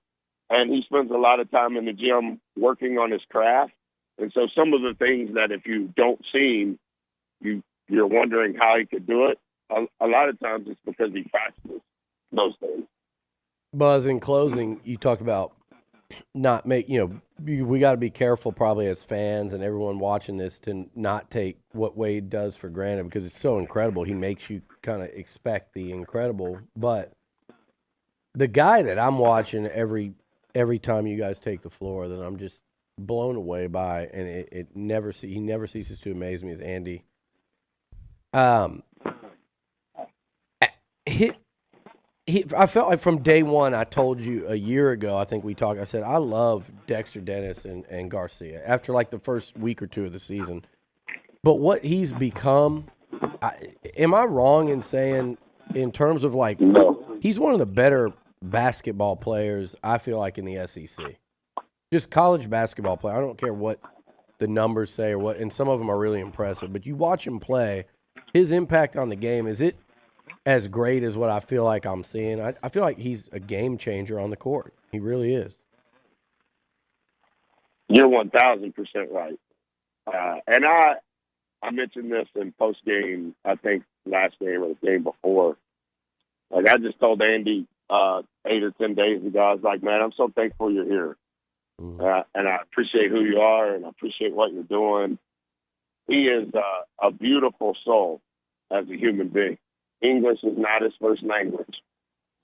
and he spends a lot of time in the gym working on his craft. And so some of the things that if you don't see him, you're wondering how he could do it. A lot of times it's because he practices those things. Buzz, in closing, you talked about not make, we got to be careful probably as fans and everyone watching this to not take what Wade does for granted because it's so incredible. He makes you kind of expect the incredible. But the guy that I'm watching every time you guys take the floor that I'm just blown away by, and he never ceases to amaze me, is Andy. I felt like from day one, I told you a year ago, I think we talked, I said, I love Dexter Dennis and Garcia after like the first week or 2 of the season. But what he's become, am I wrong in saying in terms of like, he's one of the better basketball players, I feel like, in the SEC. Just college basketball player. I don't care what the numbers say or what, and some of them are really impressive. But you watch him play, his impact on the game, is it as great as what I feel like I'm seeing? I feel like he's a game changer on the court. He really is. You're 1,000% right. And I mentioned this in post-game, I think last game or the game before. Like I just told Andy 8 or 10 days ago, I was like, man, I'm so thankful you're here. And I appreciate who you are, and I appreciate what you're doing. He is a beautiful soul as a human being. English is not his first language.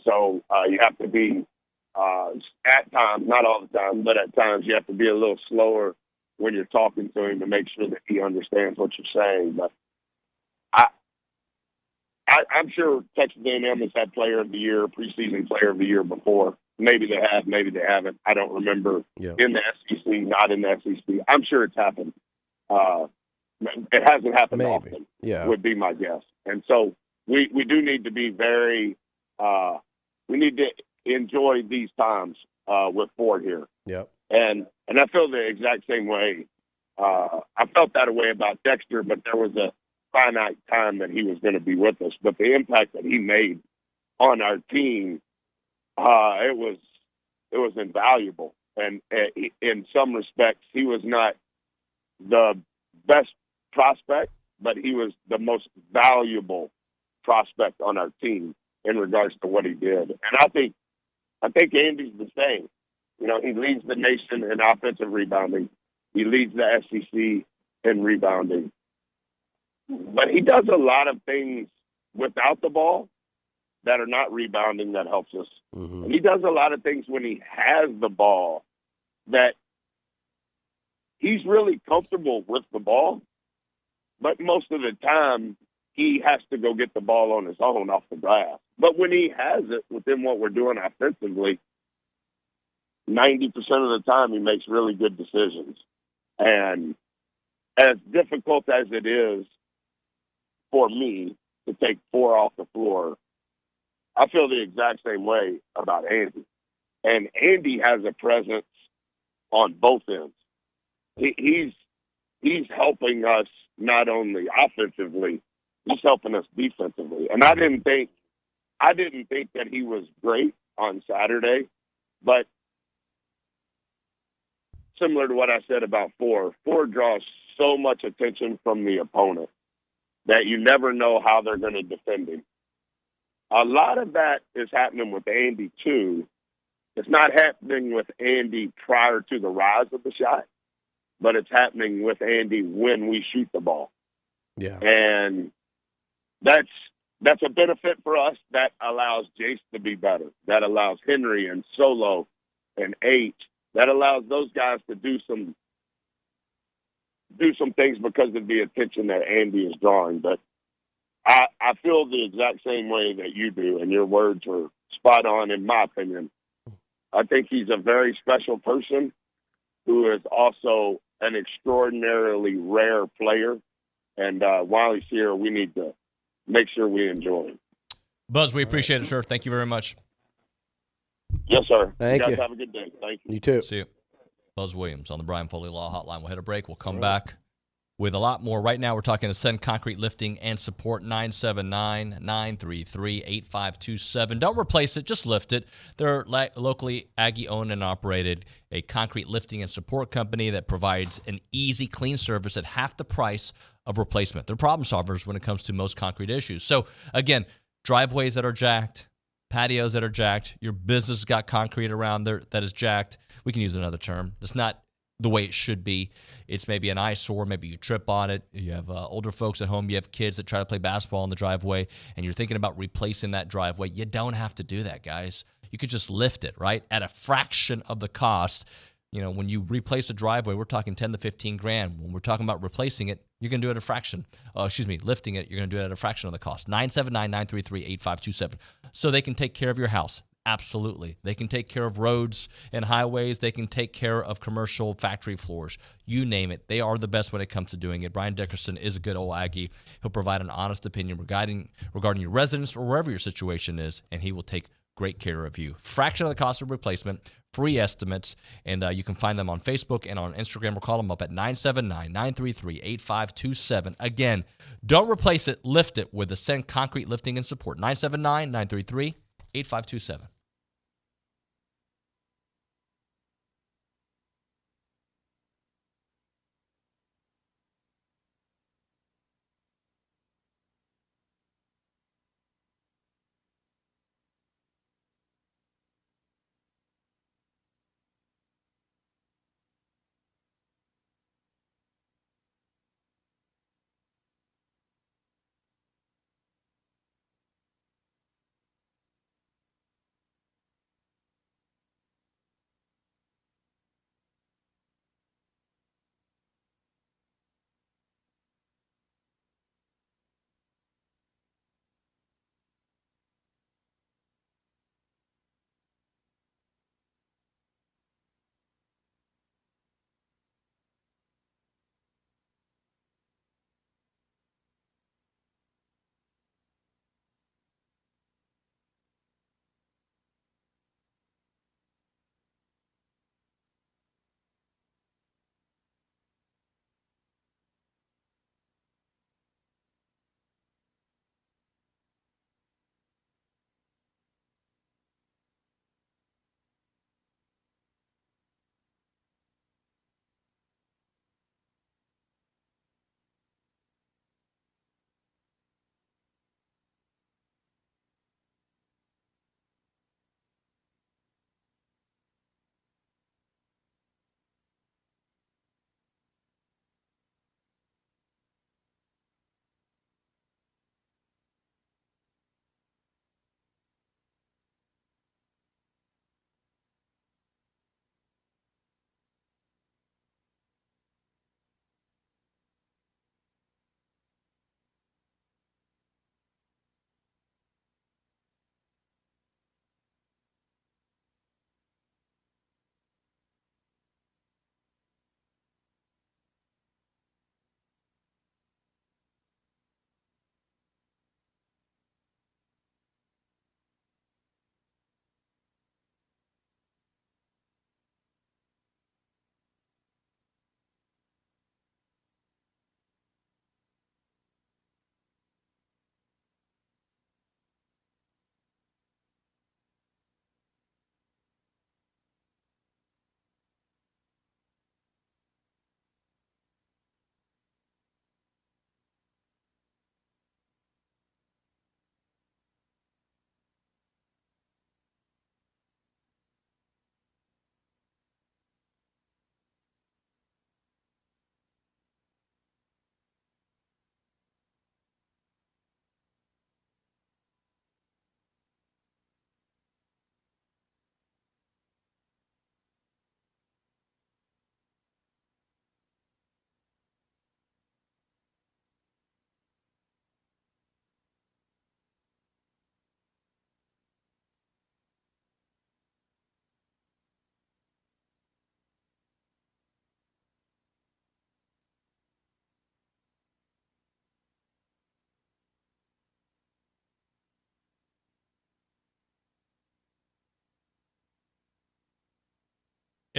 So you have to be, at times, not all the time, but at times you have to be a little slower when you're talking to him to make sure that he understands what you're saying. But I'm sure Texas A&M has had Player of the Year, preseason Player of the Year before. Maybe they have, maybe they haven't. I don't remember in the SEC, not in the SEC. I'm sure it's happened. It hasn't happened often, would be my guess. And so we do need to be very we need to enjoy these times with Ford here. Yep. And I feel the exact same way. I felt that way about Dexter, but there was a finite time that he was going to be with us. But the impact that he made on our team, it was invaluable. And in some respects, he was not the best prospect, but he was the most valuable prospect on our team in regards to what he did. And I think Andy's the same. You know, he leads the nation in offensive rebounding. He leads the SEC in rebounding. But he does a lot of things without the ball that are not rebounding that helps us. Mm-hmm. And he does a lot of things when he has the ball that he's really comfortable with the ball, but most of the time he has to go get the ball on his own off the glass. But when he has it within what we're doing offensively, 90% of the time he makes really good decisions. And as difficult as it is for me to take 4 off the floor, I feel the exact same way about Andy. And Andy has a presence on both ends. He's helping us not only offensively, he's helping us defensively. And I didn't think that he was great on Saturday, but similar to what I said about Ford draws so much attention from the opponent that you never know how they're going to defend him. A lot of that is happening with Andy, too. It's not happening with Andy prior to the rise of the shot, but it's happening with Andy when we shoot the ball. Yeah. And that's a benefit for us. That allows Jace to be better. That allows Henry and Solo and H. That allows those guys to do some things because of the attention that Andy is drawing. But I feel the exact same way that you do, and your words are spot on in my opinion. I think he's a very special person who is also an extraordinarily rare player. And while he's here, we need to make sure we enjoy him. Buzz, we appreciate it, sir. Thank you very much. Yes, sir. Thank you. you. Guys have a good day. Thank you. You too. See you. Buzz Williams on the Brian Foley Law Hotline. We'll hit a break. We'll come back with a lot more. Right now, we're talking Ascend Concrete Lifting and Support, 979-933-8527. Don't replace it. Just lift it. They're locally Aggie-owned and operated, a concrete lifting and support company that provides an easy, clean service at half the price of replacement. They're problem solvers when it comes to most concrete issues. So, again, driveways that are jacked, patios that are jacked, your business got concrete around there that is jacked. We can use another term. It's not the way it should be. It's maybe an eyesore. Maybe you trip on it. You have older folks at home. You have kids that try to play basketball in the driveway, and you're thinking about replacing that driveway. You don't have to do that, guys. You could just lift it, right, at a fraction of the cost. You know, when you replace a driveway, we're talking 10 to 15 grand. When we're talking about replacing it, you're going to do it at a fraction. Lifting it, you're going to do it at a fraction of the cost. 979-933-8527. So they can take care of your house. Absolutely. They can take care of roads and highways. They can take care of commercial factory floors. You name it. They are the best when it comes to doing it. Brian Dickerson is a good old Aggie. He'll provide an honest opinion regarding your residence or wherever your situation is, and he will take great care of you. Fraction of the cost of replacement, free estimates, and you can find them on Facebook and on Instagram or call them up at 979-933-8527. Again, don't replace it, lift it with Ascend Concrete Lifting and Support. 979-933-8527.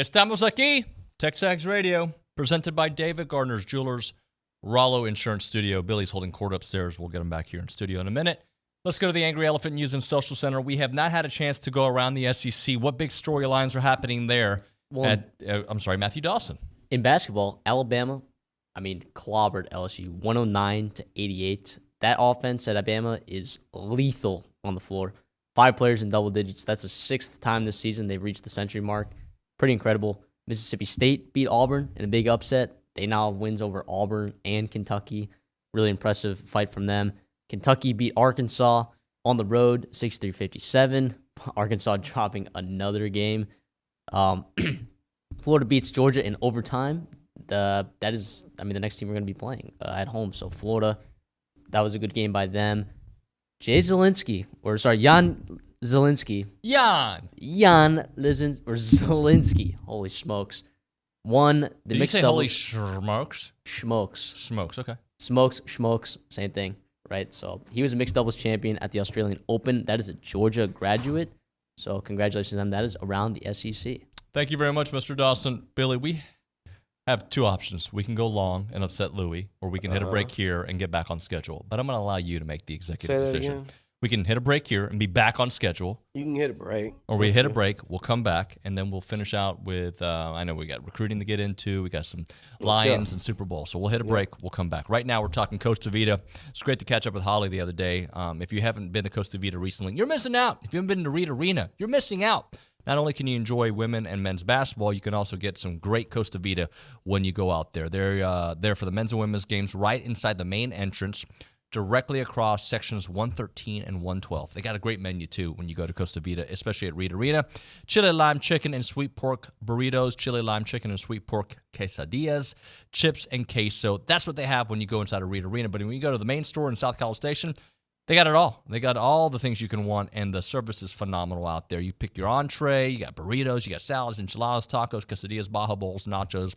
Estamos aquí. TexAgs Radio, presented by David Gardner's Jewelers, Rollo Insurance Studio. Billy's holding court upstairs. We'll get him back here in studio in a minute. Let's go to the Angry Elephant News and Social Center. We have not had a chance to go around the SEC. What big storylines are happening there? Matthew Dawson. In basketball, Alabama, clobbered LSU 109-88. That offense at Alabama is lethal on the floor. 5 players in double digits. That's the 6th time this season they've reached the century mark. Pretty incredible. Mississippi State beat Auburn in a big upset. They now have wins over Auburn and Kentucky. Really impressive fight from them. Kentucky beat Arkansas on the road, 63-57. Arkansas dropping another game. Florida beats Georgia in overtime. That is, the next team we're going to be playing at home. So Florida, that was a good game by them. Jan Zielinski. Zielinski. Holy smokes. Won the Did mixed you say doubles. holy schmokes? Schmokes, okay. Schmokes, same thing, right? So he was a mixed doubles champion at the Australian Open. That is a Georgia graduate. So congratulations to them. That is around the SEC. Thank you very much, Mr. Dawson. Billy, we have 2 options. We can go long and upset Louie, or we can hit a break here and get back on schedule. But I'm going to allow you to make the executive decision. Again. We can hit a break here and be back on schedule. You can hit a break. Or we hit a break, we'll come back, and then we'll finish out with, I know we got recruiting to get into. We got some Lions and Super Bowl. So we'll hit a break. We'll come back. Right now we're talking Costa Vida. It's great to catch up with Holly the other day. If you haven't been to Costa Vida recently, you're missing out. If you haven't been to Reed Arena, you're missing out. Not only can you enjoy women and men's basketball, you can also get some great Costa Vida when you go out there. They're there for the men's and women's games right inside the main entrance, directly across sections 113 and 112. They got a great menu, too, when you go to Costa Vida, especially at Reed Arena. Chili lime chicken and sweet pork burritos, chili lime chicken and sweet pork quesadillas, chips and queso. That's what they have when you go inside of Reed Arena. But when you go to the main store in South College Station, they got it all. They got all the things you can want, and the service is phenomenal out there. You pick your entree, you got burritos, you got salads, enchiladas, tacos, quesadillas, baja bowls, nachos.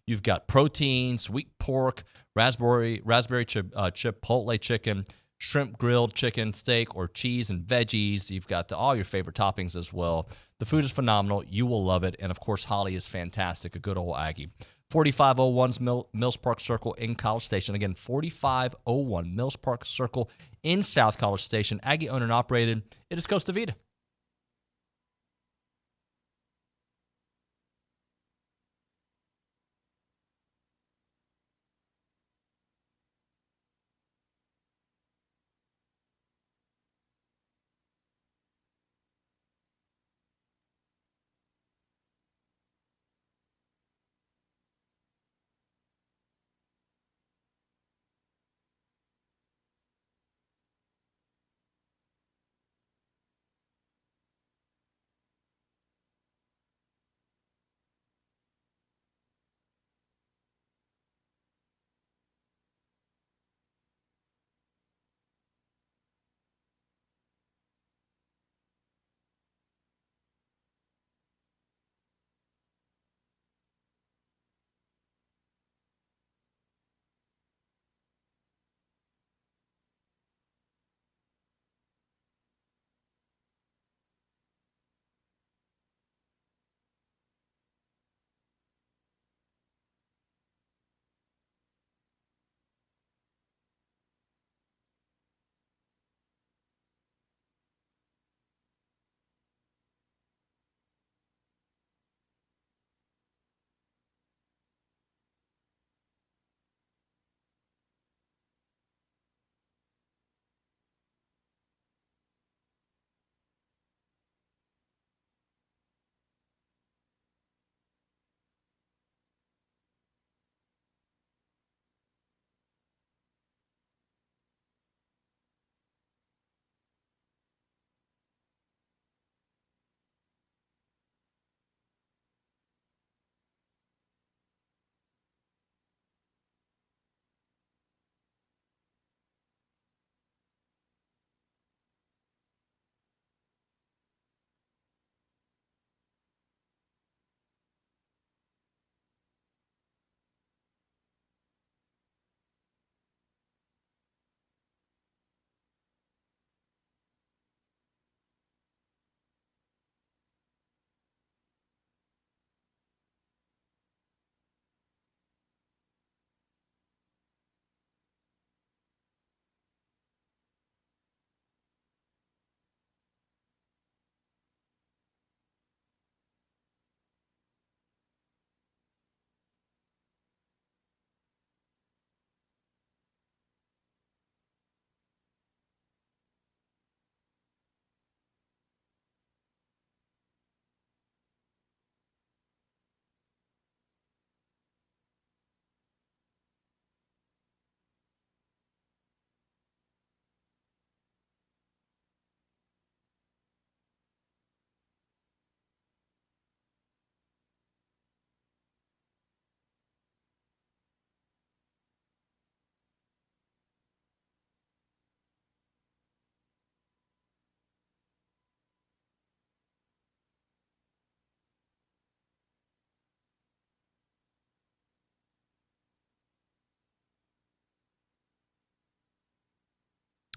You've got protein, sweet pork, raspberry chipotle chicken, shrimp grilled chicken, steak, or cheese and veggies. You've got all your favorite toppings as well. The food is phenomenal. You will love it. And, of course, Holly is fantastic, a good old Aggie. 4501 Mills Park Circle in College Station. Again, 4501 Mills Park Circle in South College Station. Aggie owned and operated. It is Costa Vida.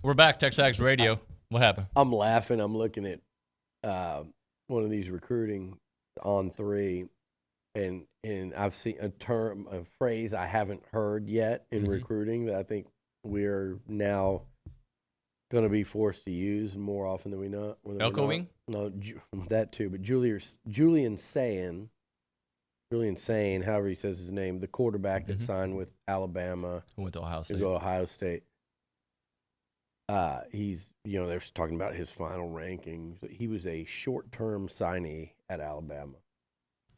We're back, TexAgs Radio. What happened? I'm laughing. I'm looking at one of these recruiting on 3, and I've seen a phrase I haven't heard yet in recruiting that I think we're now going to be forced to use more often than we know. Elko wing? No, that too. But Julian Sayin, however he says his name, the quarterback that signed with Alabama, who went to Ohio State. To go to Ohio State. He's, they're talking about his final rankings. He was a short-term signee at Alabama.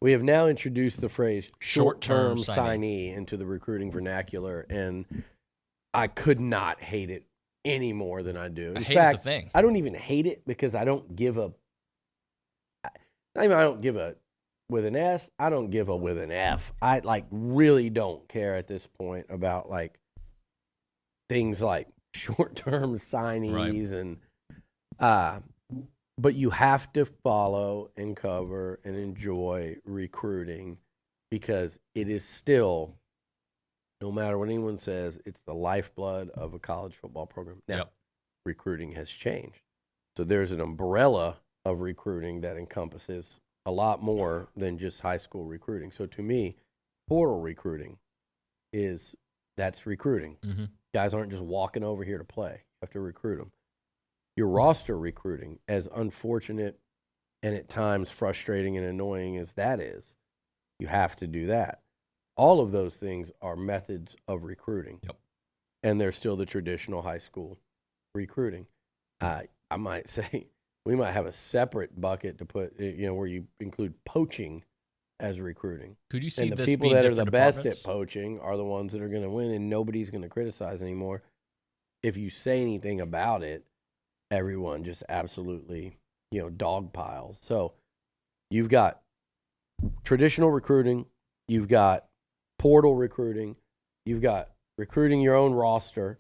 We have now introduced the phrase short-term signee into the recruiting vernacular, and I could not hate it any more than I do. In fact, the thing. I don't even hate it because I don't give a with an S. I don't give a with an F. I really don't care at this point about things like short-term signees and but you have to follow and cover and enjoy recruiting because it is still, no matter what anyone says, it's the lifeblood of a college football program. Now, recruiting has changed. So there's an umbrella of recruiting that encompasses a lot more than just high school recruiting. So to me, portal recruiting that's recruiting. Guys aren't just walking over here to play. You have to recruit them. Your roster recruiting, as unfortunate and at times frustrating and annoying as that is, you have to do that. All of those things are methods of recruiting. And they're still the traditional high school recruiting. I might say we might have a separate bucket to put, where you include poaching as recruiting. Could you see and the this people being that are the different best departments? at poaching are the ones that are going to win, and nobody's going to criticize anymore. If you say anything about it, everyone just absolutely, dog piles. So you've got traditional recruiting, you've got portal recruiting, you've got recruiting your own roster,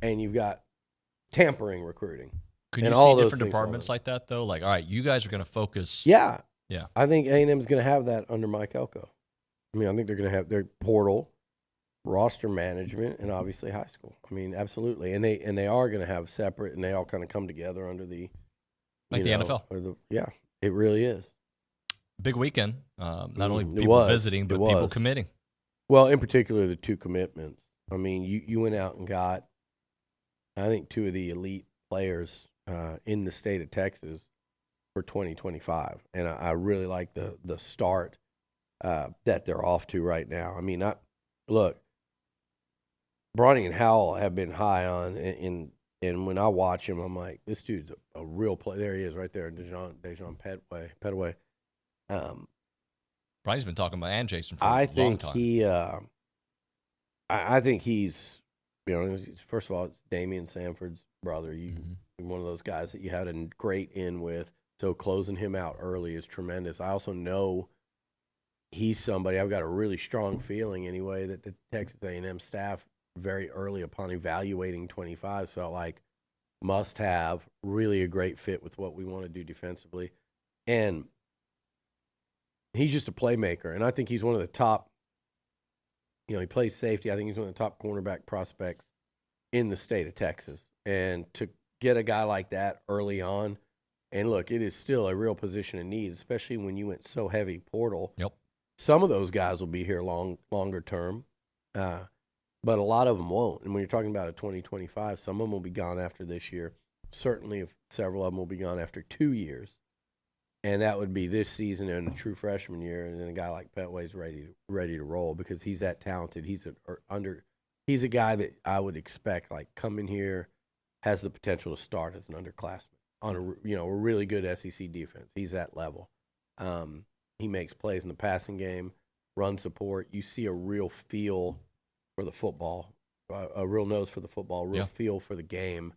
and you've got tampering recruiting. Could you see different departments like that, though? All right, you guys are going to focus. Yeah. Yeah. I think A&M is going to have that under Mike Elko. I mean, I think they're going to have their portal, roster management, and obviously high school. I mean, absolutely. And they are going to have separate, and they all kind of come together under the Like the NFL. Yeah, it really is. Big weekend. Not only people visiting, but people committing. Well, in particular, the 2 commitments. I mean, you went out and got, I think, 2 of the elite players in the state of Texas for 2025. And I really like the start that they're off to right now. I mean, look, Bronny and Howell have been high on, and when I watch him, I'm like, this dude's a real player. There he is right there, Dejon Petaway. Bronny's been talking about Jason for a long time. I think he's, first of all, it's Damian Sanford's brother. One of those guys that you had a great in with. So closing him out early is tremendous. I also know he's somebody, I've got a really strong feeling anyway, that the Texas A&M staff very early upon evaluating 25 felt like must have really a great fit with what we want to do defensively. And he's just a playmaker. And I think he's one of the top, he plays safety. I think he's one of the top cornerback prospects in the state of Texas. And to get a guy like that early on, and look, it is still a real position of need, especially when you went so heavy portal. Some of those guys will be here longer term, but a lot of them won't. And when you're talking about a 2025, some of them will be gone after this year. Certainly, several of them will be gone after 2 years, and that would be this season and a true freshman year. And then a guy like Petway's ready to roll because he's that talented. He's a guy that I would expect come in here, has the potential to start as an underclassman on a really good SEC defense. He's that level. He makes plays in the passing game, run support. You see a real feel for the football, a real nose for the football, real feel for the game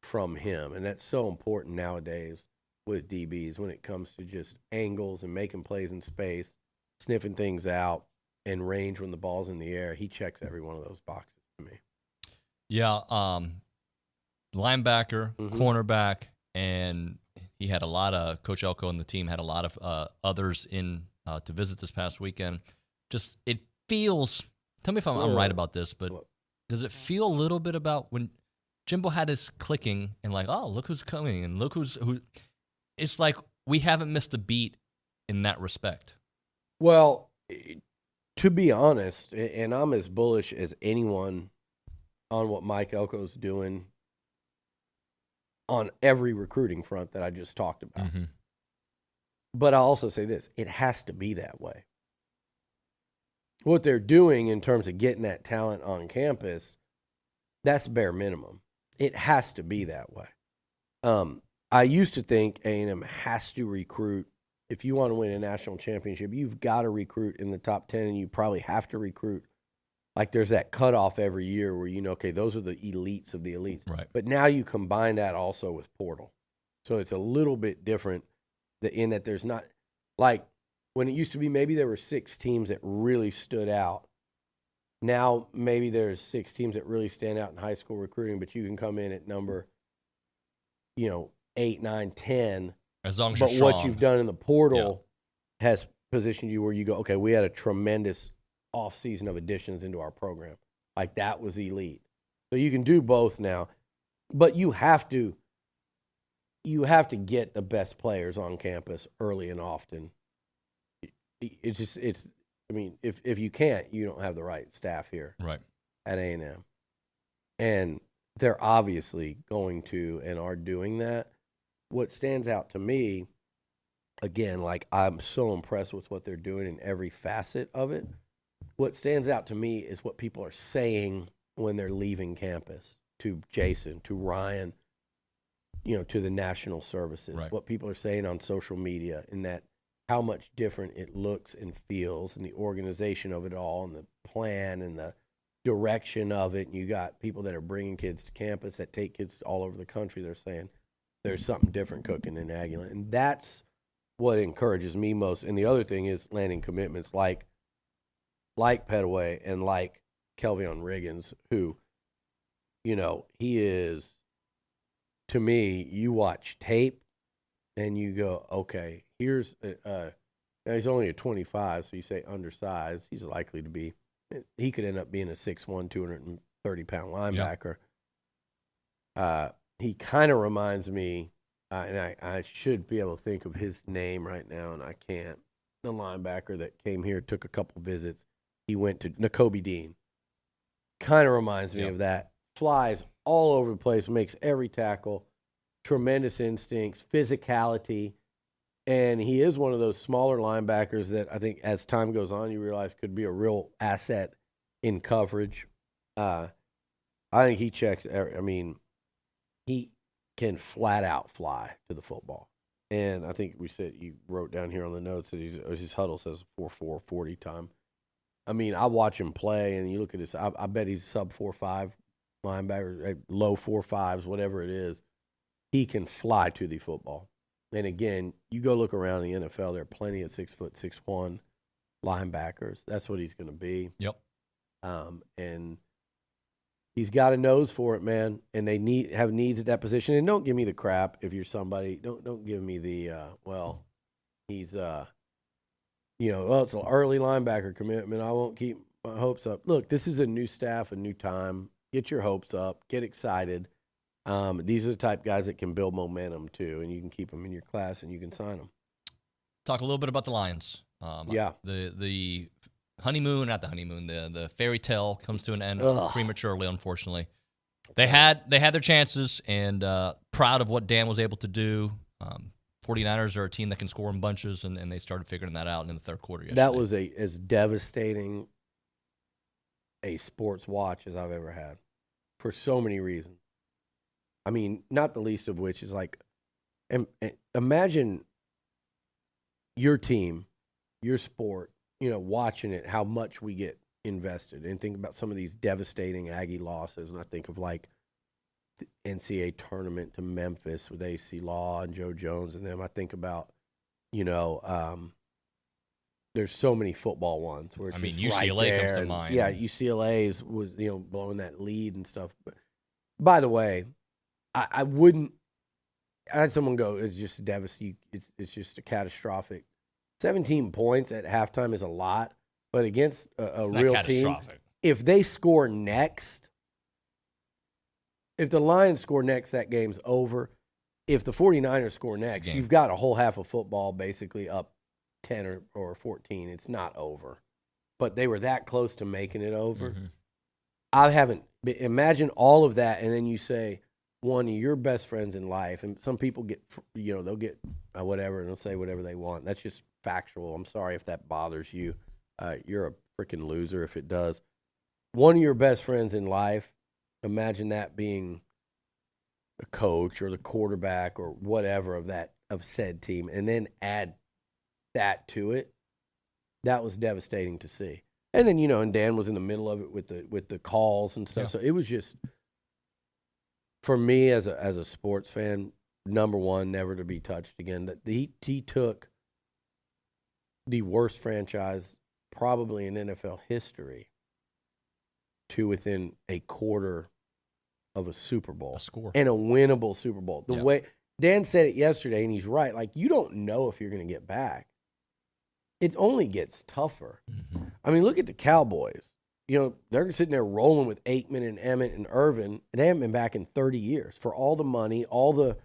from him. And that's so important nowadays with DBs when it comes to just angles and making plays in space, sniffing things out, and range when the ball's in the air. He checks every one of those boxes to me. Yeah, linebacker, cornerback, and he had a lot of, Coach Elko and the team had a lot of others in to visit this past weekend. Just, it feels, tell me if I'm right about this, but does it feel a little bit about when Jimbo had us clicking and like, oh, look who's coming and look who. It's like we haven't missed a beat in that respect. Well, to be honest, and I'm as bullish as anyone on what Mike Elko's doing on every recruiting front that I just talked about. Mm-hmm. But I'll also say this, it has to be that way. What they're doing in terms of getting that talent on campus, that's bare minimum. It has to be that way. I used to think A&M has to recruit. If you want to win a national championship, you've got to recruit in the top 10, and you probably have to recruit. Like there's that cutoff every year where okay, those are the elites of the elites. Right. But now you combine that also with portal. So it's a little bit different in that there's not, like when it used to be maybe there were 6 teams that really stood out. Now maybe there's 6 teams that really stand out in high school recruiting, but you can come in at number, 8, 9, 10. As long as but you're strong. What you've done in the portal has positioned you where you go, okay, we had a tremendous offseason of additions into our program. Like that was elite. So you can do both now, but you have to get the best players on campus early and often. If you can't, you don't have the right staff here. Right. At A&M. And they're obviously going to and are doing that. What stands out to me, again, like I'm so impressed with what they're doing in every facet of it. What stands out to me is what people are saying when they're leaving campus to Jason, to Ryan, to the national services, right. What people are saying on social media, and that how much different it looks and feels, and the organization of it all, and the plan and the direction of it. And you got people that are bringing kids to campus, that take kids all over the country. They're saying there's something different cooking in Aggieland. And that's what encourages me most. And the other thing is landing commitments like Petaway and like Kelvion Riggins, who, he is, to me, you watch tape and you go, okay, here's, now he's only a 25, so you say undersized. He's likely to be, he could end up being a 6'1", 230-pound linebacker. Yep. He kind of reminds me, and I should be able to think of his name right now, and I can't. The linebacker that came here, took a couple visits. He went to Nakobe Dean. Kind of reminds me of that. Flies all over the place, makes every tackle, tremendous instincts, physicality, and he is one of those smaller linebackers that I think as time goes on, you realize could be a real asset in coverage. I think he checks, he can flat out fly to the football. And I think you wrote down here on the notes that his huddle says 4.4 40 time. I watch him play, and you look at his, I bet he's sub 4.5 linebacker, low 4.5s, whatever it is. He can fly to the football. And again, you go look around the NFL, there are plenty of 6', 6'1" linebackers. That's what he's going to be. Yep. And he's got a nose for it, man. And they have needs at that position. And don't give me the crap if you're somebody. Don't give me the he's it's an early linebacker commitment. I won't keep my hopes up. Look, this is a new staff, a new time. Get your hopes up. Get excited. These are the type of guys that can build momentum too, and you can keep them in your class and you can sign them. Talk a little bit about the Lions. The honeymoon, not the honeymoon, the fairy tale comes to an end prematurely, unfortunately. They had their chances, and proud of what Dan was able to do. 49ers are a team that can score in bunches, and they started figuring that out in the third quarter yesterday. That was as devastating a sports watch as I've ever had for so many reasons. Not the least of which is imagine your team, your sport, watching it, how much we get invested, and think about some of these devastating Aggie losses. And I think of the NCAA tournament to Memphis with AC Law and Joe Jones and them. I think about, there's so many football ones where it's just UCLA right there. comes to mind. Yeah, UCLA was blowing that lead and stuff. But by the way, I wouldn't. I had someone go, "It's just devastating. It's just a catastrophic." 17 points at halftime is a lot, but against a real team, if they score next, if the Lions score next, that game's over. If the 49ers score next, you've got a whole half of football basically up 10 or 14. It's not over. But they were that close to making it over. Mm-hmm. I haven't – imagine all of that, and then you say one of your best friends in life, and some people get – they'll get whatever, and they'll say whatever they want. That's just factual. I'm sorry if that bothers you. You're a freaking loser if it does. One of your best friends in life, imagine that being the coach or the quarterback or whatever of said team, and then add that to it. That was devastating to see. And then, and Dan was in the middle of it with the calls and stuff. Yeah. So it was just, for me as a sports fan, number one, never to be touched again. That he took the worst franchise probably in NFL history to within a quarter of a Super Bowl. A score. And a winnable Super Bowl. The way Dan said it yesterday, and he's right, like you don't know if you're going to get back. It only gets tougher. Mm-hmm. I mean, look at the Cowboys. They're sitting there rolling with Aikman and Emmett and Irvin, and they haven't been back in 30 years for all the money, all the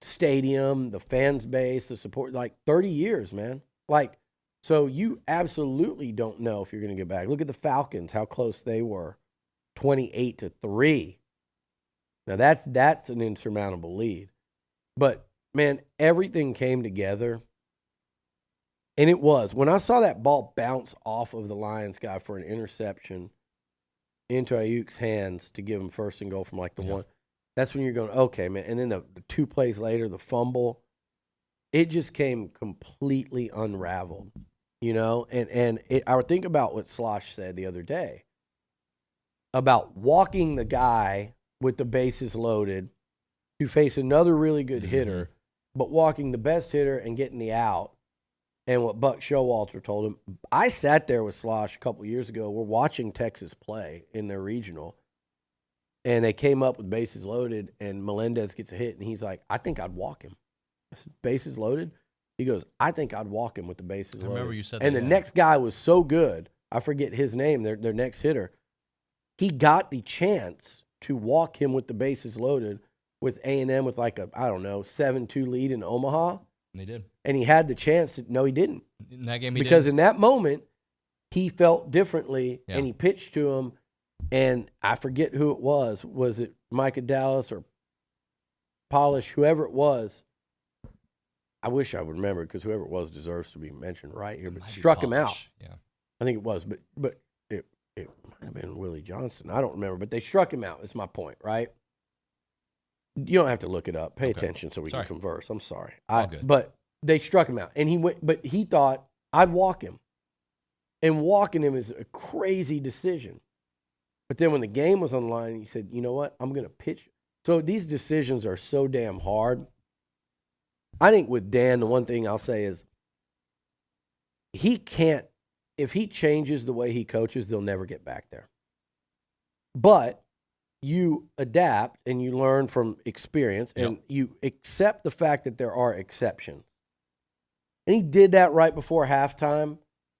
stadium, the fans base, the support, like 30 years, man. Like, so you absolutely don't know if you're going to get back. Look at the Falcons, how close they were, 28-3. Now that's an insurmountable lead. But, man, everything came together. And it was. When I saw that ball bounce off of the Lions guy for an interception into Ayuk's hands to give him first and goal from like the one, that's when you're going, okay, man. And then the 2 plays later, the fumble, it just came completely unraveled, And I would think about what Slosh said the other day about walking the guy with the bases loaded to face another really good hitter, but walking the best hitter and getting the out. And what Buck Showalter told him, I sat there with Slosh a couple of years ago. We're watching Texas play in their regional, and they came up with bases loaded, and Melendez gets a hit, and he's like, I think I'd walk him. I said, bases loaded? He goes, I think I'd walk him with the bases loaded. I remember you said that. And the next guy was so good, I forget his name, their next hitter. He got the chance to walk him with the bases loaded with A&M with like a, 7-2 lead in Omaha. And they did. And he had the chance to. No, he didn't. In that game, he because didn't. In that moment, he felt differently, Yeah. and he pitched to him, and I forget who it was. Was it Micah Dallas or Polish, whoever it was? I wish I would remember because whoever it was deserves to be mentioned right here. But struck him out. Yeah. I think it was, but it might have been Willie Johnson. I don't remember, but they struck him out. Is my point, right? You don't have to look it up. Pay attention so we can converse. I'm sorry. All good. But they struck him out, and he went. But he thought I'd walk him, and walking him is a crazy decision. But then when the game was on the line, he said, "You know what? I'm going to pitch." So these decisions are so damn hard. I think with Dan, the one thing I'll say is he can't. If he changes the way he coaches, they'll never get back there. But you adapt and you learn from experience and you accept the fact that there are exceptions. And he did that right before halftime,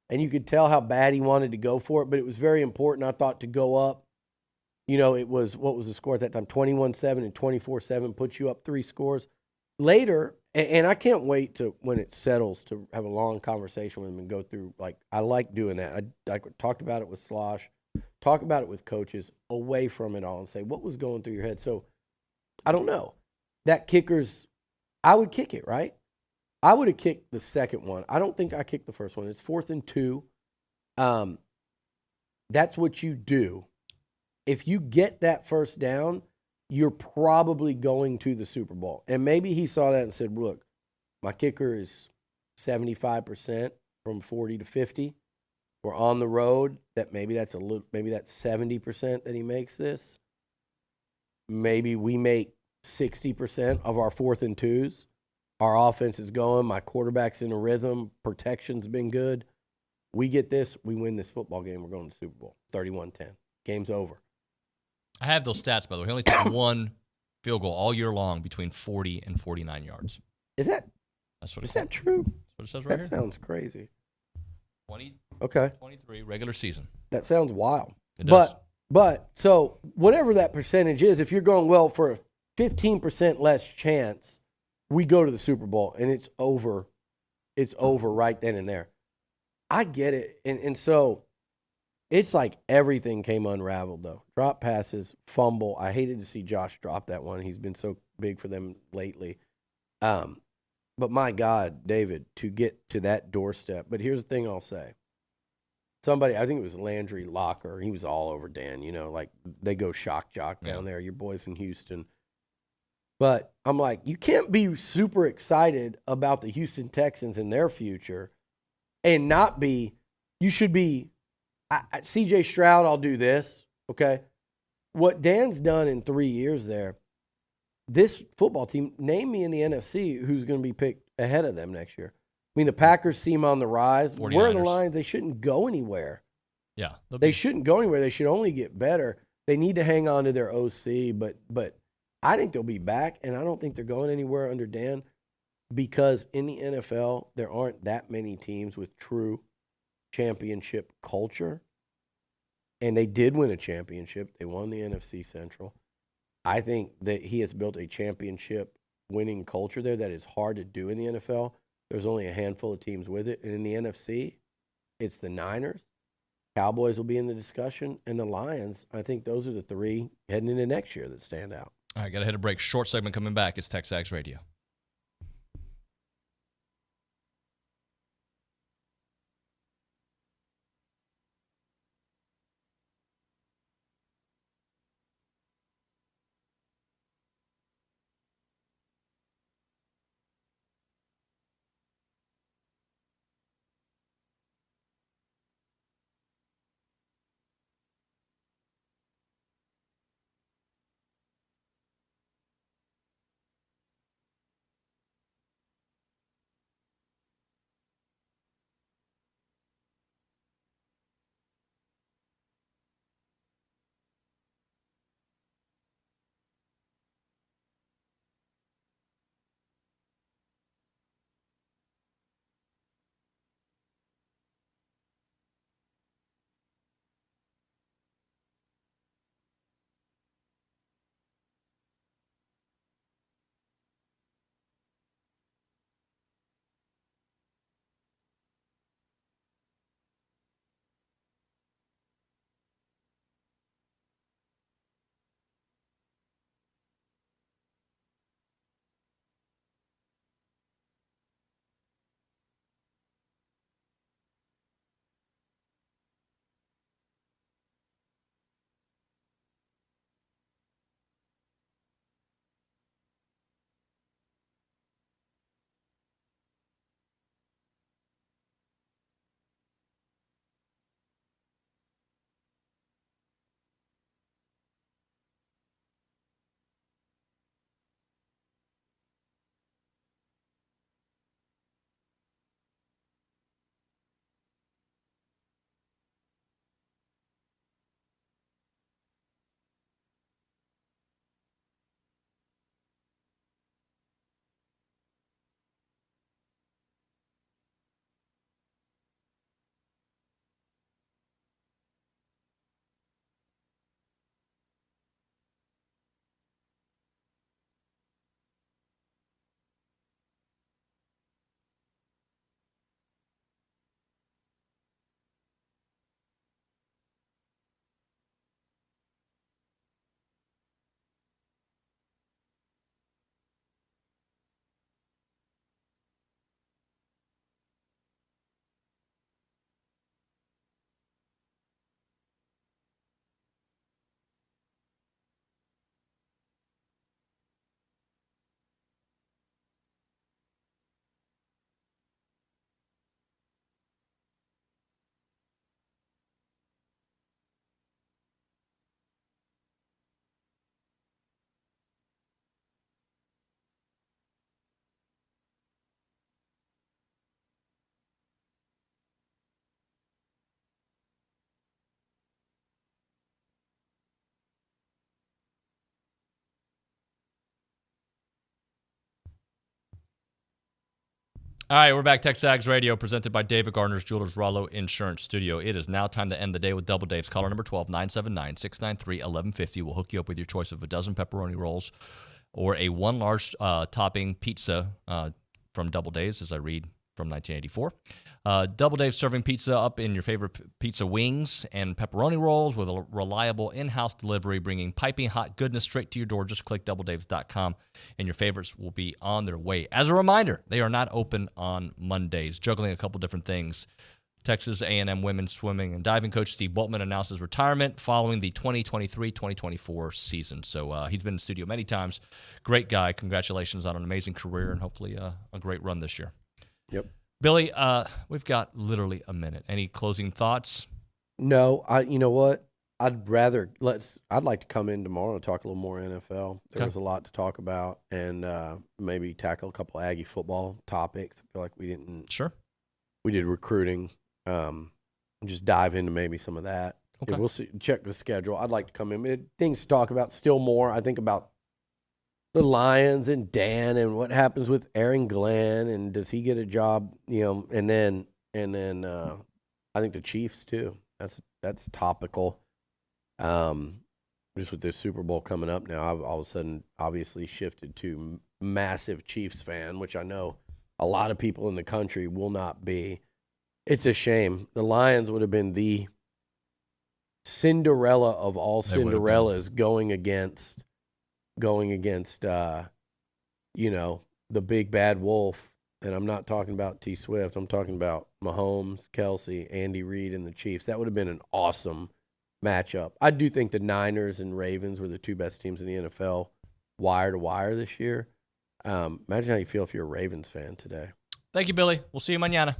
and you could tell how bad he wanted to go for it, but it was very important, I thought, to go up. It was, what was the score at that time? 21-7 and 24-7 puts you up 3 scores. Later, and I can't wait to when it settles to have a long conversation with him and go through, like, I like doing that. I talked about it with Slosh. Talk about it with coaches away from it all and say, what was going through your head? So, I don't know. That kicker's, I would kick it, right? I would have kicked the second one. I don't think I kicked the first one. It's 4th and 2. That's what you do. If you get that first down, you're probably going to the Super Bowl. And maybe he saw that and said, look, my kicker is 75% from 40 to 50. We're on the road. Maybe that's 70% that he makes this. Maybe we make 60% of our 4th and 2s. Our offense is going. My quarterback's in a rhythm. Protection's been good. We get this. We win this football game. We're going to the Super Bowl. 31-10. Game's over. I have those stats, by the way. He only took one field goal all year long between 40 and 49 yards. Is that true? That's what it says right here. That sounds crazy. 20. Okay. 23 regular season. That sounds wild. It does. But But so whatever that percentage is, if you're going, well, for a 15% less chance, we go to the Super Bowl and it's over. It's over right then and there. I get it. And so it's like everything came unraveled, though. Drop passes, fumble. I hated to see Josh drop that one. He's been so big for them lately. But my God, David, to get to that doorstep. But here's the thing I'll say. Somebody, I think it was Landry Locker, he was all over Dan, like they go shock jock down there, your boys in Houston. But I'm like, you can't be super excited about the Houston Texans and their future and not be, you should be, CJ Stroud, I'll do this, okay? What Dan's done in 3 years there, this football team, name me in the NFC who's going to be picked ahead of them next year. I mean, the Packers seem on the rise. 49ers. Where are the Lions? They shouldn't go anywhere. Yeah. They shouldn't go anywhere. They should only get better. They need to hang on to their OC, but I think they'll be back, and I don't think they're going anywhere under Dan because in the NFL, there aren't that many teams with true championship culture, and they did win a championship. They won the NFC Central. I think that he has built a championship winning culture there that is hard to do in the NFL. There's only a handful of teams with it. And in the NFC, it's the Niners. Cowboys will be in the discussion. And the Lions, I think those are the three heading into next year that stand out. All right, got to hit a break. Short segment coming back. It's TexAgs Radio. All right, we're back. TexAgs Radio, presented by David Gardner's Jewelers Rollo Insurance Studio. It is now time to end the day with Double Dave's. Caller number 12, 979-693-1150. We'll hook you up with your choice of a dozen pepperoni rolls or a one large topping pizza from Double Dave's, as I read from 1984. Double Dave serving pizza up in your favorite pizza wings and pepperoni rolls with a reliable in-house delivery, bringing piping hot goodness straight to your door. Just click doubledaves.com and your favorites will be on their way. As a reminder, they are not open on Mondays. Juggling a couple different things. Texas A&M women's swimming and diving coach Steve Boltman announces retirement following the 2023-2024 season. So he's been in the studio many times. Great guy. Congratulations on an amazing career and hopefully a great run this year. Yep. Billy, we've got literally a minute. Any closing thoughts? No, you know what? I'd like to come in tomorrow and talk a little more NFL. There was a lot to talk about, and maybe tackle a couple Aggie football topics. I feel like we didn't. Sure. We did recruiting. Just dive into maybe some of that. Okay. Yeah, we'll see. Check the schedule. I'd like to come in. Things to talk about still more. I think about the Lions and Dan and what happens with Aaron Glenn and does he get a job? And then I think the Chiefs too. That's topical. Just with this Super Bowl coming up now, I've all of a sudden obviously shifted to massive Chiefs fan, which I know a lot of people in the country will not be. It's a shame. The Lions would have been the Cinderella of all Cinderellas going against the big bad wolf. And I'm not talking about T. Swift. I'm talking about Mahomes, Kelsey, Andy Reid, and the Chiefs. That would have been an awesome matchup. I do think the Niners and Ravens were the two best teams in the NFL wire to wire this year. Imagine how you feel if you're a Ravens fan today. Thank you, Billy. We'll see you mañana.